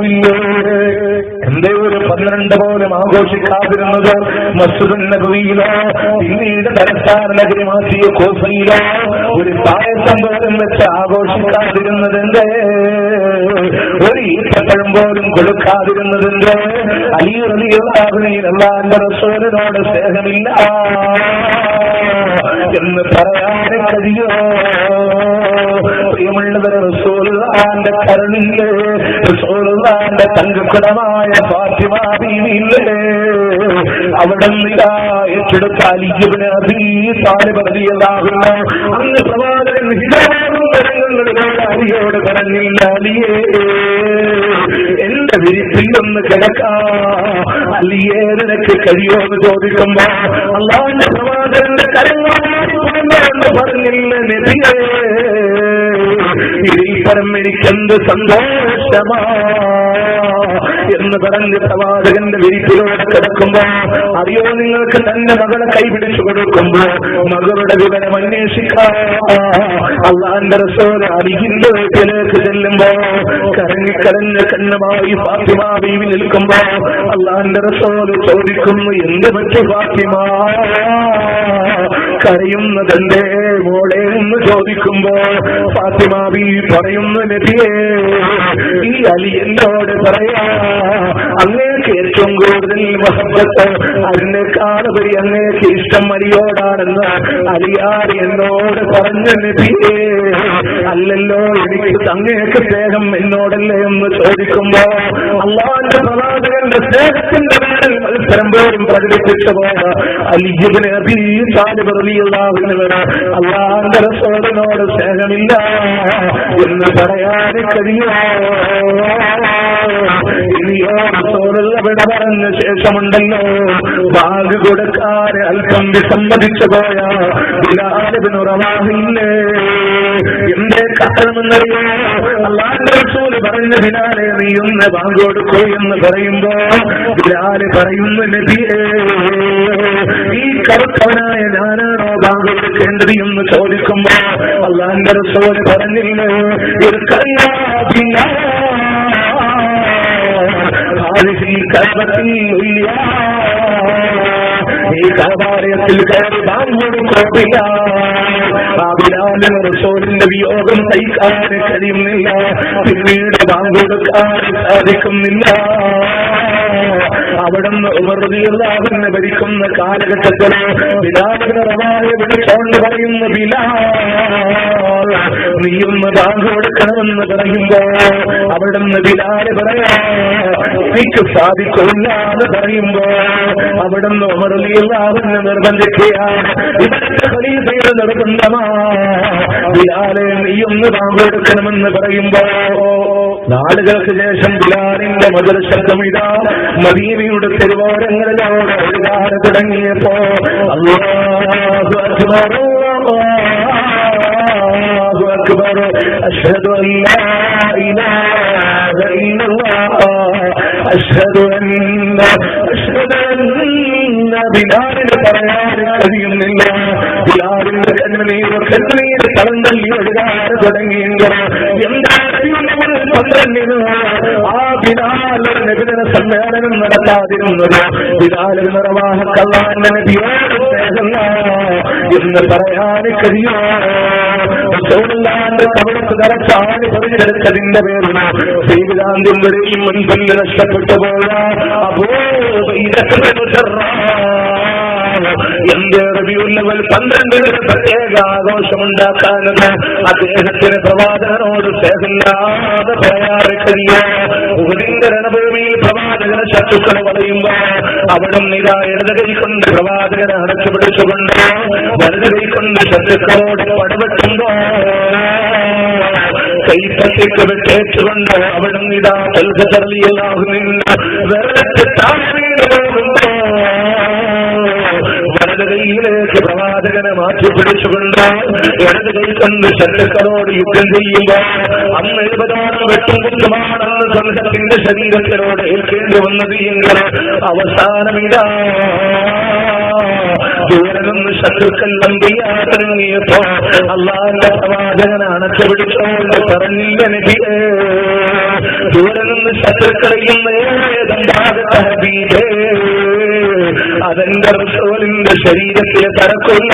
12 പോലും ആഘോഷിക്കാതിരുന്നത് മസ്ജിദുൻ നബവിയിലോ പിന്നീട് തലസ്ഥാന നഗരി മാറ്റിയ കൂഫയിലോ ഒരു പായസം പോലും വെച്ച് ആഘോഷിക്കാതിരുന്നതിന്റെ, ഒരു ഈത്തപ്പഴം പോലും കൊടുക്കാതിരുന്നതിന്റെ, അലി റളിയല്ലാഹു അൻഹു അല്ലാഹുവിന്റെ റസൂലിനോട് സ്നേഹമില്ല എന്ന് പറയാൻ കഴിയോ? പ്രിയമുള്ളവരെ, റസൂലുള്ളാഹിന്റെ കരുണില്ലേ, റസൂലുള്ളാഹിന്റെ തങ്കക്കുടമായ ഫാത്തിമ ബീവിയില്ലേ, അവിടെ ഏറ്റെടുത്ത അലി ഇബ്നു അബീ താലിബ് റളിയല്ലാഹു അൻഹു അന്ന് പ്രവാചകൻ അലിയോട് പറഞ്ഞില്ല, അലിയേ എന്റെ വിരിപ്പിൽ ഒന്ന് കിടക്കാം, അലിയേ നിനക്ക് കഴിയുമെന്ന് ചോദിക്കുമ്പോ അല്ലാഹുവിന്റെ പ്രവാചകന്റെ കരങ്ങളെന്ന് പറഞ്ഞില്ല, നബിയേ ഇതിൽ പരം എനിക്കെന്ത് സന്തോഷമാ എന്ന് പറഞ്ഞ് പ്രവാചകന്റെ വിരിപ്പിലൂടെ കിടക്കുമ്പോ, അറിയോ നിങ്ങൾക്ക് തന്നെ മകളെ കൈപിടിച്ചു കൊടുക്കുമ്പോ മകളുടെ വിവരം അന്വേഷിക്കാം അല്ലാഹുവിന്റെ റസൂൽ അലിയുടെ വീട്ടിലേക്ക് ചെല്ലുമ്പോ കരഞ്ഞ് കണ്ണുമായി ഫാത്തിമ ബീവി നിൽക്കുമ്പോ അല്ലാഹുവിന്റെ റസൂൽ ചോദിക്കുന്നു, എന്ത് പറ്റി ഫാത്തിമ കരയുന്നതെന്റെ മോളെ എന്ന് ചോദിക്കുമ്പോ ഫാത്തിമ ബീവി പറയുന്നു, നബിയേ ഈ അലി എന്നോട് പറയാ അങ്ങേക്ക് ഏറ്റവും കൂടുതൽ മഹബ്ബത്ത് അതിനേക്കാളുപരി അങ്ങേക്ക് ഇഷ്ടം അലിയോടാണെന്ന് അലിയാർ എന്നോട് പറഞ്ഞു, നബിയേ അല്ലല്ലോ എനിക്ക് അങ്ങേക്ക് സ്നേഹം എന്നോടല്ലേ എന്ന് ചോദിക്കുമ്പോ അല്ലാഹുവിന്റെ പ്രവാചകന്റെ സ്നേഹത്തിന്റെ പേരിൽ മത്സരം പോലും പ്രകടിപ്പിച്ചു പോയ അലി ഇബ്നു അബീ താലിബ് റളിയല്ലാഹു അൻഹു അല്ലാഹുവിന്റെ റസൂലിനോട് സ്നേഹമില്ല എന്ന് പറയാൻ കഴിയുമോ? ഇനിയോ റസൂലുള്ള വിട പറഞ്ഞ ശേഷമുണ്ടല്ലോ ബാഗ് കൊടുക്കാൻ അല്പം വിസമ്മതിച്ചു പോയ ബിലാൽ ഇബ്നു റവാഹില്ലേ, എന്റെ കാരണമെന്നറിയോ? അല്ലാഹുവിന്റെ റസൂൽ പറഞ്ഞ ബിലാലെ നീ ഒന്ന് ബാങ്ക് കൊടുക്കൂ എന്ന് പറയുമ്പോ ബിലാൽ പറയുന്നു, നബിയേ ഈ കറുത്തവനായ ഞാനാണോ ബാങ്ക് കൊടുക്കേണ്ടത് എന്ന് ചോദിക്കുമ്പോ അല്ലാഹുവിന്റെ റസൂൽ പറഞ്ഞില്ലേ, ഈ കവാലയത്തിൽ കയറി ബാങ്കോടുക്കോപ്പില്ല. റസൂലിന്റെ വിയോഗം സഹിക്കാൻ കഴിയുന്നില്ല, പിന്നീട് ബാങ്കോടുക്കാൻ സാധിക്കുന്നില്ല. അവിടുന്ന് ഉമർ റളിയല്ലാഹു അൻഹു ഭരിക്കുന്ന കാലഘട്ടത്തിൽ ബിലാലിനെ റവായെ വിളിച്ചോണ്ട് പറയുന്നു, ബിലാൽ നീയൊന്ന് ബാങ്ക് കൊടുക്കണമെന്ന് പറയുമ്പോ അവിടുന്ന് ബിലാല് പറയാ എനിക്ക് സാധിക്കില്ല എന്ന് പറയുമ്പോ അവിടുന്ന് ഉമർ റളിയല്ലാഹു അൻഹു നിർബന്ധിക്കുകയാണ്, ഇവിടുത്തെ ഖലീഫയുടെ നിർബന്ധമാ ബിലാലെ നീയൊന്ന് ബാങ്ക് കൊടുക്കണമെന്ന് പറയുമ്പോ നാളുകൾക്ക് ശേഷം ബിലാലിന്റെ മധുര ശബ്ദം ഇതാ മദീനയുടെ തെരുവോരങ്ങളിലോട് ഒഴുകാൻ തുടങ്ങിയപ്പോ അല്ലാഹു അക്ബർ അല്ലാഹു അക്ബർ അശ്ഹദു അല്ലാ ഇലാഹ ഇല്ലല്ലാഹ് അശ്ഹദു അന്ന ബിലാലിന് പറയാൻ കഴിയുന്നില്ല. ബിലാലിന്റെ കണ്ണുനീർ തളം തള്ളി ഒഴുകാൻ തുടങ്ങിയെങ്കിൽ എന്താ 12 ആ ബിലാൽ നബിദിന സമ്മേളനം നടത്താതിരുന്നത് ബിലാൽ നിർവാഹക്കല്ലാന്റെ നബിയോട് സ്നേഹമില്ല എന്ന് പറയാൻ കഴിയോ? റസൂലുള്ളാഹിന്റെ കവളത്ത് തറച്ചാണ് പറഞ്ഞെടുത്തതിന്റെ പേരിൽ ശ്രീവിലാന്തിൽ വരെയും മുൻപിൽ നഷ്ടപ്പെട്ടു പോയ എന്റെ റബീഉൽ 12 പ്രത്യേക ആഘോഷമുണ്ടാക്കാനെന്ന് അദ്ദേഹത്തിന് പ്രവാചകനോട് സ്നേഹമില്ലാതെ പറയാറ് കഴിയോ? ഉഹദിന്റെ രണഭൂമിയിൽ പ്രവാചകനെ ശത്രുക്കൾ പറയുമ്പോ അവിടെ ഇതാ ഇടത് കൈക്കൊണ്ട് പ്രവാചകനെ അടച്ചു പിടിച്ചുകൊണ്ട് വലത് കൈക്കൊണ്ട് ശത്രുക്കളോട് പടവെട്ടുമ്പോ കൈപ്പറ്റിക്ക് വിട്ടേച്ചുകൊണ്ട് അവിടെ ഇതാ തൽക്കറിയാകുന്നില്ല വെറുതെ താഴ്വീടുമ്പോ വലത് കൈയിലേക്ക് പ്രവാചകനെ മാറ്റി പിടിച്ചുകൊണ്ട് ഇടത് കൈക്കൊണ്ട് ശത്രുക്കളോട് യുദ്ധം ചെയ്യുമ്പോ അന്ന് 70 വെട്ടും കുറ്റമാണെന്ന് സംഘത്തിന്റെ ശരീരത്തിനോട് ഏൽക്കേണ്ടി വന്നത് എങ്കിൽ അവസാനം ഇതാ ദൂരമൊന്ന് ശത്രുക്കൾ ദൂരെ നിന്ന് ശത്രുക്കളെയും ഏതെന്താകട്ടെ ഹബീബേ, അതെന്റെ റസൂലിന്റെ ശരീരത്തിലെ തറക്കില്ല.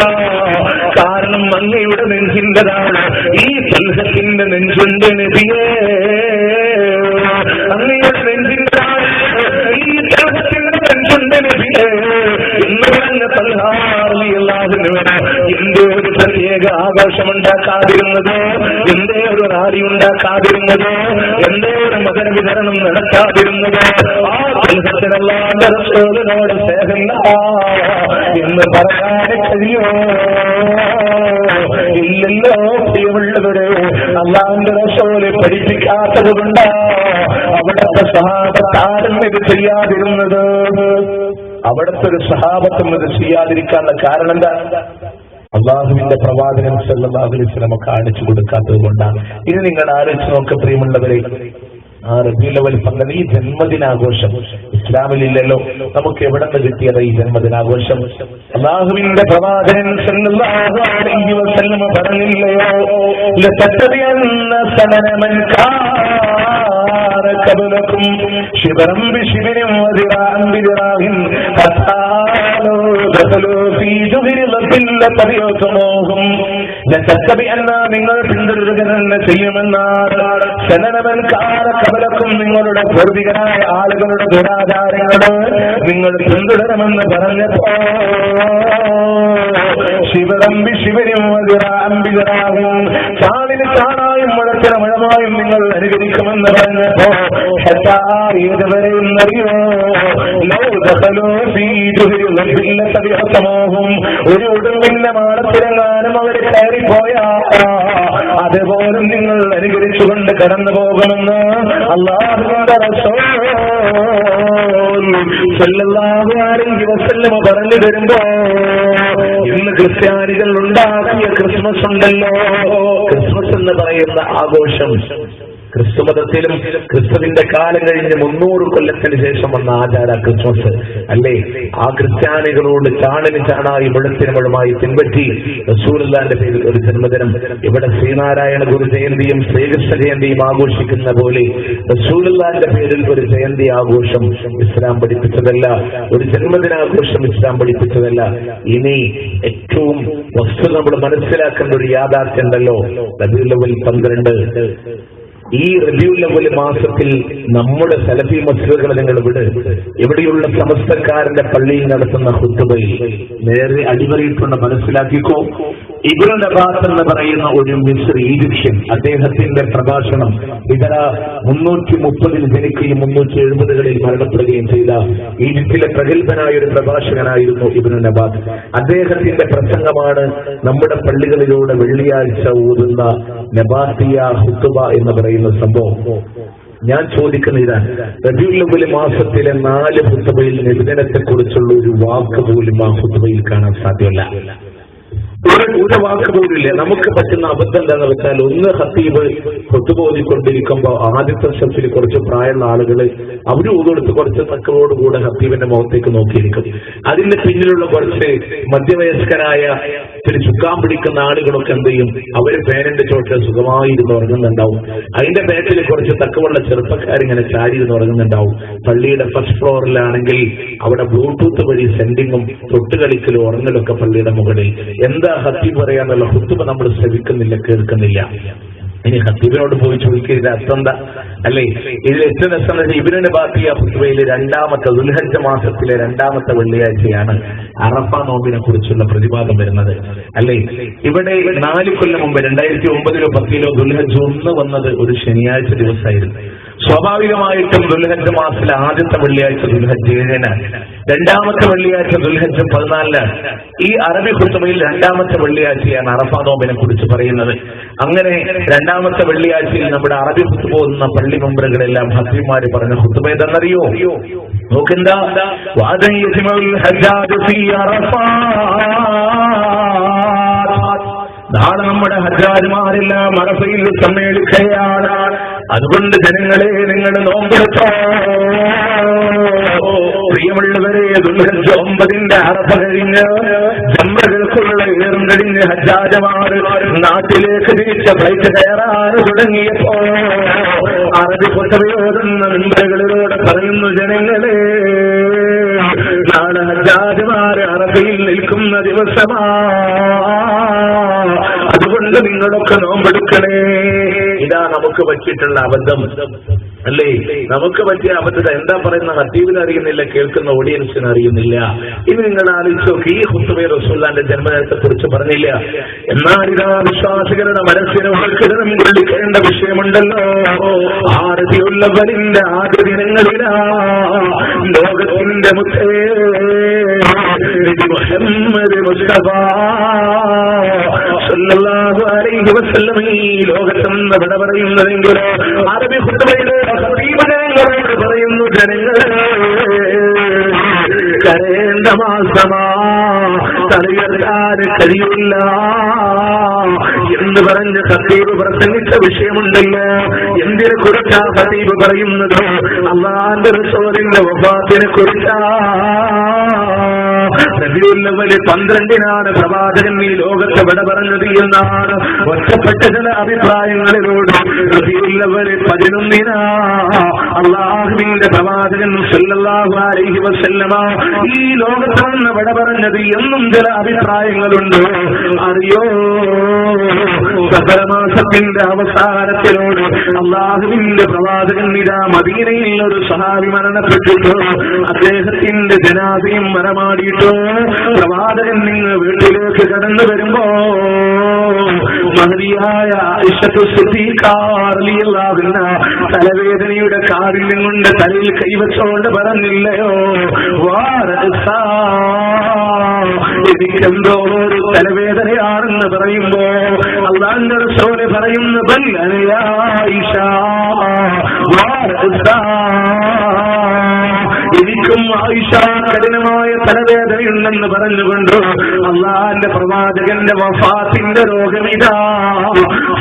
കാരണം അങ്ങയുടെ നെഞ്ചിൻ്റെതാണ് ഈ തൽഹത്തിന്റെ നെഞ്ചുണ്ട് നബിയേ, അങ്ങയുടെ നെഞ്ചിൻ്റെതാണ് ഈ തൽഹത്തിന്റെ നെഞ്ചുണ്ട് നബിയേ എന്ന് പറഞ്ഞ എന്റെ ഒരു പ്രത്യേക ആഘോഷമുണ്ടാക്കാതിരുന്നത്, എന്റെ ഒരു റാലി ഉണ്ടാക്കാതിരുന്നത്, എന്റെ ഒരു മകര വിതരണം നടത്താതിരുന്നത് ആ തൽഹത്തിനല്ലാന്റെ റസൂലിനോട് സ്നേഹമില്ല എന്ന് പറയാൻ കഴിയോ? ഇല്ലല്ലോ പ്രിയമുള്ളവരെ. അല്ലാഹുവിന്റെ റസൂല് പഠിപ്പിക്കാത്തത് കൊണ്ടാ അവിടുത്തെ സഹാബത്താരും ഇത് ചെയ്യാതിരുന്നത്. അവിടുത്തെ ഒരു സഹാബത്തും ഇത് ചെയ്യാതിരിക്കാനുള്ള കാരണം എന്താ? അള്ളാഹുവിന്റെ പ്രവാചകൻ സല്ലല്ലാഹു അലൈഹി വസല്ലം കാണിച്ചു കൊടുക്കാത്തത് കൊണ്ടാണ്. ഇത് നിങ്ങൾ ആലോചിച്ച് നോക്ക് പ്രിയമുള്ളവരെ. ആ റബീഉൽ അവ്വൽ 12 ഈ ജന്മദിനാഘോഷം ഇസ്ലാമിലില്ലല്ലോ. നമുക്ക് എവിടെ നിന്ന് കിട്ടിയത് ഈ ജന്മദിനാഘോഷം? അള്ളാഹുവിന്റെ പ്രവാചകൻ സല്ലല്ലാഹു അലൈഹി വസല്ലം പറഞ്ഞില്ലയോ, ലതത്തബിഅന്ന സനന മൻ കാന ഖബലകും ശിബറൻ ബിശിബരിൻ വദിറാഅൻ ബിദിറാഇൻ ഹത്താ ദഖലൂ ഫീ ജുഹരി ലതബിഅതുഹും ലതത്തബിഅന്ന നിങ്ങൾ പിന്തുടരുക തന്നെ ചെയ്യുമെന്നാണ് സനന മൻ കാന ഖബലകും നിങ്ങളുടെ പൂർവികരായ ആളുകളുടെ ദുരാചാരങ്ങള് നിങ്ങൾ പിന്തുടരുമെന്ന് പറഞ്ഞപ്പോ ശിവരമ്പി ശിവരും ചാണിന് ചാണായും മുഴത്തിന് മുഴമായും നിങ്ങൾ അനുകരിക്കുമെന്ന് പറഞ്ഞപ്പോ ഏതുവരെയും അറിയോ ഒരു ഒടുങ്ങിന്റെ മാടത്തിലെങ്ങാനും അവർ കയറിപ്പോയാ അതുപോലും നിങ്ങൾ അനുകരിച്ചുകൊണ്ട് കടന്നു പോകുമെന്ന് അല്ലാഹുവിന്റെ റസൂൽ സല്ലല്ലാഹു അലൈഹി വസല്ലം പറഞ്ഞു തരുമ്പോ ഇന്ന് ക്രിസ്ത്യാനികൾ ഉണ്ടാക്കിയ ക്രിസ്മസ് ഉണ്ടല്ലോ, ക്രിസ്മസ് എന്ന് പറയുന്ന ആഘോഷം ക്രിസ്തുമതത്തിലും ക്രിസ്തുവിന്റെ കാലം കഴിഞ്ഞ് 300 കൊല്ലത്തിന് ശേഷം വന്ന ആചാര ക്രിസ്മസ് അല്ലേ? ആ ക്രിസ്ത്യാനികളോട് ചാണിന് ചാണായി മുഴത്തിന് മുഴമായി പിൻപറ്റി റസൂലുള്ളാഹിന്റെ പേരിൽ ഒരു ജന്മദിനം, ഇവിടെ ശ്രീനാരായണ ഗുരു ജയന്തിയും ശ്രീകൃഷ്ണ ജയന്തിയും ആഘോഷിക്കുന്ന പോലെ റസൂലുള്ളാഹിന്റെ പേരിൽ ഒരു ജയന്തി ആഘോഷം ഇസ്ലാം പഠിപ്പിച്ചതല്ല, ഒരു ജന്മദിനാഘോഷം ഇസ്ലാം പഠിപ്പിച്ചതല്ല. ഇനി ഏറ്റവും വസ്തു നമ്മൾ മനസ്സിലാക്കേണ്ട ഒരു യാഥാർത്ഥ്യം ഉണ്ടല്ലോ, റബീഉൽ അവ്വൽ 12. ഈ റബീഉൽ അവ്വൽ മാസത്തിൽ നമ്മുടെ സലഫി മസ്ജിദുകൾ നിങ്ങൾ എവിടെയുള്ള സമസ്തക്കാരന്റെ പള്ളിയിൽ നടത്തുന്ന ഖുത്ബയിൽ നേരെ അടിവരയിട്ടുള്ള മനസ്സിലാക്കിക്കോ. ഇബ്നു നബാസ് എന്ന് പറയുന്ന ഒരു മിസ്രി ഈജിപ്ഷ്യൻ, അദ്ദേഹത്തിന്റെ പ്രഭാഷണം ഇതര 330 ജനിക്കുകയും 370 മരണപ്പെടുകയും ചെയ്ത ഈജിപ്തിലെ പ്രഗത്ഭനായ ഒരു പ്രഭാഷകനായിരുന്നു ഇബ്നു നബാസ്. അദ്ദേഹത്തിന്റെ പ്രസംഗമാണ് നമ്മുടെ പള്ളികളിലൂടെ വെള്ളിയാഴ്ച ഓതുന്ന നബാത്തിയ ഖുത്ബ എന്ന് പറയുന്ന സംഭവം. ഞാൻ ചോദിക്കുന്ന ഇതാണ്, റബീഉൽ അവ്വൽ മാസത്തിലെ 4 ഖുത്ബയിൽ നബിദിനത്തെ കുറിച്ചുള്ള ഒരു വാക്ക് പോലും ആ ഖുത്ബയിൽ കാണാൻ സാധ്യമല്ല. ഒരു വാക്ക് പോലില്ല. നമുക്ക് പറ്റുന്ന അബദ്ധം എന്താണെന്ന് വെച്ചാൽ, ഒന്ന് ഖത്തീബ് ഖുത്ബ ഓതിക്കൊണ്ടിരിക്കുമ്പോൾ ആദ്യത്തെ സ്റ്റെപ്പിൽ കുറച്ച് പ്രായമുള്ള ആളുകൾ അവർ ഊതെടുത്ത് കുറച്ച് തക്കവോടുകൂടെ ഖത്തീബിന്റെ മുഖത്തേക്ക് നോക്കിയിരിക്കും. അതിന്റെ പിന്നിലുള്ള കുറച്ച് മധ്യവയസ്കരായ പിന്നെ ചുക്കാൻ പിടിക്കുന്ന ആളുകളൊക്കെ എന്ത് ചെയ്യും, അവര് പേരന്റെ ചോട്ടിൽ സുഖമായിരുന്ന് ഉറങ്ങുന്നുണ്ടാവും. അതിന്റെ ബാക്കിൽ കുറച്ച് തക്കവുള്ള ചെറുപ്പക്കാരിങ്ങനെ ചാടിയിരുന്ന് ഉറങ്ങുന്നുണ്ടാവും. പള്ളിയുടെ ഫസ്റ്റ് ഫ്ലോറിലാണെങ്കിൽ അവിടെ ബ്ലൂടൂത്ത് വഴി സെൻഡിങ്ങും തൊട്ടുകളിക്കലും ഉറങ്ങലൊക്കെ പള്ളിയുടെ മുകളിൽ. എന്താ ഖത്തീബ് പറയാന്നുള്ള ഖുത്ബ നമ്മൾ ശ്രവിക്കുന്നില്ല, കേൾക്കുന്നില്ല. ഇനി ഖത്തീബിനോട് പോയി ചോദിക്കരുത് അർത്ഥം എന്താ അല്ലേ? ഇതിൽ ഏറ്റവും രസം ഇബ്നു നബാത്തിയ ഖുത്ബയിൽ രണ്ടാമത്തെ ദുൽഹജ്ജ് മാസത്തിലെ 2ാമത്തെ വെള്ളിയാഴ്ചയാണ് അറഫ നോമ്പിനെ കുറിച്ചുള്ള പ്രതിപാദം വരുന്നത് അല്ലേ? ഇവിടെ 4 കൊല്ലം മുമ്പ് 2009 10 ദുൽഹജ്ജ് 1 വന്നത് ഒരു ശനിയാഴ്ച ദിവസമായിരുന്നു. സ്വാഭാവികമായിട്ടും ദുൽഹജ്ജ് മാസത്തിലെ ആദ്യത്തെ വെള്ളിയാഴ്ച ദുൽഹജ്ജ് 7-ന്, 2ാമത്തെ വെള്ളിയാഴ്ച ദുൽഹജ്ജ് 14-ന്. ഈ അറബി ഖുത്ബയിൽ 2ാമത്തെ വെള്ളിയാഴ്ചയാണ് അറഫ നോമ്പിനെ കുറിച്ച് പറയുന്നത്. അങ്ങനെ 2ാമത്തെ വെള്ളിയാഴ്ചയിൽ നമ്മുടെ അറബി ഖുത്ബ ഓതുന്ന പള്ളി മെമ്പറുകളെല്ലാം ഖത്തീബുമാര് പറഞ്ഞ ഖുത്ബ ഏതെന്നറിയോ? നോക്കെന്താ, നാളെ നമ്മുടെ ഹജ്ജാജിമാരെല്ലാം അറഫയിൽ സമ്മേളിക്കുകയാണ്. അതുകൊണ്ട് ജനങ്ങളെ നിങ്ങൾ നോമ്പെടുത്തോ. പ്രിയമുള്ളവരെ, ദുൽഹജ്ജ് 9-ന്റെ അറഫ കഴിഞ്ഞ് ജംറകൾക്കുള്ള ഏറും കഴിഞ്ഞ് ഹജ്ജാജമാർ നാട്ടിലേക്ക് തിരിച്ച ഫ്ലൈറ്റ് കയറാൻ തുടങ്ങിയപ്പോ അറബി പൊട്ടവയോടുന്ന മിമ്പറുകളിലൂടെ പറയുന്നു, ജനങ്ങളെ, നാളെ ഹജ്ജാജിമാര് അറബിയിൽ നിൽക്കുന്ന ദിവസമാ, അതുകൊണ്ട് നിങ്ങളൊക്കെ നോമ്പെടുക്കണേ. ഇതാ നമുക്ക് പറ്റിയിട്ടുള്ള അബദ്ധം അല്ലേ? നമുക്ക് പറ്റിയ അബദ്ധത എന്താ പറയുന്ന ഹദീബിന് അറിയുന്നില്ല, കേൾക്കുന്ന ഓഡിയൻസിന് അറിയുന്നില്ല. ഇനി നിങ്ങൾ ആലോചിച്ച് നോക്കി, ഈ ഖുത്ബയിൽ റസൂലുള്ളാഹിന്റെ ജന്മദിനത്തെ കുറിച്ച് പറഞ്ഞില്ല. എന്നാൽ ഇതാ വിശ്വാസികളുടെ മനസ്സിനെ ഉൾക്കിടണം കൊള്ളിക്കേണ്ട വിഷയമുണ്ടല്ലോ. ആരതിയുള്ളവരിന്റെ ആദ്യ ദിനങ്ങളിലാ ലോകത്തിന്റെ മുത്തേ മുഹമ്മദ് മുസ്തഫ സല്ലല്ലാഹു അലൈഹി വസല്ലം ഈ ലോകത്തെന്ന് വിട പറയുന്നതെങ്കിൽ അറബി ഖുത്ബയിലെ ജനങ്ങളോട് പറയുന്നു, ജനങ്ങളെ, കരേണ്ട മാസമാ, തലയുയർത്താൻ കഴിയില്ല എന്ന് പറഞ്ഞ് ഖതീബ് പ്രസംഗിച്ച വിഷയമുണ്ടല്ലോ. എന്തിനെ കുറിച്ചാ ഖതീബ് പറയുന്നത്? അല്ലാഹുവിന്റെ റസൂലിന്റെ വഫാത്തിനെ കുറിച്ചാ. റബീഉൽ 12 പ്രവാചകൻ ഈ ലോകത്തെ വിട പറഞ്ഞത് എന്നാണ് ഒറ്റപ്പെട്ട ചില അഭിപ്രായങ്ങളിലൂടെ. റബീഉൽ 11 അല്ലാഹുവിന്റെ പ്രവാചകൻ സല്ലല്ലാഹു അലൈഹി വസല്ലമ ഈ ലോകത്ത് നിന്ന് വിട പറഞ്ഞത് എന്നും ചില അഭിപ്രായങ്ങളുണ്ട്. അറിയോ, സഫറമാസത്തിന്റെ അവസാനത്തിലോട് അല്ലാഹുവിന്റെ പ്രവാചകൻ ഇതാ മദീനയിൽ ഒരു സഹാബി മരണപ്പെട്ടിട്ടോ, അദ്ദേഹത്തിന്റെ ജനാസയും മരമാടിയിട്ടോ, പ്രവാചകൻ നിങ്ങൾ വീട്ടിലേക്ക് കടന്നു വരുമ്പോ മഹദിയായ ആയിഷത്തു സിദ്ദീഖ റളിയല്ലാഹു അൻഹ തലവേദനയുടെ കാഠിന്യം കൊണ്ട് തലയിൽ കൈവച്ചോണ്ട് പറഞ്ഞില്ലയോ, എനിക്കെന്തോ ഒരു തലവേദനയാണെന്ന് പറയുമ്പോ അല്ലാഹുവിന്റെ റസൂൽ പറയുന്നു, ബൽ യാ ആയിഷ എനിക്കും ആയിഷ കഠിനമായ തലവേദനയുണ്ടെന്ന് പറഞ്ഞുകൊണ്ട് അല്ലാഹുവിന്റെ പ്രവാചകന്റെ വഫാത്തിന്റെ രോഗമിതാ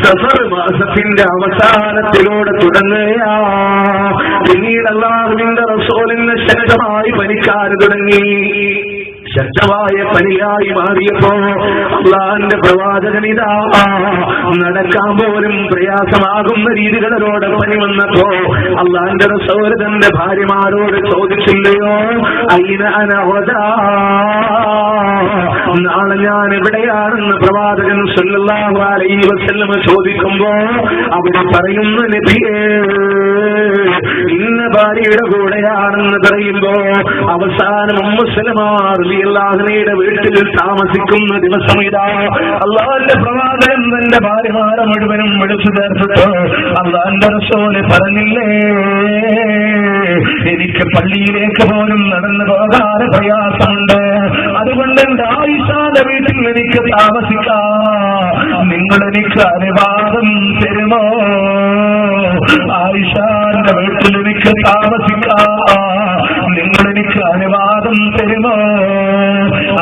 സഫർ മാസത്തിന്റെ അവസാനത്തിലൂടെ തുടങ്ങുകയാ. പിന്നീട് അല്ലാഹുവിന്റെ റസൂലിന് ശക്തമായി പനിക്കാൻ തുടങ്ങി. ശക്തമായ പനിയായി മാറിയപ്പോ അല്ലാഹുവിന്റെ പ്രവാചകൻ ഇതാ നടക്കാൻ പോലും പ്രയാസമാകുന്ന രീതികളോട് പനി വന്നപ്പോ അല്ലാഹുവിന്റെ റസൂൽ തന്റെ ഭാര്യമാരോട് ചോദിച്ചില്ലയോ, അയിന അന ഗദാ, നാളെ ഞാൻ എവിടെയാണെന്ന് പ്രവാചകൻ സല്ലല്ലാഹു അലൈഹി വസല്ലം ചോദിക്കുമ്പോ അവിടെ പറയുന്ന നബിയേ ഇന്ന ഭാര്യയുടെ കൂടെയാണെന്ന് പറയുമ്പോ അവസാനം ഉമ്മു സലമ റളിയല്ലാഹുവിന്റെ വീട്ടിൽ താമസിക്കുന്ന ദിവസം ഇതാ അല്ലാഹുവിന്റെ പ്രവാചകൻ തന്റെ ഭാര്യമാരെ മുഴുവനും വിളിച്ചു ചേർത്തിട്ട് അല്ലാഹുവിന്റെ റസൂൽ പറഞ്ഞില്ലേ, എനിക്ക് പള്ളിയിലേക്ക് പോലും നടന്നു പോകാൻ പ്രയാസമുണ്ട്, അതുകൊണ്ട് എന്റെ ആയിഷാന്റെ വീട്ടിൽ എനിക്ക് താമസിക്കാം, നിങ്ങൾ എനിക്ക് അനുവാദം തരുമോ? ആയിഷാന്റെ വീട്ടിൽ എനിക്ക് താമസിക്കാം, നിങ്ങൾ എനിക്ക് അനുവാദം തരുമോ?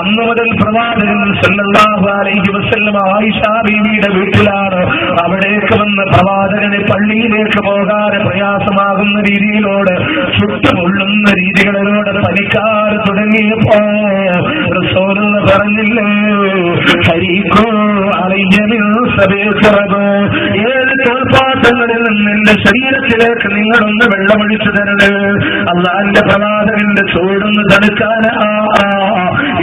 അന്ന് മുതൽ പ്രവാചകൻ സല്ലല്ലാഹു അലൈഹി വസല്ലം ആയിഷ ബീവിയുടെ വീട്ടിലാണ്. അവിടേക്ക് വന്ന പ്രവാചകന് പള്ളിയിലേക്ക് പോകാൻ പ്രയാസമാകുന്ന രീതിയിലോട് ചുട്ടുപൊള്ളുന്ന രീതികളിലൂടെ പനിക്കാർ തുടങ്ങിയപ്പോ റസൂൽ പറഞ്ഞില്ലേ, ഹരീക്കോ അലയ്യമിൽ സബീഖറബ്, 7 തോൽപ്പാട്ടങ്ങളിൽ നിന്ന് എന്റെ ശരീരത്തിലേക്ക് നിങ്ങളൊന്ന് വെള്ളമൊഴിച്ചു തരണേ, അല്ലാഹുവിന്റെ പ്രവാചകന്റെ ചൂടൊന്ന് തണുക്കാനാ.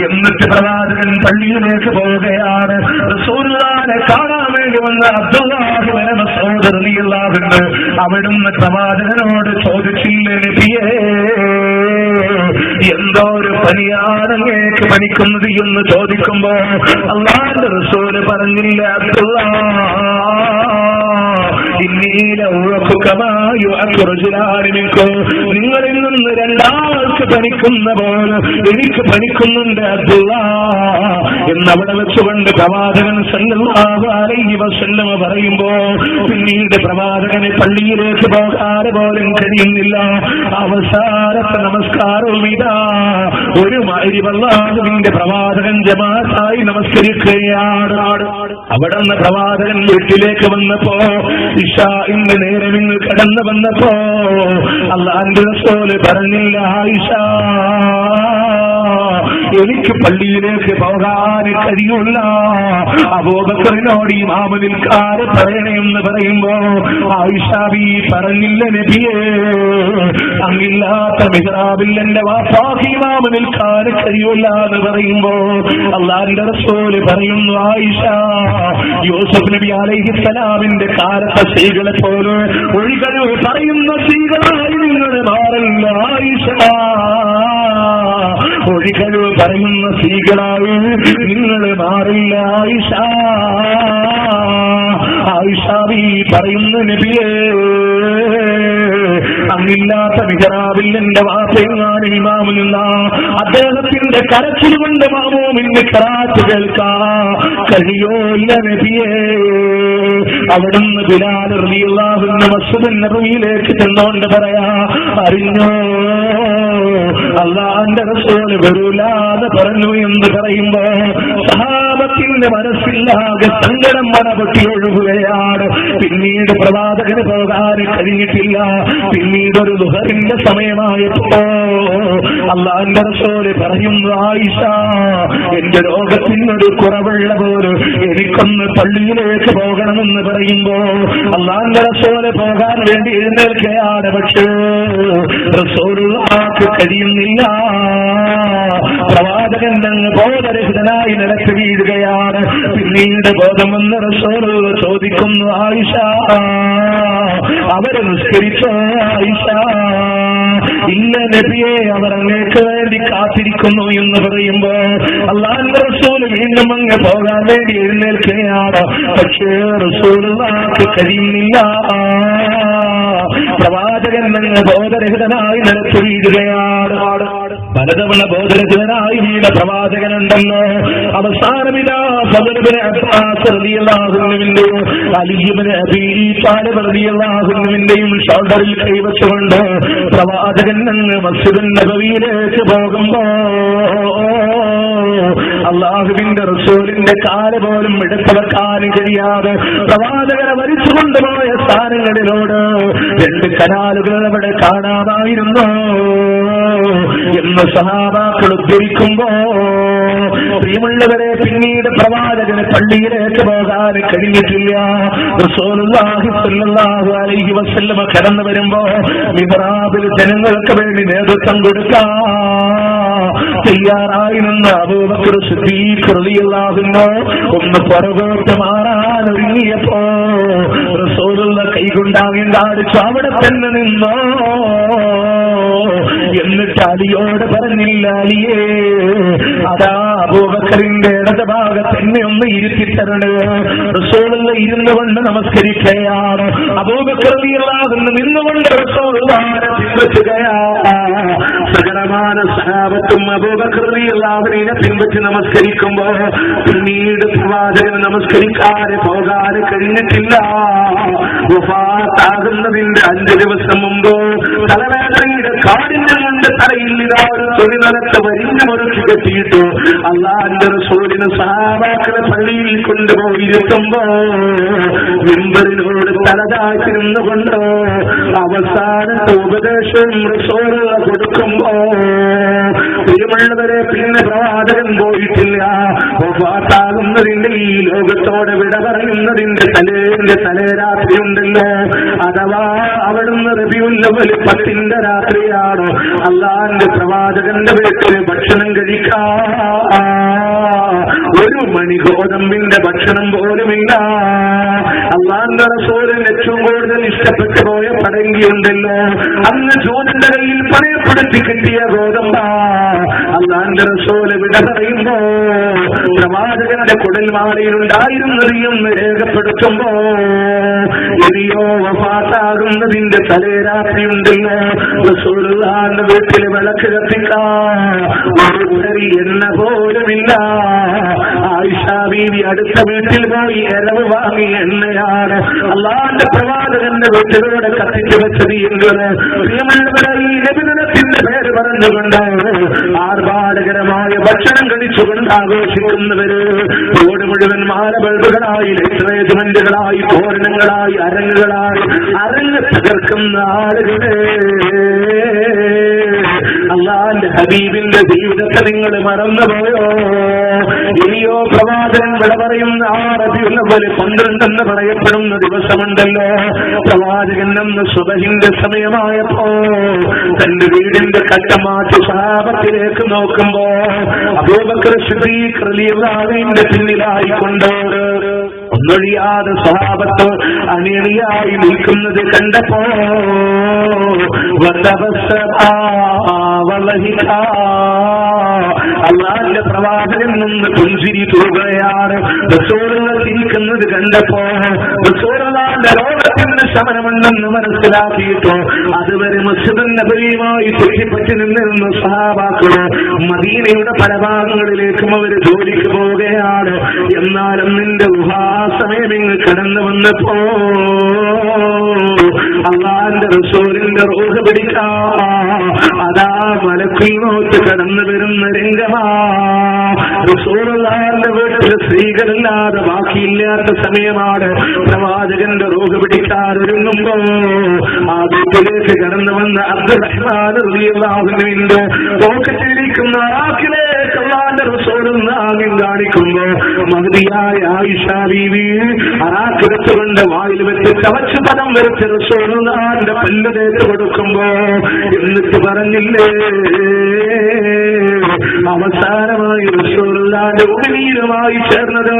എന്നിട്ട് പ്രവാചകൻ പള്ളിയിലേക്ക് പോവുകയാണ്. റസൂലുള്ളാഹിനെ കാണാൻ വേണ്ടി വന്ന അബ്ദുല്ലാഹ് ഇബ്നു മസ്ഊദ് റളിയല്ലാഹു അൻഹു അവിടുന്ന് പ്രവാചകനോട് ചോദിച്ചില്ലേ, നബിയേ എന്തോ ഒരു പനിയാണ് അങ്ങേക്ക് പനിക്കുന്നത് എന്ന് ചോദിക്കുമ്പോ അല്ലാഹുവിന്റെ റസൂൽ പറഞ്ഞില്ല, അബ്ദുല്ലാഹ് നിങ്ങളിൽ നിന്ന് 2 ആൾക്ക് പനിക്കുന്ന പോലെ എനിക്ക് പനിക്കുന്നുണ്ട് അബ്ദുല്ലാഹ് എന്നവിടെ വെച്ചുകൊണ്ട് പ്രവാചകൻ സല്ലല്ലാഹു അലൈഹി വസല്ലം പറയുമ്പോ പിന്നീട് പ്രവാചകനെ പള്ളിയിലേക്ക് പോകാതെ പോലും കഴിയുന്നില്ല. അവസാനത്തെ നമസ്കാരവും ഇതാ ഒരു മഗ്‌രിബ് അല്ലാഹുവിന്റെ പ്രവാചകൻ ജമാഅത്തായി നമസ്കരിക്കുകയാണ്. അവിടെ നിന്ന് പ്രവാചകൻ വീട്ടിലേക്ക് വന്നപ്പോ ഇശാഇന്റെ നേരം ഇന്ന് കടന്നു വന്നപ്പോ അല്ലാഹുവിന്റെ റസൂൽ പറഞ്ഞില്ല, ആയിഷ എനിക്ക് പള്ളിയിലേക്ക് പോകാൻ കഴിയില്ല. അബൂബക്കറിനോട് ഇമാമ നിൽക്കാൻ പറയണമെന്ന് പറയുമ്പോ ആയിഷ ബീവി പറഞ്ഞില്ല നബിയേ, അങ്ങില്ലാത്ത മിഹ്റാബിൽ എന്റെ വാപ്പാക്ക് ഇമാമ നിൽക്കാൻ കഴിയില്ല എന്ന് പറയുമ്പോ അല്ലാഹുവിന്റെ റസൂൽ പറയുന്നു, ആയിഷ, യൂസുഫ് നബി അലൈഹിസ്സലാമിന്റെ കാലത്തെ സ്ത്രീകളെ പോലെ ഒഴികഴിവ് പറയുന്ന സ്ത്രീകളായി നിങ്ങൾ മാറില്ല ആയിഷ. ഒഴികഴിവ് പറയുന്ന സ്ത്രീകളായി നിങ്ങൾ മാറില്ല ആയിഷ. ആയിഷ ബീവി പറയുന്ന നബിയേ, അങ്ങില്ലാത്ത മിഹ്റാബിൽ എന്റെ വാപ്പയെങ്ങാൻ ഇമാമില്ല, അദ്ദേഹത്തിന്റെ കരച്ചിൽ കൊണ്ട് മാമൂമിന്റെ ഖിറാഅത്ത് കേൾക്കാൻ കഴിയോല്ല നബിയേ. അവിടുന്ന് ബിലാൽ റളിയല്ലാഹു അൻഹു മസ്ജിദുൻ നബവിയിലേക്ക് ചെന്നുകൊണ്ട് പറയാ, അറിഞ്ഞോ അല്ലാഹുവിന്റെ റസൂൽ വരൂലാന്ന് പറഞ്ഞു എന്ന് പറയുമ്പോ സഹാബത്തിന്റെ മനസ്സിലാകെ സങ്കടം മണപൊട്ടി ഒഴുകുകയാണ്. പിന്നീട് പ്രവാചകന് പോകാൻ കഴിഞ്ഞിട്ടില്ല. പിന്നീട് ഒരു ദുഹറിന്റെ സമയമായപ്പോ അല്ലാഹുവിന്റെ റസൂൽ പറയുന്നു, ആയിഷ, എന്റെ രോഗത്തിനൊരു കുറവുള്ള പോലെ എനിക്കൊന്ന് പള്ളിയിലേക്ക് പോകണമെന്ന് പറയുമ്പോ അല്ലാഹുവിന്റെ റസൂൽ പോകാൻ വേണ്ടി എഴുന്നേൽക്കുകയാണ്. പക്ഷേ റസൂലുള്ളാഹിക്ക് കഴിയുന്നില്ല. പ്രവാചകൻ അങ്ങ് ബോധരഹിതനായി നിലത്ത് വീഴുകയാണ്. പിന്നീട് ബോധം വന്ന് റസൂൽ ചോദിക്കുന്നു, ആയിഷ, അവരെ നിസ്കരിച്ചോ ആയിഷ? ഇല്ല നബിയെ, അവർ അങ്ങേക്ക് വേണ്ടി കാത്തിരിക്കുന്നു എന്ന് പറയുമ്പോ അല്ലാഹുവിന്റെ റസൂൽ വീണ്ടും അങ്ങ് പോകാൻ വേണ്ടി എഴുന്നേൽക്കുകയാണ്. പക്ഷേ റസൂലുള്ളാഹിക്ക് കഴിയുന്നില്ല. പ്രവാചകൻ അങ്ങ് ബോധരഹിതനായി നിലത്ത് വീഴുകയാണ്. പലതവണ ബോധരഹിതനായി വീണ പ്രവാചകനുണ്ടല്ലോ. അവസാനം ഇതാ ഫദ്ൽ ഇബ്നു അബ്ബാസ് റളിയല്ലാഹു അൻഹുവിന്റെയും അലി ഇബ്നു അബീ ത്വാലിബ് റളിയല്ലാഹു അൻഹുവിന്റെയും ഷോൾഡറിൽ കൈവച്ചുകൊണ്ട് പ്രവാചകൻ അങ്ങ് മസ്ജിദുൻ നബവിയിലേക്ക് പോകുമ്പോ അല്ലാഹുവിന്റെ റസൂലിന്റെ കാല് പോലും എടുത്തു വെക്കാൻ കഴിയാതെ പ്രവാചകനെ വലിച്ചു കൊണ്ടുപോയ സ്ഥാനങ്ങളിലോട് രണ്ട് കനാലുകൾ അവിടെ കാണാമായിരുന്നു എന്ന് സഹാബാക്കൾ ഉദ്ധരിക്കുമ്പോ, പ്രിയമുള്ളവരെ, പിന്നീട് പ്രവാചകന് പള്ളിയിലേക്ക് പോകാൻ കഴിഞ്ഞിട്ടില്ല. റസൂലുള്ളാഹി സ്വല്ലല്ലാഹു അലൈഹി വസല്ലമ കടന്നു വരുമ്പോ മിഹ്റാബിൽ ജനങ്ങൾക്ക് വേണ്ടി നേതൃത്വം കൊടുക്കാൻ തയ്യാറായി നിന്ന അബൂബക്കർ സിദ്ദീഖ് റളിയല്ലാഹു അൻഹു ഒന്ന് പുറകോട്ട് മാറാൻ ഒരുങ്ങിയപ്പോ റസൂലുള്ള കൈകൊണ്ടാങ്ങി കാണിച്ചു, അവിടെ തന്നെ നിന്നോ. എന്നിട്ട് അലിയോട് പറഞ്ഞില്ല, അലിയേ, അതാ അബൂബക്കറിന്റെ ഇടത് ഭാഗത്ത് എന്നെ ഒന്ന് ഇരുത്തിത്തരണേ. റസൂലുള്ള ഇരുന്നു കൊണ്ട് നമസ്കരിക്കുകയാണ്. അബൂബക്കർ റളിയല്ലാഹു അൻഹു നിന്നുകൊണ്ട് റസൂലുള്ളാഹിനെ പിൻപറ്റുകയാണ്. സകലമാന സഹാബത്തും അബൂബക്കർ റളിയല്ലാഹു അൻഹുവിനെ പിൻപറ്റി നമസ്കരിക്കുമ്പോ പിന്നീട് പ്രവാചകൻ നമസ്കരിക്കാതെ പോകാതെ കഴിഞ്ഞിട്ടില്ല. വഫാത്താകുന്നതിന്റെ 5 ദിവസം മുമ്പ് തലവേദനയുടെ കാഠിന്യം കൊണ്ട് തലയിൽ ഇതാ ഒരു തുണി നിലത്ത് വരിഞ്ഞു മുറുക്കി കെട്ടിയിട്ടു അല്ലാഹുവിന്റെ റസൂലിനെ സഹാബാക്കളെ പള്ളിയിൽ കൊണ്ടുപോയിരുത്തുമ്പോ മിമ്പറിനോട് തലതാഴ്ത്തിരുന്നുകൊണ്ട് അവസാനത്തെ ഉപദേശം റസൂൽ കൊടുക്കുമ്പോ, പ്രിയമുള്ളവരെ, പിന്നെ പ്രവാചകൻ പോയിട്ടില്ല. വഫാത്താകുന്നതിന്റെ ഈ ലോകത്തോടെ വിട പറയുന്നതിന്റെ തലേരാത്രി ഉണ്ടല്ലോ, അഥവാ അവിടുന്ന് റബീഉൽ അവ്വൽ 10ന്റെ രാത്രിയാണ്. അല്ലാഹുവിന്റെ പ്രവാചകന്റെ വീട്ടിൽ ഭക്ഷണം കഴിക്കാൻ ഒരു മണി ഗോതമ്പിന്റെ ഭക്ഷണം പോലുമില്ല. അല്ലാഹുവിന്റെ റസൂലിന് ഏറ്റവും കൂടുതൽ ഇഷ്ടപ്പെട്ടു പോയ പടങ്കിയുണ്ടല്ലോ, അന്ന് ജൂതന്റെ കയ്യിൽ പണയപ്പെടുത്തി കിട്ടിയ ഗോതമ്പ. അല്ലാഹുവിന്റെ റസൂല് വിട പറയുമ്പോ പ്രവാചകന്റെ കുടൽമാലയിലുണ്ടായിരുന്നത് എന്ന് രേഖപ്പെടുത്തുമ്പോ ഇനിയോ വഫാത്താകുന്നതിന്റെ തലേരാത്രി ഉണ്ടല്ലോ, റസൂലുള്ളാഹിന്റെ വീട്ടിൽ വിളക്ക് കത്തിക്കാൻ ഒരു എണ്ണ പോലുമില്ല. ആയിഷ ബീവി അടുത്ത വീട്ടിൽ പോയി ഇരവ് വാങ്ങി എണ്ണയാണ് അല്ലാഹുവിന്റെ പ്രവാചകന്റെ വീട്ടിലൂടെ കത്തിച്ചു വെച്ചത് എങ്കില് പ്രിയമുള്ളവരെ, ഈ നബിദിനത്തിന്റെ പേര് പറഞ്ഞുകൊണ്ട് ആർഭാടകരമായ ഭക്ഷണം കഴിച്ചുകൊണ്ട് ആഘോഷിക്കുന്നവര് റോഡ് മുഴുവൻ മാലബൾബുകളായി, ലൈറ്റ്റേജ്മെന്റുകളായി, തോരണങ്ങളായി, അരങ്ങുകളായി അരങ്ങ് തകർക്കുന്ന ആളുകളെ അള്ളാന്റെ ഹബീബിന്റെ ജീവിതത്തെ നിങ്ങൾ മറന്നുപോയോ? ഇനിയോ പ്രവാചകൻ വിട പറയുന്ന ആ റബീഉൽ അവ്വൽ 12 എന്ന് പറയപ്പെടുന്ന ദിവസമുണ്ടല്ലോ, പ്രവാചകൻ അന്ന് സുബഹിന്റെ സമയമായപ്പോ തന്റെ വീടിന്റെ കട്ടമാറ്റി സഹാബത്തിലേക്ക് നോക്കുമ്പോ അബൂബക്കർ സിദ്ദീഖ് റളിയല്ലാഹു അൻഹുവിന്റെ പിന്നിലായിക്കൊണ്ട് ഒന്നൊഴിയാതെ സഹാബത്ത് അണിയണിയായി നിൽക്കുന്നത് കണ്ടപ്പോ അള്ളാന്റെ പ്രവാചകൻ നിന്ന് പുഞ്ചിരി തൂകുകയാണ്. റസൂലുള്ളാഹി ചിരിക്കുന്നത് കണ്ടപ്പോ റസൂലുള്ളാഹിന്റെ രോഗത്തിന് ശമനമുണ്ടെന്ന് മനസ്സിലാക്കിയിട്ടോ അതുവരെ മസ്ജിദുൻ നബവിയുമായി ചുറ്റിപ്പറ്റി നിന്നിരുന്ന സഹാബാക്കള് മദീനയുടെ പല ഭാഗങ്ങളിലേക്കും അവര് ജോലിക്ക് പോവുകയാണ്. എന്നാലും നിന്റെ സമയം ഇങ്ങ് കടന്നു വന്നപ്പോ അള്ളാന്റെ റസൂലിന്റെ റൂഹ് പിടിക്കാ അതാ മലക്കുൽ മൗത്ത് കടന്നു വരുന്ന രംഗമാ. റസൂലുള്ളാഹിന്റെ വീട്ടിൽ സ്ത്രീകളില്ലാതെ ബാക്കിയില്ലാത്ത സമയമാണ്. പ്രവാചകന്റെ റൂഹ് പിടിക്കാൻ ഒരുങ്ങുമ്പോ ആ വീട്ടിലേക്ക് കടന്നു വന്ന അബ്ദുറഹ്മാൻ റളിയല്ലാഹു അൻഹുവിന്റെ പോക്കറ്റിലിരിക്കുന്ന ആക്കിലേക്ക് അള്ളാന്റെ റസൂലുള്ളാഹി ആംഗ്യം കാണിക്കുമ്പോ മഹദിയായ ആയിഷ ബീവി അറാക്കിടച്ചുകൊണ്ട് വായിൽ വെച്ച് ചവച്ച് പദം വരച്ച് റസൂലുള്ളാഹിന്റെ പല്ല് തേച്ച് കൊടുക്കുമ്പോ എന്നിട്ട് പറഞ്ഞില്ലേ അവസാനമായി റസൂലുള്ളാഹിന്റെ ഉമിനീരുമായി ചേർന്നത്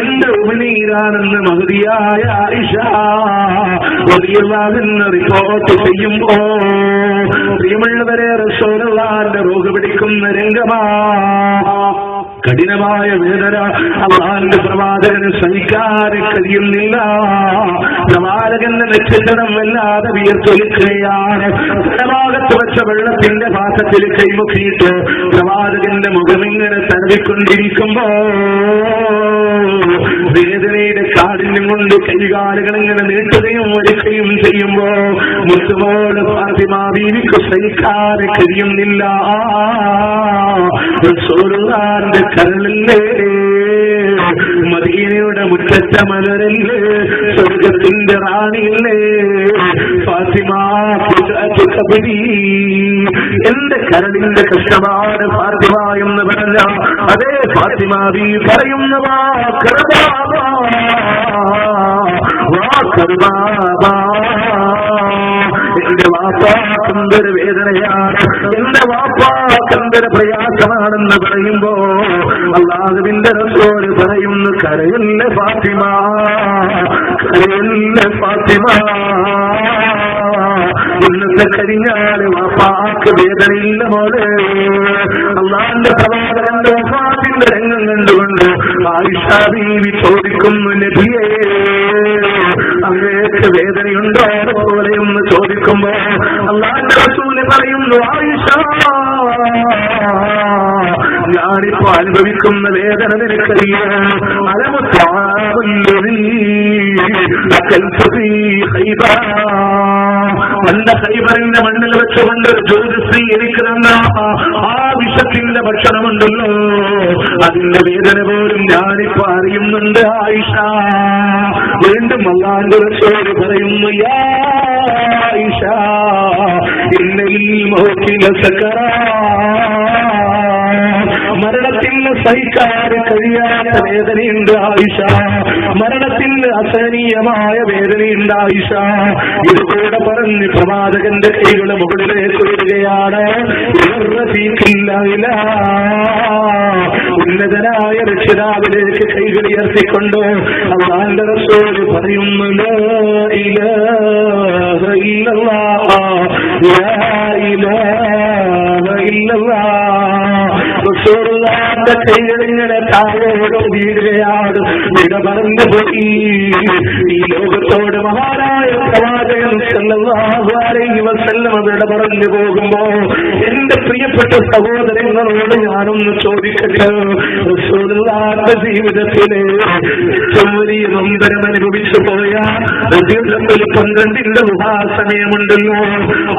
എന്റെ ഉമിനീരാണെന്ന് മഹദിയായ ആയിഷ റളിയല്ലാഹു അൻഹ റിപ്പോർട്ട് ചെയ്യുമ്പോ പ്രിയമുള്ളവരെ റസൂലുള്ളാഹിന്റെ റൂഹ് പിടിക്കുന്ന രംഗമാ. കഠിനമായ വേദന അള്ളാന്റെ പ്രവാചകന് സഹിക്കാൻ കഴിയുന്നില്ല. പ്രവാചകന്റെ നെറ്റിടം വല്ലാതെ വിയർത്തൊലിക്കുകയാണ്. ഭാഗത്ത് വെച്ച വെള്ളത്തിന്റെ ഭാഗത്തിൽ കൈമുക്കിയിട്ട് പ്രവാചകന്റെ മുഖമിങ്ങനെ തടവിക്കൊണ്ടിരിക്കുമ്പോ വേദനയുടെ കാഠിന്യം കൊണ്ട് കൈകാലുകൾ ഇങ്ങനെ നീട്ടുകയും ഒരുക്കുകയും ചെയ്യുമ്പോ മുത്തുമോള് ഫാത്തിമ ബീവിക്ക് സഹിക്കാൻ കഴിയുന്നില്ല. റസൂലുള്ളാഹിന്റെ കരളില്ലേ മദീനയുടെ മുറ്റത്തെ മലരല്ലേ സ്വർഗത്തിന്റെ റാണിയില്ലേ ഫാത്തിമ എന്റെ കരളിന്റെ കഷ്ടമാണ് ഫാത്തിമ എന്ന് പറഞ്ഞ അതേ ഫാത്തിമ ബീ പറയുന്ന എന്റെ വാപ്പാക്കെന്തൊരു വേദനയാണ്, എന്റെ വാപ്പാക്കെന്തൊരു പ്രയാസമാണെന്ന് പറയുമ്പോ അല്ലാഹുവിന്റെ റസൂൽ പറയുന്നു കരയല്ല ഫാത്തിമ, കരയല്ല ഫാത്തിമ. ഇന്നത്തെ കഴിഞ്ഞാല് വാപ്പാക്ക് വേദനയില്ല പോലെ. അള്ളാന്റെ പ്രവാചകന്റെ വഫാത്തിന്റെ രംഗം കണ്ടുകൊണ്ട് ആയിഷ ബീവി ചോദിക്കുന്നു നബിയേ അങ്ങേക്ക് വേദനയുണ്ടോ പോലെയൊന്ന് ചോദിക്കുമ്പോ അള്ളാന്റെ റസൂൽ പറയുന്നു ആയിഷ ഞാനിപ്പോ അനുഭവിക്കുന്ന വേദന നിനക്കറിയാം. നല്ല ഹൈബറിന്റെ മണ്ണിൽ വെച്ചുകൊണ്ട് ജ്യോതിശ്രീ എനിക്ക് തന്ന ആ വിഷത്തിന്റെ ഭക്ഷണമുണ്ടല്ലോ അതിന്റെ വേദന പോലും ഞാനിപ്പോ അറിയുന്നുണ്ട് ആയിഷ. വീണ്ടും അല്ലാഹുവിന്റെ റസൂൽ പറയുന്നു യാ ആയിഷ ഇന്നൽ മൗതി ലസകറാ മരണത്തിൽ സഹിക്കാൻ കഴിയാത്ത വേദനയുണ്ട് ആയിഷ, മരണത്തിൽ അസഹനീയമായ വേദനയുണ്ട് ആയിഷ. ഇത് കൂടെ പറഞ്ഞ് പ്രവാചകന്റെ കൈകൾ മുകളിലേക്ക് വരികയാണ്. ഉന്നതനായ രക്ഷിതാവിലേക്ക് കൈകൾ ഉയർത്തിക്കൊണ്ട് അല്ലാഹുവിന്റെ റസൂൽ പറയുന്നു ലാ ഇലാഹ ഇല്ലല്ലാഹ് ലാ ഇലാഹ ഇല്ലല്ലാഹ്. റസൂലുള്ളാഹിന്റെ കൈകളിങ്ങനെ താഴോട് വീഴുകയാണ്. വിട പറഞ്ഞു പോയി ഈ ലോകത്തോട് മഹാനായ പ്രവാചകൻ സല്ലല്ലാഹു അലൈഹി വസല്ലം വിട പറഞ്ഞു പോകുമ്പോ എന്റെ പ്രിയപ്പെട്ട സഹോദരങ്ങളോട് ഞാനൊന്ന് ചോദിക്കട്ടെ, റസൂലുള്ളാഹിന്റെ ജീവിതത്തിലെ ഏറ്റവും വലിയ നൊമ്പരം അനുഭവിച്ചു പോയ റബീഉൽ അവ്വൽ 12ന്റെ സമയമുണ്ടല്ലോ,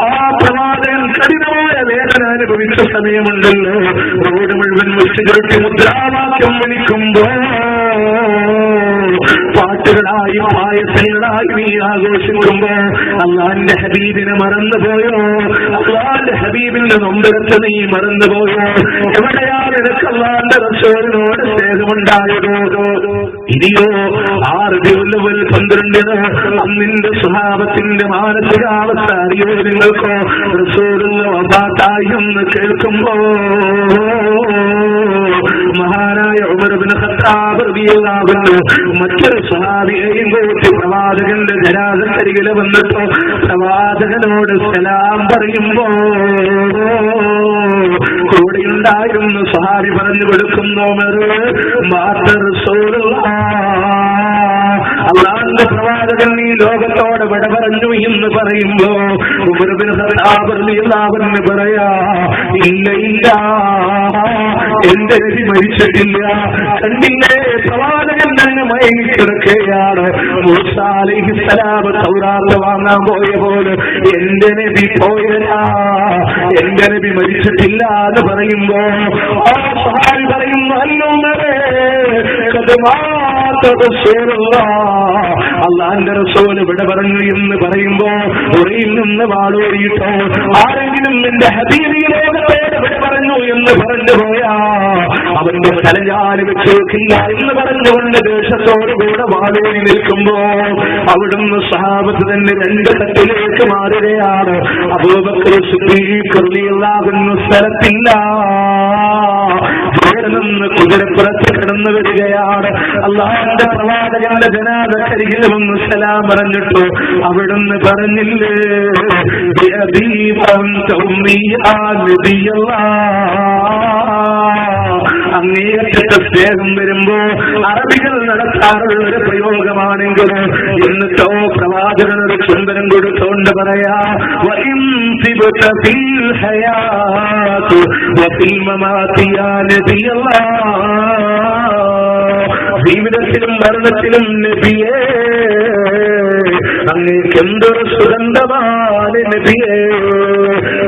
ആ പ്രവാചകൻ കഠിനമായ വേദന അനുഭവിച്ച സമയമുണ്ടല്ലോ, റോഡ് മുഴുവൻ മുസ്ലിം മുദ്രാവാക്യം വിളിക്കുമ്പോ പാട്ട് പാട്ടുകളായി പായസങ്ങളായി നീ ആഘോഷിക്കുമ്പോ അള്ളാന്റെ ഹബീബിനെ മറന്നുപോയോ? അള്ളാന്റെ ഹബീബിന്റെ നൊമ്പരത്ത് നീ മറന്നുപോയോ? എവിടെയാ നിനക്ക് അള്ളാന്റെ റസൂലിനോട് സ്നേഹമുണ്ടായതോ? ഇനിയോ 6 റബീഉൽ 12 അന്നിന്റെ സ്വഹാബത്തിന്റെ മാനസികാവസ്ഥ അറിയോ നിങ്ങൾക്കോ? റസൂലുള്ള വഫാത്തായി എന്ന് കേൾക്കുമ്പോ മഹാനായ ഉമർ ഇബ്നു ഖത്താബ് റളിയല്ലാഹു അൻഹു മറ്റൊരു സ്വഹാബിയെയും കൂട്ടി പ്രവാചകന്റെ ജനാസക്കരികിൽ വന്നിട്ട് പ്രവാചകനോട് സലാം പറയുമ്പോ കൂടെയുണ്ടായിരുന്നു സ്വഹാബി പറഞ്ഞു കൊടുക്കുന്നു, അള്ളാഹുവിന്റെ പ്രവാചകൻ ഈ ലോകത്തോട് വിട പറഞ്ഞു എന്ന് പറയുമ്പോ ഉമർ ഇബ്നു ഖത്താബ് റളിയല്ലാഹു അൻഹു പറയാ, ഇല്ല ഇല്ല, എന്റെ നബി മരിച്ചിട്ടില്ല. കണ്ടില്ലേ, പ്രവാചകൻ തന്നെ മയങ്ങിക്കിടക്കുകയാണ്. മൂസാ അലൈഹിസ്സലാം തൗറാത്ത് വാങ്ങാൻ പോയ പോലെ എന്റെ നബി പോയതാ, എന്റെ നബി മരിച്ചിട്ടില്ല എന്ന് പറയുമ്പോ ആ സഹാബി പറയുന്നു, അള്ളാന്റെ റസൂൽ ഇവിടെ പറഞ്ഞു എന്ന് പറയുമ്പോ ഉറയിൽ നിന്ന് വാളോടിയിട്ടോ ആരെങ്കിലും എന്റെ ഹബീബി ലോകത്തോട് ഇവിടെ പറഞ്ഞു എന്ന് പറഞ്ഞു പോയാ അവന്റെ തലയാല് വെച്ചേക്കില്ല എന്ന് പറഞ്ഞുകൊണ്ട് ദേശത്തോടുകൂടെ വാളോടി നിൽക്കുമ്പോ അവിടുന്ന് സഹാബത്ത് തന്നെ 2 തട്ടിലേക്ക് മാറുകയാണ്. അബൂബക്കർ സിദ്ദീഖ് റളിയല്ലാഹു അൻഹു സ്ഥലത്തില്ല, നിന്ന് കുതിരപ്പുറത്ത് കിടന്നു വരികയാണ്. അള്ളാഹുവിന്റെ പ്രവാചകന്റെ ജനാസക്കരികിൽ വന്ന് സലാം പറഞ്ഞിട്ടു അവിടുന്ന് പറഞ്ഞില്ലേ, അങ്ങേയറ്റത്തെ സ്നേഹം വരുമ്പോ അറബികൾ നടത്താറുള്ള ഒരു പ്രയോഗമാണെങ്കിൽ എന്നിട്ടോ പ്രവാചകൻ ഒരു ചുംബനം കൊടുത്തോണ്ട് പറയാ, ജീവിതത്തിലും മരണത്തിലും നബിയേ അങ്ങേക്ക് എന്തൊരു സുഗന്ധമാണ് നബിയേ.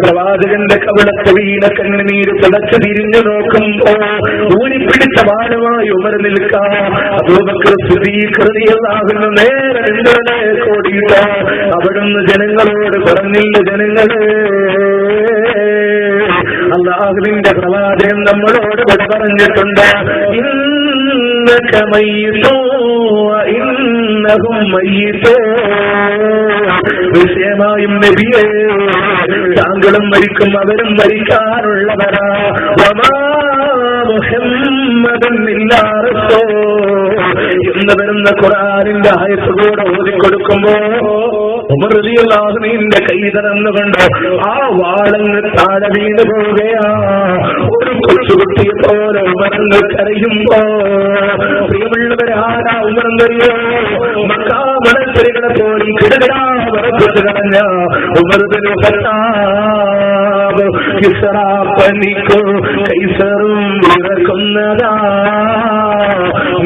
പ്രവാചകന്റെ കവിളത്തെ വീണ കണ്ണുനീര് തിളച്ചു തിരിഞ്ഞു നോക്കുമ്പോ ഊരിപ്പിടിച്ച വാളുമായി ഉമർ നിൽക്കാം. അബൂബക്കർ സിദ്ദീഖ് റളിയല്ലാഹു അൻഹു നേരെ നിന്നിലേക്ക് ഓടിയിട്ട് അവിടുന്ന് ജനങ്ങളോട് പറഞ്ഞില്ല, ജനങ്ങളെ, അല്ലാഹുവിന്റെ പ്രവാചകൻ നമ്മളോട് ഇവിടെ പറഞ്ഞിട്ടുണ്ട്, ഇന്നക മയ്യിതൂ ഇന്നഹും മയ്യിതൂ, നിശ്ചയമായും നബിയേ താങ്കളും മരിക്കും അവരും മരിക്കാനുള്ളവരാ. വമാ മുഹമ്മദൻ ഇല്ലാ റസൂൽ എന്ന് വരുന്ന ഖുർആനിന്റെ ആയത്ത് കൂടെ ഓതിക്കൊടുക്കുമ്പോ ഉമർ റളിയല്ലാഹു അൻഹുവിന്റെ കൈ തടന്നുകൊണ്ട് ആ വാളങ്ങ് താഴെ വീണ് പോവുകയാ. ഒരു കൊച്ചുകുട്ടിയെ പോലെ ഉമറങ്ങ് കരയുമ്പോ പ്രിയമുള്ളവരെ ആരാ ഉമറെന്നറിയോ? മക്കാ മണൽത്തരികളെ പോലെ കിടകിടാ വിറപ്പിച്ച് കളഞ്ഞ ഉമർ ഇബ്നു ഖത്താബ്. കിസ്റാ പനിക്കോ കൈസറും വിറക്കുന്നതാ,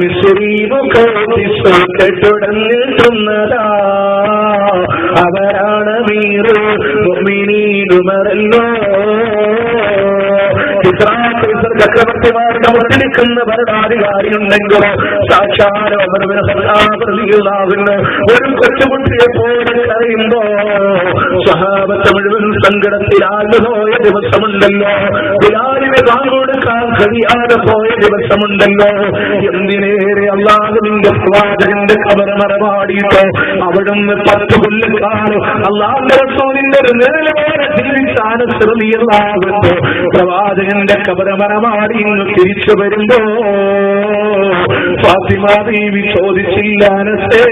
മിസ്രീമുഖോ കെട്ടുടഞ്ഞിട്ടുന്നതാ, അവരാണ് മീറ് മുഅ്മിനീൻ ഉമറല്ലോ. ചക്രവർത്തിമാരുടെ മുട്ടിലിക്കുന്ന ഭരണാധികാരിയുണ്ടെങ്കിൽ സാക്ഷാൽ ഉമർ ഇബ്നു ഖത്താബ് റളിയല്ലാഹു അൻഹു ഒരു കൊച്ചുകുട്ടിയെ പോലെ കരയുമ്പോ സ്വഹാബത്ത് മുഴുവൻ സങ്കടത്തിലാണ്ട് പോയ ദിവസമുണ്ടല്ലോ, ബിലാലിനെ കൊടുക്കാൻ കഴിയാതെ പോയ ദിവസമുണ്ടല്ലോ. എന്തിനേറെ അല്ലാഹുവിന്റെ പ്രവാചകന്റെ ഖബർ മറമാടിയിട്ട് അവിടുന്ന് 10 കൊല്ലക്കാലം അല്ലാഹുവിന്റെ റസൂലിന്റെ ഒരു നിഴലോടെ ജീവിച്ച അനസ് റളിയല്ലാഹു അൻഹു പ്രവാചകന്റെ ഖബർ മറമാടി ഇങ്ങ് തിരിച്ചു വരുമ്പോ ഫാത്തിമ ബീവി ചോദിച്ചില്ല, അനസേ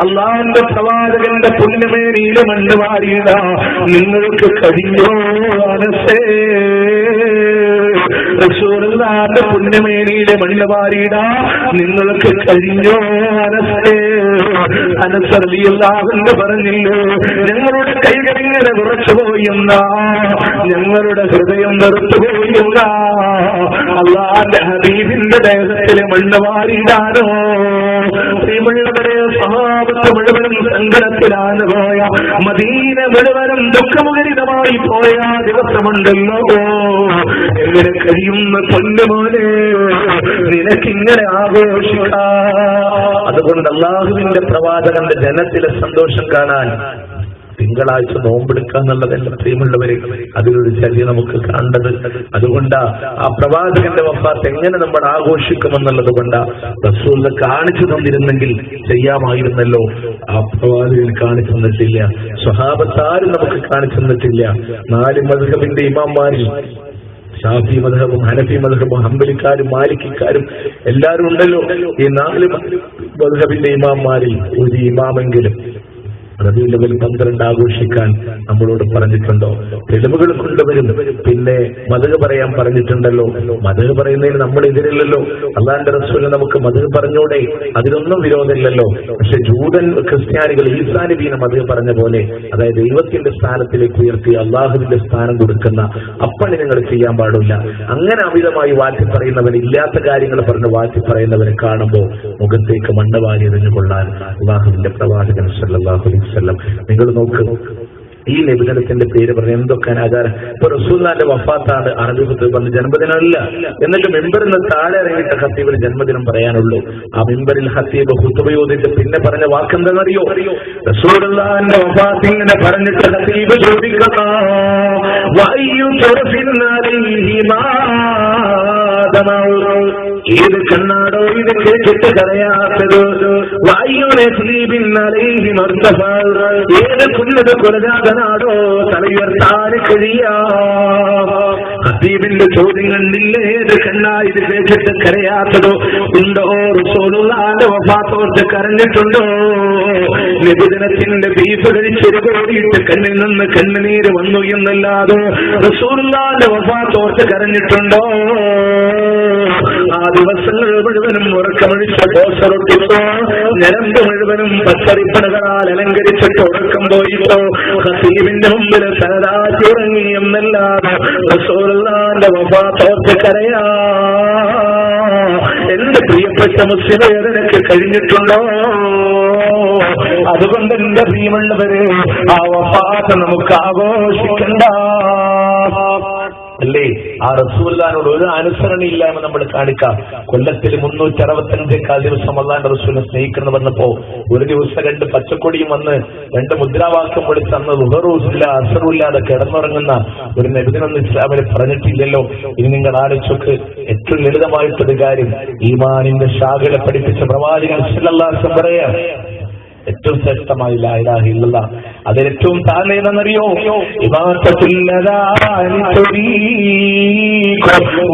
അള്ളാഹുവിന്റെ പ്രവാചകന്റെ പുണ്യമേനിയിലെ മണ്ണ് വാരിയിട നിങ്ങൾക്ക് കഴിഞ്ഞോ അനസേ? റസൂലുള്ളാഹിന്റെ പുണ്യമേനിയിലെ മണ്ണ് വാരിയിട നിങ്ങൾക്ക് കഴിഞ്ഞോ അനസേ? അനസ് റളിയല്ലാഹു അൻഹു പറഞ്ഞില്ലേ, ഞങ്ങളുടെ കൈകൾ ഇങ്ങനെ വിറച്ചുപോയെന്ന, ഞങ്ങളുടെ ഹൃദയം വെറുത്തുപോയെന്ന, അല്ലാഹുവിന്റെ ഹബീബിന്റെ ദേഹത്തിലെ മണ്ണ് വാരിടാനോ. പ്രിയമുള്ളവരെ, സഹാബത്ത് മുഴുവനും സങ്കടത്തിലാണ് പോയ, മദീന മുഴുവനും ദുഃഖമുഖരിതമായി പോയ ദിവസമുണ്ടല്ലോ. എങ്ങനെ കഴിയുന്ന പൊന്നുമോനെ നിനക്കിങ്ങനെ ആഘോഷിക്കാം? അതുകൊണ്ട് അല്ലാഹുവിന്റെ പ്രവാചകന്റെ ജനത്തിലെ സന്തോഷം കാണാൻ തിങ്കളാഴ്ച നോമ്പെടുക്കാന്നുള്ളതല്ല പ്രിയമുള്ളവരെ, അതിലൊരു ചര്യ നമുക്ക് കാണേണ്ടത്. അതുകൊണ്ട് ആ പ്രവാചകന്റെ വഫാത്ത് എങ്ങനെ നമ്മൾ ആഘോഷിക്കുമെന്നുള്ളത് കൊണ്ട് റസൂൽ കാണിച്ചു തന്നിരുന്നെങ്കിൽ ചെയ്യാമായിരുന്നല്ലോ. ആ പ്രവാചകൻ കാണിച്ചു തന്നിട്ടില്ല, സ്വഹാബത്താരും നമുക്ക് കാണിച്ചു തന്നിട്ടില്ല. 4 മദ്ഹബിന്റെ ഇമാംമാരിൽ ഷാഫി മദ്ഹബും ഹനഫി മദ്ഹബും ഹംബലിക്കാരും മാലിക്കിക്കാരും എല്ലാവരും ഉണ്ടല്ലോ. ഈ 4 മദ്ഹബിന്റെ ഇമാംമാരിൽ ഒരു ഇമാമെങ്കിലും റബീഉൽ അവ്വൽ 12 ആഘോഷിക്കാൻ നമ്മളോട് പറഞ്ഞിട്ടുണ്ടോ? തെളിവുകൾ കൊണ്ടുവരും. പിന്നെ മദ്ഹ് പറയാൻ പറഞ്ഞിട്ടുണ്ടല്ലോ. മദ്ഹ് പറയുന്നതിന് നമ്മൾ എതിരില്ലല്ലോ. അല്ലാഹുവിന്റെ റസൂൽ നമുക്ക് മദ്ഹ് പറഞ്ഞൂടെ, അതിനൊന്നും വിരോധമില്ലല്ലോ. പക്ഷെ ജൂതൻ ക്രിസ്ത്യാനികൾ ഈസാ നബിയെ മദ്ഹ് പറഞ്ഞ പോലെ, അതായത് ദൈവത്തിന്റെ സ്ഥാനത്തിലേക്ക് ഉയർത്തി അള്ളാഹുവിന്റെ സ്ഥാനം കൊടുക്കുന്ന അപ്പണി നിങ്ങൾ ചെയ്യാൻ പാടില്ല. അങ്ങനെ അമിതമായി വാറ്റി പറയുന്നവൻ, ഇല്ലാത്ത കാര്യങ്ങൾ പറഞ്ഞ് വാറ്റി പറയുന്നവരെ കാണുമ്പോൾ മുഖത്തേക്ക് മണ്ണ് വാരി എറിഞ്ഞു കൊള്ളാൻ അള്ളാഹുവിന്റെ പ്രവാചകൻ സല്ലല്ലാഹു അലൈഹി വസല്ലം. നിങ്ങൾ നോക്ക്, ഈ നബിദിനത്തിന്റെ പേര് പറഞ്ഞ എന്തൊക്കെ ആചാരം. ഇപ്പൊ റസൂലുള്ളാഹിന്റെ വഫാത്താണ്, അറബി ഖുത്ബ പറഞ്ഞ ജന്മദിനമല്ല. എന്നിട്ട് മെമ്പറിൽ നിന്ന് താഴെ ഇറങ്ങിയിട്ട് ഖത്തീബിന് ജന്മദിനം പറയാനുള്ളൂ. ആ മെമ്പറിൽ ഖത്തീബ് ഖുത്ബ ഓതിയിട്ട് പിന്നെ പറഞ്ഞ വാക്കെന്താണെന്നറിയോ? റസൂലുള്ളാഹിന്റെ വഫാത്ത് ഇങ്ങനെ പറഞ്ഞിട്ട് ഖത്തീബ് ചോദിക്കുന്നു, ഏത് കണ്ണാടോ ഇത് കേട്ടിട്ട് കരയാത്തത്? ഏത് കുന്നത് കൊലജാതനാടോ തലയുയർത്താൻ കഴിയാ? ഹബീബിന്റെ ചോദ്യം കണ്ടില്ലേ? ഏത് കണ്ണാ ഇത് കേട്ടിട്ട് കരയാത്തതോ? ഉണ്ടോ? റസൂലുള്ളാഹിന്റെ വഫാത്തോർത്ത് കരഞ്ഞിട്ടുണ്ടോ? നബിദിനത്തിന്റെ ബീഫ് കഴിച്ചൊരു കോടിയിട്ട് കണ്ണിൽ നിന്ന് കണ്ണുനീര് വന്നു എന്നല്ലാതെ റസൂലുള്ളാഹിന്റെ വഫാത്തോർത്ത് കരഞ്ഞിട്ടുണ്ടോ? ആ ദിവസങ്ങൾ മുഴുവനും ഉറക്കമൊഴിച്ച കോസറൊട്ടിപ്പോ, ഞരമ്പ് മുഴുവനും പച്ചറിപ്പണകളാൽ അലങ്കരിച്ചിട്ട് ഉറക്കം പോയിട്ടോ ഖതീബിന്റെ മുമ്പിൽ സദാറ്റി ഉറങ്ങി എന്നല്ലാതെ റസൂലുള്ളാഹിന്റെ വഫാത്തോർത്ത് കരയാ എന്റെ പ്രിയപ്പെട്ട മുസ്ലിമേ നിനക്ക് കഴിഞ്ഞിട്ടുണ്ടോ? അതുകൊണ്ട് എന്റെ പ്രിയമുള്ളവരെ, ആ വഫാത്ത് നമുക്ക് ആഘോഷിക്കണ്ട അല്ലേ? ആ റസൂലുള്ളാഹിനോട് ഒരു അനുസരണയില്ല എന്ന് നമ്മൾ കാണിക്കാം. കൊല്ലത്തിൽ 365 ദിവസം അല്ലാഹുവിന്റെ റസൂലിനെ സ്നേഹിക്കുന്നു പറഞ്ഞപ്പോ ഒരു ദിവസം 2 പച്ചക്കൊടിയും വന്ന് 2 മുദ്രാവാക്യം വിളിച്ച് അന്ന് ളുഹറുല്ല അസറുല്ലാതെ കിടന്നുറങ്ങുന്ന ഒരു നബിദിനൊന്നും ഇസ്ലാമിൽ പറഞ്ഞിട്ടില്ലല്ലോ. ഇനി നിങ്ങൾ ആലോചിച്ചൊക്കെ ഏറ്റവും ലളിതമായിട്ടൊരു കാര്യം, ഈമാനിന്റെ ശാഖകളെ പഠിപ്പിച്ച പ്രവാചകൻ സല്ലല്ലാഹു അലൈഹി വസല്ലം പറയാ, ഏറ്റവും ശ്രേഷ്ഠമായി ലാ ഇലാഹ ഇല്ലല്ലാഹ്, അതിലേറ്റവും താഴെയെന്നറിയോ?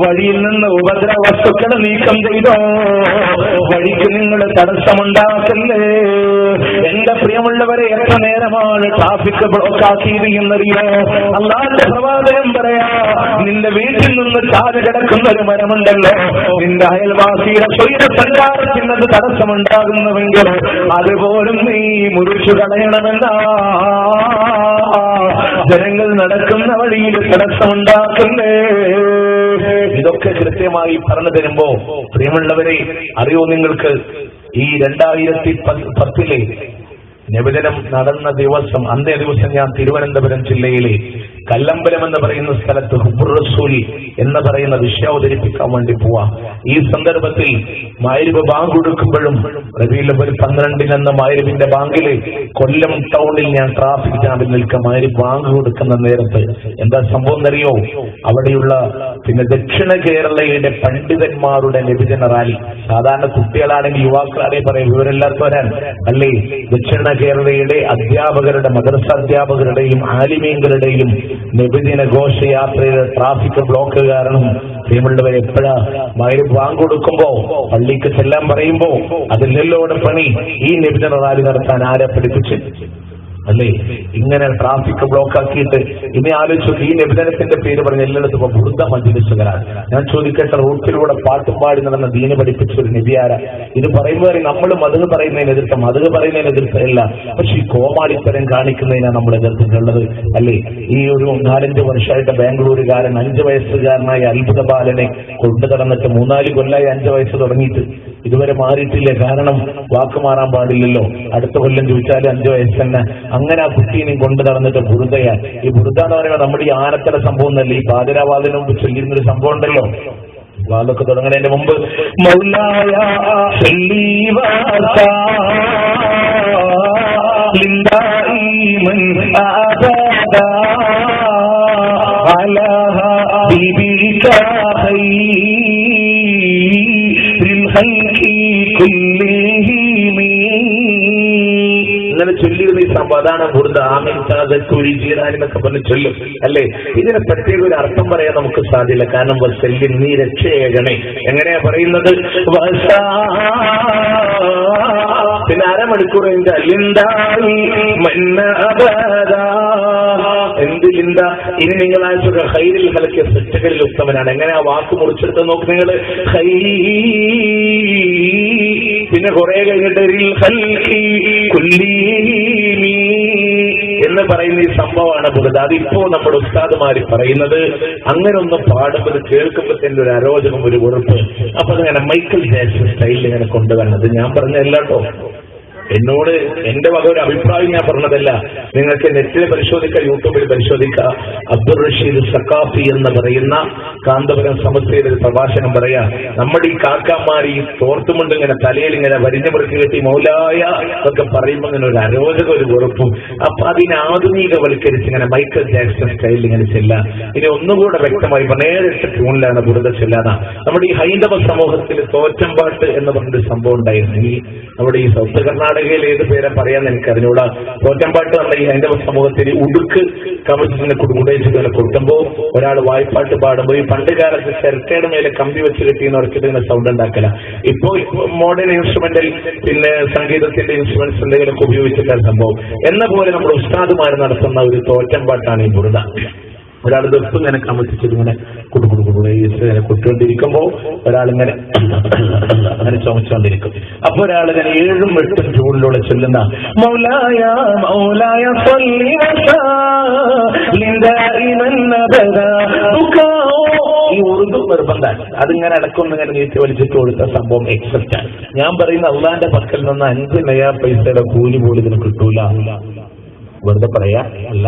വഴിയിൽ നിന്ന് ഉപദ്രവ വസ്തുക്കളെ നീക്കം ചെയ്തോ, വഴിക്ക് നിങ്ങൾ തടസ്സമുണ്ടാക്കല്ലേ. എന്റെ പ്രിയമുള്ളവരെ, എത്ര നേരമാണ് ട്രാഫിക് ബ്ലോക്ക് ആക്കിയത് എന്നറിയോ? അല്ലാഹുവിന്റെ പ്രവാചകൻ പറയാ, നിന്റെ വീട്ടിൽ നിന്ന് ചാരി കിടക്കുന്ന ഒരു മരമുണ്ടല്ലോ, നിന്റെ അയൽവാസിയുടെ സ്വൈര സഞ്ചാരത്തിനത് തടസ്സമുണ്ടാകുന്നുവെങ്കിൽ അതുപോലും നീ മുറിച്ചു കളയണമെന്നാ. ജനങ്ങൾ നടക്കുന്ന വഴിയിൽ തടസ്സമുണ്ടാക്കുന്നേ. ഇതൊക്കെ കൃത്യമായി പറഞ്ഞു തരുമ്പോ പ്രിയമുള്ളവരെ, അറിയോ നിങ്ങൾക്ക്, ഈ 2010 നബിദിനം നടന്ന ദിവസം, അന്നേ ദിവസം ഞാൻ തിരുവനന്തപുരം ജില്ലയിലെ കല്ലമ്പലം എന്ന് പറയുന്ന സ്ഥലത്ത് ഹുബ്ബുർ റസൂൽ എന്ന് പറയുന്ന വിഷയം അവതരിപ്പിക്കാൻ വേണ്ടി പോവാ. ഈ സന്ദർഭത്തിൽ മഗ്‌രിബ് ബാങ്ക് കൊടുക്കുമ്പോഴും റബീഉൽ അവ്വൽ 12 മഗ്‌രിബിന്റെ ബാങ്കില് കൊല്ലം ടൗണിൽ ഞാൻ ട്രാഫിക് ജാമിൽ നിൽക്കുക. മഗ്‌രിബ് ബാങ്ക് കൊടുക്കുന്ന നേരത്ത് എന്താ സംഭവം എന്നറിയോ? അവിടെയുള്ള ദക്ഷിണ കേരളയുടെ പണ്ഡിതന്മാരുടെ നബിദിന റാലി. സാധാരണ കുട്ടികളാണെങ്കിൽ യുവാക്കളാണെങ്കിൽ പറയും ഇവരെല്ലാവർക്കും വരാൻ അല്ലേ. ദക്ഷിണ കേരളയുടെ അധ്യാപകരുടെ, മദ്രസ അധ്യാപകരുടെയും ആലിമീങ്ങളുടെയും നബിദിന ഘോഷയാത്രയുടെ ട്രാഫിക് ബ്ലോക്ക് കാരണം പ്രിയമുള്ളവരെ എപ്പോഴാ മഗ്‌രിബ് ബാങ്ക് കൊടുക്കുമ്പോ പള്ളിക്ക് ചെല്ലാൻ പറയുമ്പോ അതിലെല്ലോടെ പണി ഈ നബിദിന റാലി നടത്താൻ ആരെ പഠിപ്പിച്ച്? അല്ലേ? ഇങ്ങനെ ട്രാഫിക് ബ്ലോക്ക് ആക്കിയിട്ട് ഇനി ആലോചിച്ചു. ഈ നിബന്ധനത്തിന്റെ പേര് പറഞ്ഞ എല്ലായിടത്തും ഇപ്പൊ ബുദ്ധ മജ്ലിസുകാരാണ്. ഞാൻ ചോദിക്കട്ടെ, റൂട്ടിലൂടെ പാട്ടും പാടി നടന്ന ദീന് പഠിപ്പിച്ച ഒരു നബിയാര? ഇത് പറയുമ്പോൾ നമ്മൾ മതക് പറയുന്നതിന് എതിർത്ത, മതക് പറയുന്നതിന് എതിർത്തല്ല, പക്ഷെ ഈ കോമാളിത്തരം കാണിക്കുന്നതിനാണ് നമ്മൾ എതിർത്തിട്ടുള്ളത് അല്ലേ? ഈ ഒരു 4-5 വർഷമായിട്ട് ബാംഗ്ലൂരുകാരൻ 5 വയസ്സുകാരനായ അത്ഭുത ബാലനെ കൊണ്ടു നടന്നിട്ട് 3-4 കൊല്ലമായി 5 വയസ്സ് തുടങ്ങിയിട്ട് ഇതുവരെ മാറിയിട്ടില്ല. കാരണം വാക്ക് മാറാൻ പാടില്ലല്ലോ. അടുത്ത കൊല്ലം ചോദിച്ചാലും 5 വയസ്സ് തന്നെ. അങ്ങനെ ആ കുട്ടീനെയും കൊണ്ട് നടന്നിട്ട് ബുറുദയാ. ഈ ബുറുദ എന്ന് പറയുമ്പോൾ നമ്മുടെ ഈ ആനത്തല സംഭവം എന്നല്ല, ഈ പാതിരാവാതിന് മുമ്പ് ചൊല്ലിയിരുന്നൊരു സംഭവം ഉണ്ടല്ലോ. വാതൊക്കെ തുടങ്ങുന്നതിന്റെ മുമ്പ് മൗലായ ഇങ്ങനെ ചൊല്ലിയിരുന്ന ഈ സംഭവം അതാണ് ബുർദ. ആമീൻ സാദത്തുൽ ജീറാനി എന്നൊക്കെ പറഞ്ഞ് ചൊല്ലും അല്ലേ? ഇതിന് പ്രത്യേക ഒരു അർത്ഥം പറയാൻ നമുക്ക് സാധ്യല്ല. കാരണം വസല്ലിം, നീ രക്ഷയേകണേ. എങ്ങനെയാ പറയുന്നത്? പിന്നെ അരമണിക്കൂർ എന്തിലിന്ത ഇനി നിങ്ങൾ ആഴ്ച ഹൈരിൽ കലക്കിയ സൃഷ്ടികളിൽ ഉത്തമനാണ്. എങ്ങനെ ആ വാക്ക് മുറിച്ചെടുത്ത് നോക്ക് നിങ്ങൾ. ഹൈ പിന്നെ കുറെ കഴിഞ്ഞിട്ട് എന്ന് പറയുന്ന ഈ സംഭവമാണ് ബുറുദ. അതിപ്പോ നമ്മുടെ ഉസ്താദുമാര് പറയുന്നത് അങ്ങനെ ഒന്നും പാടുമ്പോൾ കേൾക്കുമ്പോൾ തന്നെ ഒരു അരോചകം, ഒരു വെറുപ്പ്. അപ്പൊ അതിങ്ങനെ മൈക്കിൾ ജാക്സൺ സ്റ്റൈലിൽ ഇങ്ങനെ കൊണ്ടുവരണത് ഞാൻ പറഞ്ഞല്ലാട്ടോ. എന്നോട് എന്റെ വക ഒരു അഭിപ്രായം ഞാൻ പറഞ്ഞതല്ല. നിങ്ങൾക്ക് നെറ്റിൽ പരിശോധിക്കുക, യൂട്യൂബിൽ പരിശോധിക്കുക. അബ്ദുൾ റഷീദ് സഖാഫി എന്ന് പറയുന്ന കാന്തപുരം സമസ്തയുടെ ഒരു പ്രഭാഷണം പറയാ. നമ്മുടെ ഈ കാക്കാമാർ ഈ തോർത്തുമുണ്ട് ഇങ്ങനെ തലയിൽ ഇങ്ങനെ വരിഞ്ഞു മുറുക്കി കെട്ടി മൗലായ എന്നൊക്കെ പറയുമ്പോൾ ഇങ്ങനെ ഒരു അരോചക, ഒരു വെറുപ്പും. അപ്പൊ അതിനെ ആധുനികവൽക്കരിച്ച് ഇങ്ങനെ മൈക്കിൾ ജാക്സൺ സ്റ്റൈലിൽ ഇങ്ങനെ ചെല്ലാം. ഇനി ഒന്നുകൂടെ വ്യക്തമായി 17 ട്യൂണിലാണ് ബുറുദ ചെല്ലാന. നമ്മുടെ ഈ ഹൈന്ദവ സമൂഹത്തിൽ തോറ്റമ്പാട്ട് എന്ന് പറഞ്ഞൊരു സംഭവം ഉണ്ടായിരുന്നു. ഈ നമ്മുടെ ഈ സൗത്ത് കർണാടകയിൽ ഏത് പേരെ പറയാന്ന് എനിക്കറിഞ്ഞൂടാ. തോറ്റമ്പാട്ട് പറഞ്ഞ ഈ ഹൈന്ദവ സമൂഹത്തിൽ ഉടുക്ക് കവചിനെ കുടുകുടയിച്ചിട്ട് കൊട്ടുമ്പോൾ ഒരാൾ വായ്പാട്ട് പാടുമ്പോൾ ഈ പണ്ട് കാലത്ത് ചിരട്ടയുടെ മേലെ കമ്പി വെച്ച് കെട്ടിയെന്ന് ഉറച്ചിട്ട് ഇങ്ങനെ സൗണ്ട് ഉണ്ടാക്കല. ഇപ്പോ മോഡേൺ ഇൻസ്ട്രുമെന്റൽ പിന്നെ സംഗീതത്തിന്റെ ഇൻസ്ട്രുമെന്റ്സ് എന്തെങ്കിലുമൊക്കെ ഉപയോഗിച്ചിട്ടാണ് സംഭവം. എന്ന പോലെ നമ്മുടെ ഉസ്താദുമാർ നടത്തുന്ന ഒരു തോറ്റമ്പാട്ടാണ് ഈ ബുറുദ. ഒരാൾ ദുഃഖം ഇങ്ങനെ കമത്തിച്ചിട്ട് ഇങ്ങനെ ഇങ്ങനെ കൊട്ടുകൊണ്ടിരിക്കുമ്പോ ഒരാളിങ്ങനെ അങ്ങനെ ചുമച്ചുകൊണ്ടിരിക്കും. അപ്പൊ ഒരാളിങ്ങനെ 7-8 ജൂണിലൂടെ ചൊല്ലുന്ന മൗലായ മൗലായ ഈ ഉറുദു നിർബന്ധമാണ്. അതിങ്ങനെ അടക്കൊന്നിങ്ങനെ നീട്ടി വലിച്ചിട്ട് കൊടുത്ത സംഭവം എക്സെപ്റ്റ് ആണ്. ഞാൻ പറയുന്ന അള്ളാന്റെ പക്കൽ നിന്ന് 5 നയാ പൈസയുടെ കൂലി പോലും ഇതിന് കിട്ടൂല. വെറുതെ പറയാ അല്ല.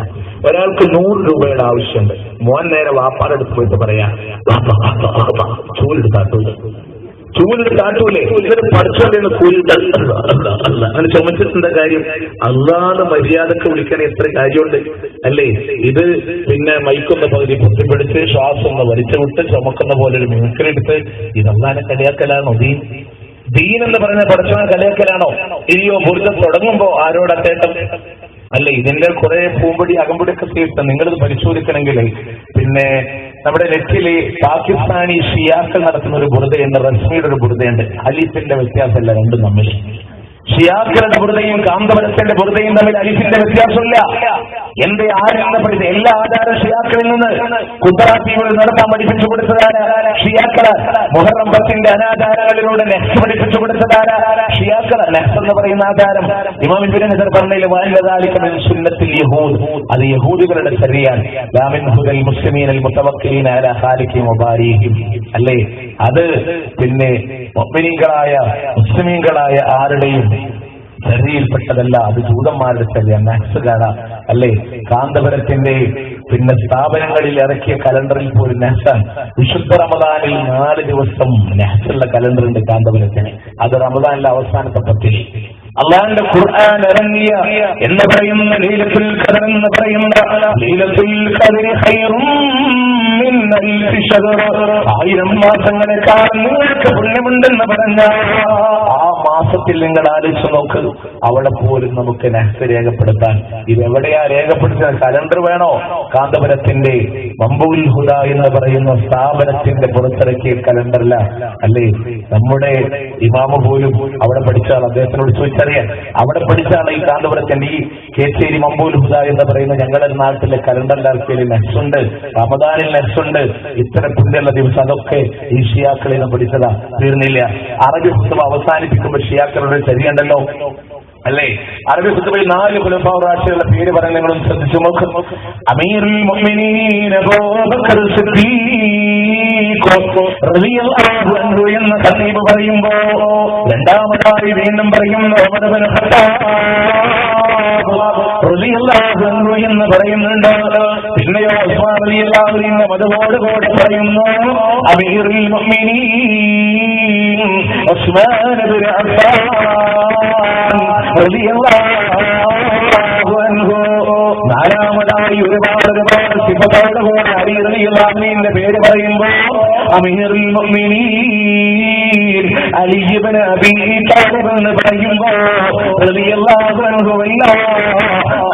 ഒരാൾക്ക് 100 രൂപയുടെ ആവശ്യമുണ്ട്. മോൻ നേരെ വാപ്പാടെ അടുത്ത് പോയിട്ട് പറയാ, ചൂലെടുത്താട്ടൂലേ, ചൂലെടുത്താട്ടൂലേ, ഇവര് പഠിച്ചോണ്ടിരുന്ന കൂലി അങ്ങനെ ചുമച്ചിട്ടുണ്ട്. കാര്യം അള്ളാന്ന് മര്യാദക്ക് വിളിക്കാൻ എത്ര കാര്യമുണ്ട് അല്ലേ? ഇത് പിന്നെ മൈക്കൊന്ന പകുതി പൊട്ടിപ്പിടിച്ച് ശ്വാസം ഒന്ന് വലിച്ചു വിട്ട് ചുമക്കുന്ന പോലെ ഒരു മിമിക്രെടുത്ത് ഇതല്ലാതെ കളിയാക്കലാണോ ദീൻ എന്ന് പറഞ്ഞ പഠിച്ചവനെ കളിയാക്കലാണോ? ഇനിയോ ബുറുദ തുടങ്ങുമ്പോ ആരോടത്തേട്ടം അല്ലെ? ഇതിന്റെ കുറെ പൂമ്പൊടി അകമ്പൊടിയൊക്കെ തീർത്ത് നിങ്ങളിത് പരിശോധിക്കണമെങ്കിൽ പിന്നെ നമ്മുടെ നെറ്റില് പാകിസ്ഥാനി ഷിയാക്കൾ നടത്തുന്ന ഒരു ബുറുദയുണ്ട്, റസ്മിയുടെ ഒരു ബുറുദയുണ്ട്. അലിഫിന്റെ വ്യത്യാസമല്ല രണ്ടും തമ്മിൽ. ഷിയാക്കളുടെ ബുറുദയും കാന്തപുരത്തിന്റെ ബുറുദയും തമ്മിൽ അലിഫിന്റെ വ്യത്യാസമില്ല. എന്റെ ആരെന്ന് പഠിച്ച എല്ലാ ആചാര ഷിയാക്കളിൽ നിന്ന് കുത്തറാത്തികൾ നടത്താൻ പഠിപ്പിച്ചു കൊടുത്തതാണ് ഷിയാക്കള്. മുഹറം 10ന്റെ അനാചാരങ്ങളിലൂടെ നെഹ്സ് പഠിപ്പിച്ചു കൊടുത്തതാണ് ഷിയാക്കള്. നെഹ്സ് എന്ന് പറയുന്ന ആചാരം ഇമാം ഇബ്നു ഹജർ പറഞ്ഞതിൽ വാലിദാലിക മിൻ സുന്നത്തിൽ യഹൂദ്, അത് യഹൂദികളുടെ ശരിയാണ്. ലാ മിൻ ഹുദൽ മുസ്ലിമീനൽ മുതവക്കിലീന അലാ ഖാലിഖിഹിം വബാരിഹിം അല്ലേ? അത് പിന്നെ മുഅ്മിനീങ്ങളായ മുസ്ലിമീങ്ങളായ ആരുടെയും ചര്യയിൽപ്പെട്ടതല്ല, അത് ജൂതന്മാരുടെ ചര്യ, നെഹ്സുകാര അല്ലേ? കാന്തപുരത്തിന്റെ പിന്നെ സ്ഥാപനങ്ങളിൽ ഇറക്കിയ കലണ്ടറിൽ പോലും നെഹ്സാൻ. വിശുദ്ധ റമദാനിൽ 4 ദിവസം നെഹ്സുള്ള കലണ്ടറുണ്ട് കാന്തപുരത്തിന്. അത് റമദാനിലെ അവസാനത്തെ 10-ൽ അള്ളാന്റെ ഖുർആൻ ഇറങ്ങിയ എന്ന് പറയുന്ന ലൈലത്തുൽ ഖദർ എന്ന് പറയുന്ന ലൈലത്തുൽ ഖദരി ഖൈറും മിൻ അൽഫി ശഹർ, 1000 മാസങ്ങളെക്കാൾ നിങ്ങൾക്ക് പുണ്യമുണ്ടെന്ന് പറഞ്ഞ ആ മാസത്തിൽ നിങ്ങൾ ആലോചിച്ച് നോക്ക്, അവിടെ പോലും നമുക്ക് നഹ്സ് രേഖപ്പെടുത്താൻ. ഇതെവിടെയാ രേഖപ്പെടുത്തുന്നത്? കലണ്ടർ വേണോ? കാന്തപുരത്തിന്റെ മംബൂൽ ഹുദ എന്ന് പറയുന്ന സ്ഥാപനത്തിന്റെ പുറത്തിറക്കിയ കലണ്ടറില്ല അല്ലേ? നമ്മുടെ ഇമാമ പോലും അവിടെ പഠിച്ചാൽ, അദ്ദേഹത്തിനോട് ചോദിച്ചറിയാൻ, അവിടെ പഠിച്ചാണ് ഈ കാന്തപുരത്തിന്റെ ഈ കേച്ചേരി മംബൂൽ ഹുദ എന്ന് പറയുന്ന ഞങ്ങളുടെ നാട്ടിലെ കലണ്ടറിന്റെ ആൾക്കാരിൽ നഹ്സുണ്ട്, റമദാനിൽ നഹ്സുണ്ട്, ഇത്ര പുണ്യമുള്ള ദിവസം. അതൊക്കെ ഈ ഷിയാക്കളിൽ നിന്ന് പഠിച്ചതാ. തീർന്നില്ല. അറബി ഹുത്തുബ അവസാനിപ്പിക്കുമ്പോൾ ഷിയാക്കളുടെ ശരിയുണ്ടല്ലോ അല്ലേ? അറബി ഹുത്തുബയിൽ 4 ഖുലഫാഉർ റാഷിദുകളുടെ പേര് പറഞ്ഞ നിങ്ങളും ശ്രദ്ധിച്ചു നോക്കും. അമീറുൽ മുഅ്മിനീൻ അബൂബക്കർ സിദ്ദീഖ് റളിയല്ലാഹു അൻഹു എന്ന ഖതീബ് പറയുമ്പോ രണ്ടാമതായി വീണ്ടും പറയുന്നു ഉമർ ഇബ്നു ഖത്താബ് റളിയല്ലാഹു അൻഹു എന്ന് പറയുന്നുണ്ട്. പിന്നെയോ ഉസ്മാൻ റളിയല്ലാഹു അൻഹു മതവോടുകൂടി പറയുന്നു അമീറുൽ മുഅ്മിനീൻ ഉസ്മാൻ ഇബ്നു അഫ്ഫാൻ റളിയല്ലാഹു അൻഹു. നാലാമതായി ഒരുപാട് സിഫത്തോടുകൂടി അലി റളിയല്ലാഹു അൻഹുവിന്റെ പേര് പറയുമ്പോൾ അമീറുൽ മുഅ്മിനീൻ അലി ഇബ്നു അബീ താലിബ് എന്ന് പറയുമ്പോൾ റളിയല്ലാഹു അൻഹു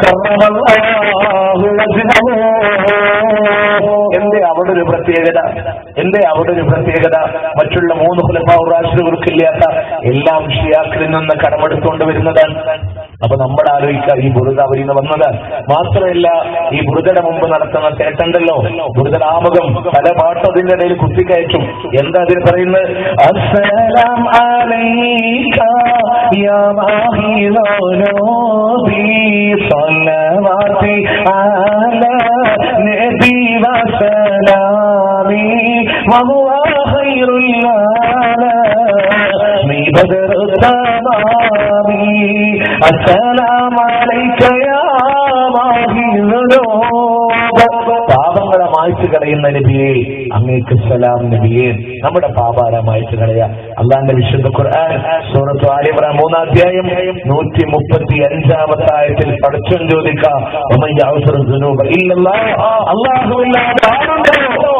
കറമല്ലാഹു വജ്ഹഹു. എന്തേ അവിടെ ഒരു പ്രത്യേകത? എന്തേ അവിടെ ഒരു പ്രത്യേകത? മറ്റുള്ള 3 ഖുലഫാഉർ റാഷിദുകൾക്കില്ലാത്ത എല്ലാം ഷിയാക്കളിൽ നിന്ന് കടമെടുത്തുകൊണ്ട് വരുന്നതാണ്. അപ്പൊ നമ്മൾ ആലോചിക്കുക, ഈ ബുറുദ അവരിൽ നിന്ന് വന്നതാണ്. മാത്രമല്ല ഈ ബുറുദയുടെ മുമ്പ് നടത്തുന്ന തേട്ടുണ്ടല്ലോ, ബുറുദാമുഖം, പല പാട്ടും അതിന്റെ ഇടയിൽ കുത്തിക്കയറ്റും. എന്താ അതിന് പറയുന്നത്? അസ്സലാം അലൈക യാ മാഹിലോനോബി സ്വല്ലവാതി അലാ നബി വസലാമി വഹുവ ഖൈറുൽ ആലമി ബദർ തമാമി അസ്സലാമു അലൈക യാ മാഹിലോനോബി. പാപങ്ങളെ മായ്ച്ചു കളയുന്ന നബിയെ, അങ്ങേക്ക് സലാം നബിയെ. നമ്മുടെ പാപാര മായ്ച്ചു കളയാ. അള്ളാന്റെ വിശുദ്ധ ഖുർആൻ സൂറത്ത് ആലി ഇംറാൻ 3-ാം അധ്യായം 135-ാമത്തെ ആയത്തിൽ പടച്ചോൻ ചോദിക്കാം,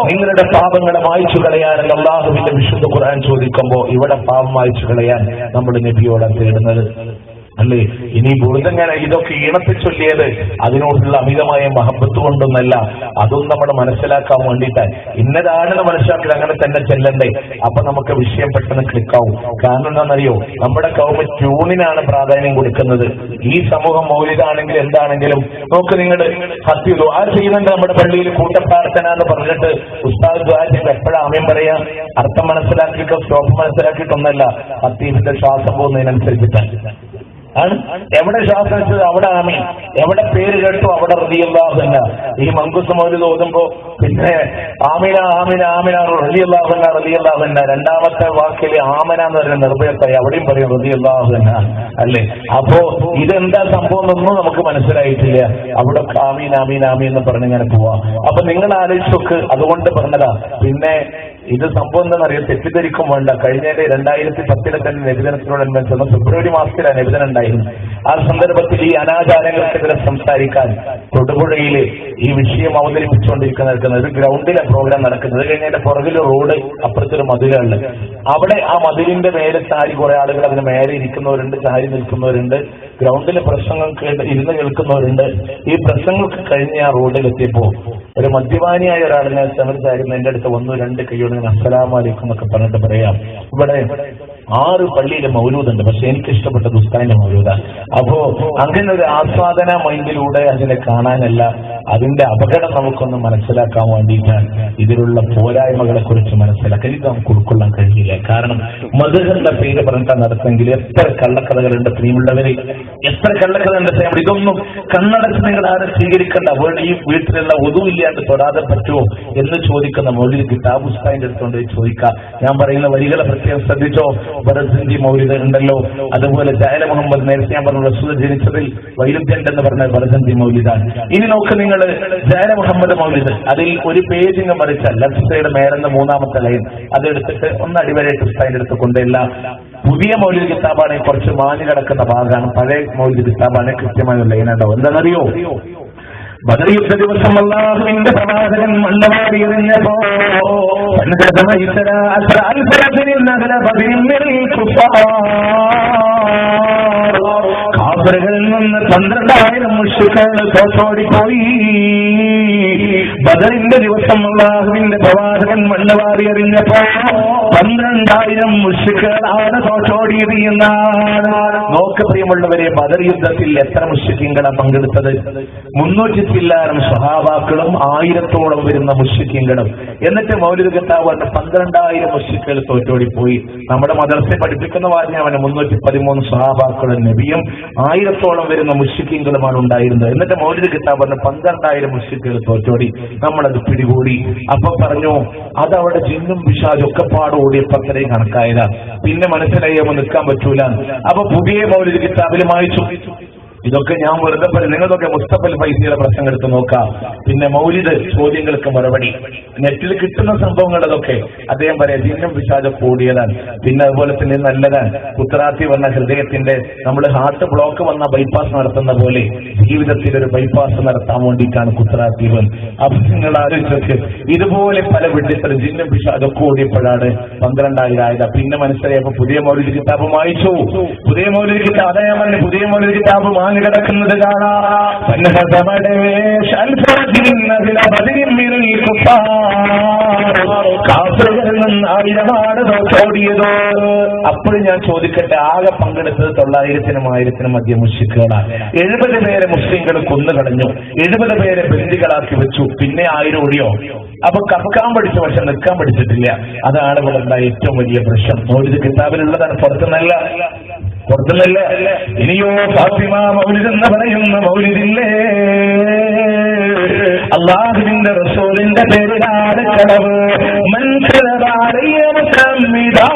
നിങ്ങളുടെ പാപങ്ങളെ മായ്ച്ചു കളയാൻ അള്ളാഹുവിന്റെ വിശുദ്ധ ഖുർആൻ ചോദിക്കുമ്പോ ഇവിടെ പാപം മായ്ച്ചു കളയാൻ നമ്മൾ നബിയോടാണ് തേടുന്നത് അല്ലേ? ഇനി ബുറുദങ്ങനെ ഇതൊക്കെ ഈണത്തെ ചൊല്ലിയത് അതിനോടുള്ള അമിതമായ മഹബത്ത് കൊണ്ടൊന്നല്ല, അതും നമ്മൾ മനസ്സിലാക്കാൻ വേണ്ടിയിട്ടാണ്. ഇന്നതാണെന്ന് മനസ്സിലാക്കി അങ്ങനെ തന്നെ ചെല്ലണ്ടേ. അപ്പൊ നമുക്ക് വിഷയം പെട്ടെന്ന് ക്ലിക്കാവും. കാരണം എന്താണെന്നറിയോ? നമ്മുടെ കൗമ ട്യൂണിനാണ് പ്രാധാന്യം കൊടുക്കുന്നത്. ഈ സമൂഹം മൗലികാണെങ്കിലും എന്താണെങ്കിലും നോക്ക്, നിങ്ങൾ ഹത്തി ദുആ ചെയ്യുന്നുണ്ട് നമ്മുടെ പള്ളിയിൽ കൂട്ടപ്രാർത്ഥന എന്ന് പറഞ്ഞിട്ട് ഉസ്താദ് ദുആ ചെയ്ത് എപ്പോഴാണ് ആമീൻ പറയാ? അർത്ഥം മനസ്സിലാക്കിയിട്ടോ സ്റ്റോപ്പ് മനസ്സിലാക്കിയിട്ടൊന്നല്ല, ഹത്തീബിന്റെ ശ്വാസം പോകുന്നതിനനുസരിച്ചിട്ടാണ് ആണ്. എവിടെ ശ്വാസം വെച്ചത് അവിടെ ആമീൻ, എവിടെ പേര് കേട്ടു അവിടെ റളിയല്ലാഹു അൻഹു. ഈ മങ്കുസ് മൗലിദ് ഓതുമ്പോ പിന്നെ ആമിന ആമിന ആമിന റളിയല്ലാഹു അൻഹു റളിയല്ലാഹു അൻഹു. രണ്ടാമത്തെ വാക്കിൽ ആമന എന്ന് പറയുന്ന നിർഭയത്തായി അവിടെയും പറയും റളിയല്ലാഹു അൻഹു അല്ലേ? അപ്പോ ഇതെന്താ സംഭവം എന്നൊന്നും നമുക്ക് മനസ്സിലായിട്ടില്ല. അവിടെ ആമീൻ ആമീൻ ആമീൻ എന്ന് പറഞ്ഞിങ്ങനെ പോവാ. അപ്പൊ നിങ്ങൾ ആലോചിച്ചൊക്കെ, അതുകൊണ്ട് പറഞ്ഞതാ. പിന്നെ ഇത് സംഭവം എന്താണെന്നറിയാം, തെറ്റിദ്ധരിക്കും വേണ്ട. കഴിഞ്ഞ 2010 തന്നെ നബിദിനത്തിനോടനുബന്ധിച്ച് ഫെബ്രുവരി മാസത്തിലാണ് നബിദിനം ഉണ്ടായിരുന്നത്. ആ സന്ദർഭത്തിൽ ഈ അനാചാരങ്ങൾക്കെതിരെ സംസാരിക്കാൻ തൊടുപുഴയിൽ ഈ വിഷയം അവതരിപ്പിച്ചുകൊണ്ടിരിക്കുന്ന ഒരു ഗ്രൗണ്ടിലെ പ്രോഗ്രാം നടക്കുന്നത്. കഴിഞ്ഞതിന്റെ പുറകിൽ റോഡ്, അപ്പുറത്തൊരു മതിലുണ്ട്. അവിടെ ആ മതിലിന്റെ മേലെ ചാരി കുറെ ആളുകൾ അതിന് മേലെ ഇരിക്കുന്നവരുണ്ട്, ചാരി നിൽക്കുന്നവരുണ്ട്, ഗ്രൗണ്ടിലെ പ്രസംഗം ഇരുന്ന് കേൾക്കുന്നവരുണ്ട്. ഈ പ്രസംഗമൊക്കെ കഴിഞ്ഞ് ആ റോഡിലെത്തിയപ്പോ ഒരു മദ്യപാനിയായ ഒരാളിനെ സംസാരിക്കുന്ന എന്റെ അടുത്ത് 1-2 കൈയോട് അസ്സലാമു അലൈക്കും എന്നൊക്കെ പറഞ്ഞിട്ട് പറയാം, ഇവിടെ 6 പള്ളിയിലെ മൗലൂദുണ്ട്, പക്ഷെ എനിക്ക് ഇഷ്ടപ്പെട്ടത് ഉസ്താദിന്റെ മൗലൂദാണ്. അപ്പോ അങ്ങനെ ഒരു ആസ്വാദന മൈൻഡിലൂടെ അതിനെ കാണാനല്ല, അതിന്റെ അപകടം നമുക്കൊന്ന് മനസ്സിലാക്കാൻ വേണ്ടിയിട്ടാണ്. ഇതിലുള്ള പോരായ്മകളെ കുറിച്ച് മനസ്സിലാക്കാൻ ഇത് നമുക്ക് ഉൾക്കൊള്ളാൻ കഴിയില്ല. കാരണം മദ്ഹബിന്റെ പേര് പറഞ്ഞിട്ടാണ് നടത്തെങ്കിൽ എത്ര കള്ളക്കഥകളുണ്ട് പ്രിയമുള്ളവരെ, എത്ര കള്ളക്കഥയുണ്ട്. ഇതൊന്നും കണ്ണടച്ച് നിങ്ങൾ ആരെ സ്വീകരിക്കേണ്ട. ഈ വീട്ടിലുള്ള ഒതുവില്ലാണ്ട് തൊടാതെ പറ്റുമോ എന്ന് ചോദിക്കുന്ന മൗലിദ് കിതാബ് ഉസ്താദിന്റെ അടുത്തുകൊണ്ട് ചോദിക്കാം. ഞാൻ പറയുന്ന വരികളെ പ്രത്യേകം ശ്രദ്ധിച്ചോ. ബറസഞ്ചി മൗലിദ് ഉണ്ടല്ലോ, അതുപോലെ ജാല മുഹമ്മദ്, നേരത്തെ ഞാൻ പറഞ്ഞു റസൂൽ ജനിച്ചതിൽ വൈരുദ്ധ്യം എന്ന് പറഞ്ഞ ബറസഞ്ചി മൗലിദാണ്. ഇനി നോക്ക് നിങ്ങൾ ജാല മുഹമ്മദ് മൗലിദ്, അതിൽ ഒരു പേജിങ് മറിച്ചാൽ ലെഫ്റ്റ് സൈഡ് മേലെന്ന് 3-ാമത്തെ ലൈൻ അതെടുത്തിട്ട് ഒന്ന് അടിവരയിട്ട് ഉസ്താദിന്റെ അടുത്ത് കൊണ്ടില്ല. പുതിയ മൗലിദ് കിതാബാണ്, കുറച്ച് മാഞ്ഞു കിടക്കുന്ന ഭാഗമാണ്. പഴയ മൗലിദ് കിതാബാണ്, കൃത്യമായ ലൈൻ ഉണ്ടാവും. എന്താണെന്നറിയോ? ബദർ യുദ്ധ ദിവസം അല്ലാഹുവിന്റെ പ്രവാചകൻ മണ്ണവാടി എറിഞ്ഞപ്പോ കാഫിറുകളിൽ നിന്ന് 12,000 മുശ്രിക്കുകൾ തോറ്റോടിപ്പോയി. ബദറിന്റെ ദിവസം അല്ലാഹുവിന്റെ പ്രവാചകൻ മണ്ണുവാരി എറിഞ്ഞപ്പോ 12,000 മുശ്രിക്കുകളാണ് തോറ്റോടിയത് എന്നാണ്. നോക്ക് പ്രിയമുള്ളവരെ, ബദർ യുദ്ധത്തിൽ എത്ര മുശ്രിക്കുകളാണ് പങ്കെടുത്തത്? 300 ചില്ലാനം സ്വഹാബാക്കളും 1000-ഓളം വരുന്ന മുശ്രിക്കുകളും. എന്നിട്ട് മൗലിദ് കിതാബ് 12,000 മുശ്രിക്കുകൾ തോറ്റോടിപ്പോയി. നമ്മുടെ മദ്രസയെ പഠിപ്പിക്കുന്ന വാചകമാണ് 313 സ്വഹാബാക്കളും നബിയും 1000-ഓളം വരുന്ന മുശ്രിക്കുകളുമാണ് ഉണ്ടായിരുന്നത്. എന്നിട്ട് മൗലിദ് കിതാബ് 12,000 മുശ്രിക്കുകൾ തോറ്റോടി. നമ്മളത് പിടികൂടി. അപ്പൊ പറഞ്ഞു അതവിടെ ജിന്നും പിശാചും ഒക്കെ പാട് ഓടിയപ്പോ അത്രയും കണക്കായതാ. പിന്നെ മനസ്സിലായി നിൽക്കാൻ പറ്റൂല. അപ്പൊ പുതിയ മൗലിദ് കിതാബിൽ വായിച്ചു. ഇതൊക്കെ ഞാൻ വെറുതെ പറയും. നിങ്ങളൊക്കെ മുസ്തഫൽ ഫൈസിയുടെ പ്രസംഗം എടുത്ത് നോക്കാം. പിന്നെ മൗലിദ് ചോദ്യങ്ങൾക്ക് മറുപടി നെറ്റിൽ കിട്ടുന്ന സംഭവങ്ങൾ അതൊക്കെ അദ്ദേഹം പറയാം ജിന്നും പിശാചും കൂടിയതാണ്. പിന്നെ അതുപോലെ തന്നെ നല്ലതാണ്. കുത്തറാത്തി വന്ന ഹൃദയത്തിന്റെ നമ്മൾ ഹാർട്ട് ബ്ലോക്ക് വന്ന ബൈപ്പാസ് നടത്തുന്ന പോലെ ജീവിതത്തിൽ ഒരു ബൈപ്പാസ് നടത്താൻ വേണ്ടിയിട്ടാണ് കുത്തറാത്തി വൻ. അപ്പൊ നിങ്ങൾ ആലോചിച്ചൊക്കെ ഇതുപോലെ പല വിഡ്ഢിത്തരം ജിന്നും പിശാചും കൂടിയപ്പോഴാണ് 12,000 ആയത്. പിന്നെ മനസ്സിലായപ്പോ പുതിയ മൗലിദ് കിതാബ് വായിച്ചു. പുതിയ മൗലിദ് കിതാബ് അദ്ദേഹം പറഞ്ഞ് പുതിയ മൗലിദ് കിതാബ് കിടക്കുന്നത് കാണാം. ഓടിയതോ. അപ്പോഴും ഞാൻ ചോദിക്കട്ടെ, ആകെ പങ്കെടുത്തത് 900-നും 1000-നും മധ്യ മുശ്രിക്കുകളാണ്. 70 പേരെ മുസ്ലിങ്ങൾ കൊന്നുകളഞ്ഞു. 70 പേരെ ബന്ദികളാക്കി വെച്ചു. പിന്നെ 1000 ഓടിയോ? അപ്പൊ കക്കാൻ പഠിച്ചു, പക്ഷെ നിൽക്കാൻ പഠിച്ചിട്ടില്ല. അതാണ് ഇവിടെ ഉണ്ടായ ഏറ്റവും വലിയ പ്രശ്നം. മൗലിദ് കിതാബിലുള്ളതാണ്, പുറത്തുനിന്നല്ല. ഇനിയോ ഫാത്തിമ മൗലിദ് എന്ന് പറയുന്ന മൗലിദില്ലേ, അല്ലാഹുവിന്റെ റസൂലിന്റെ പേരിലാണ് കളവ്. മൻസലബ അലയ്യ മുസമ്മിദാ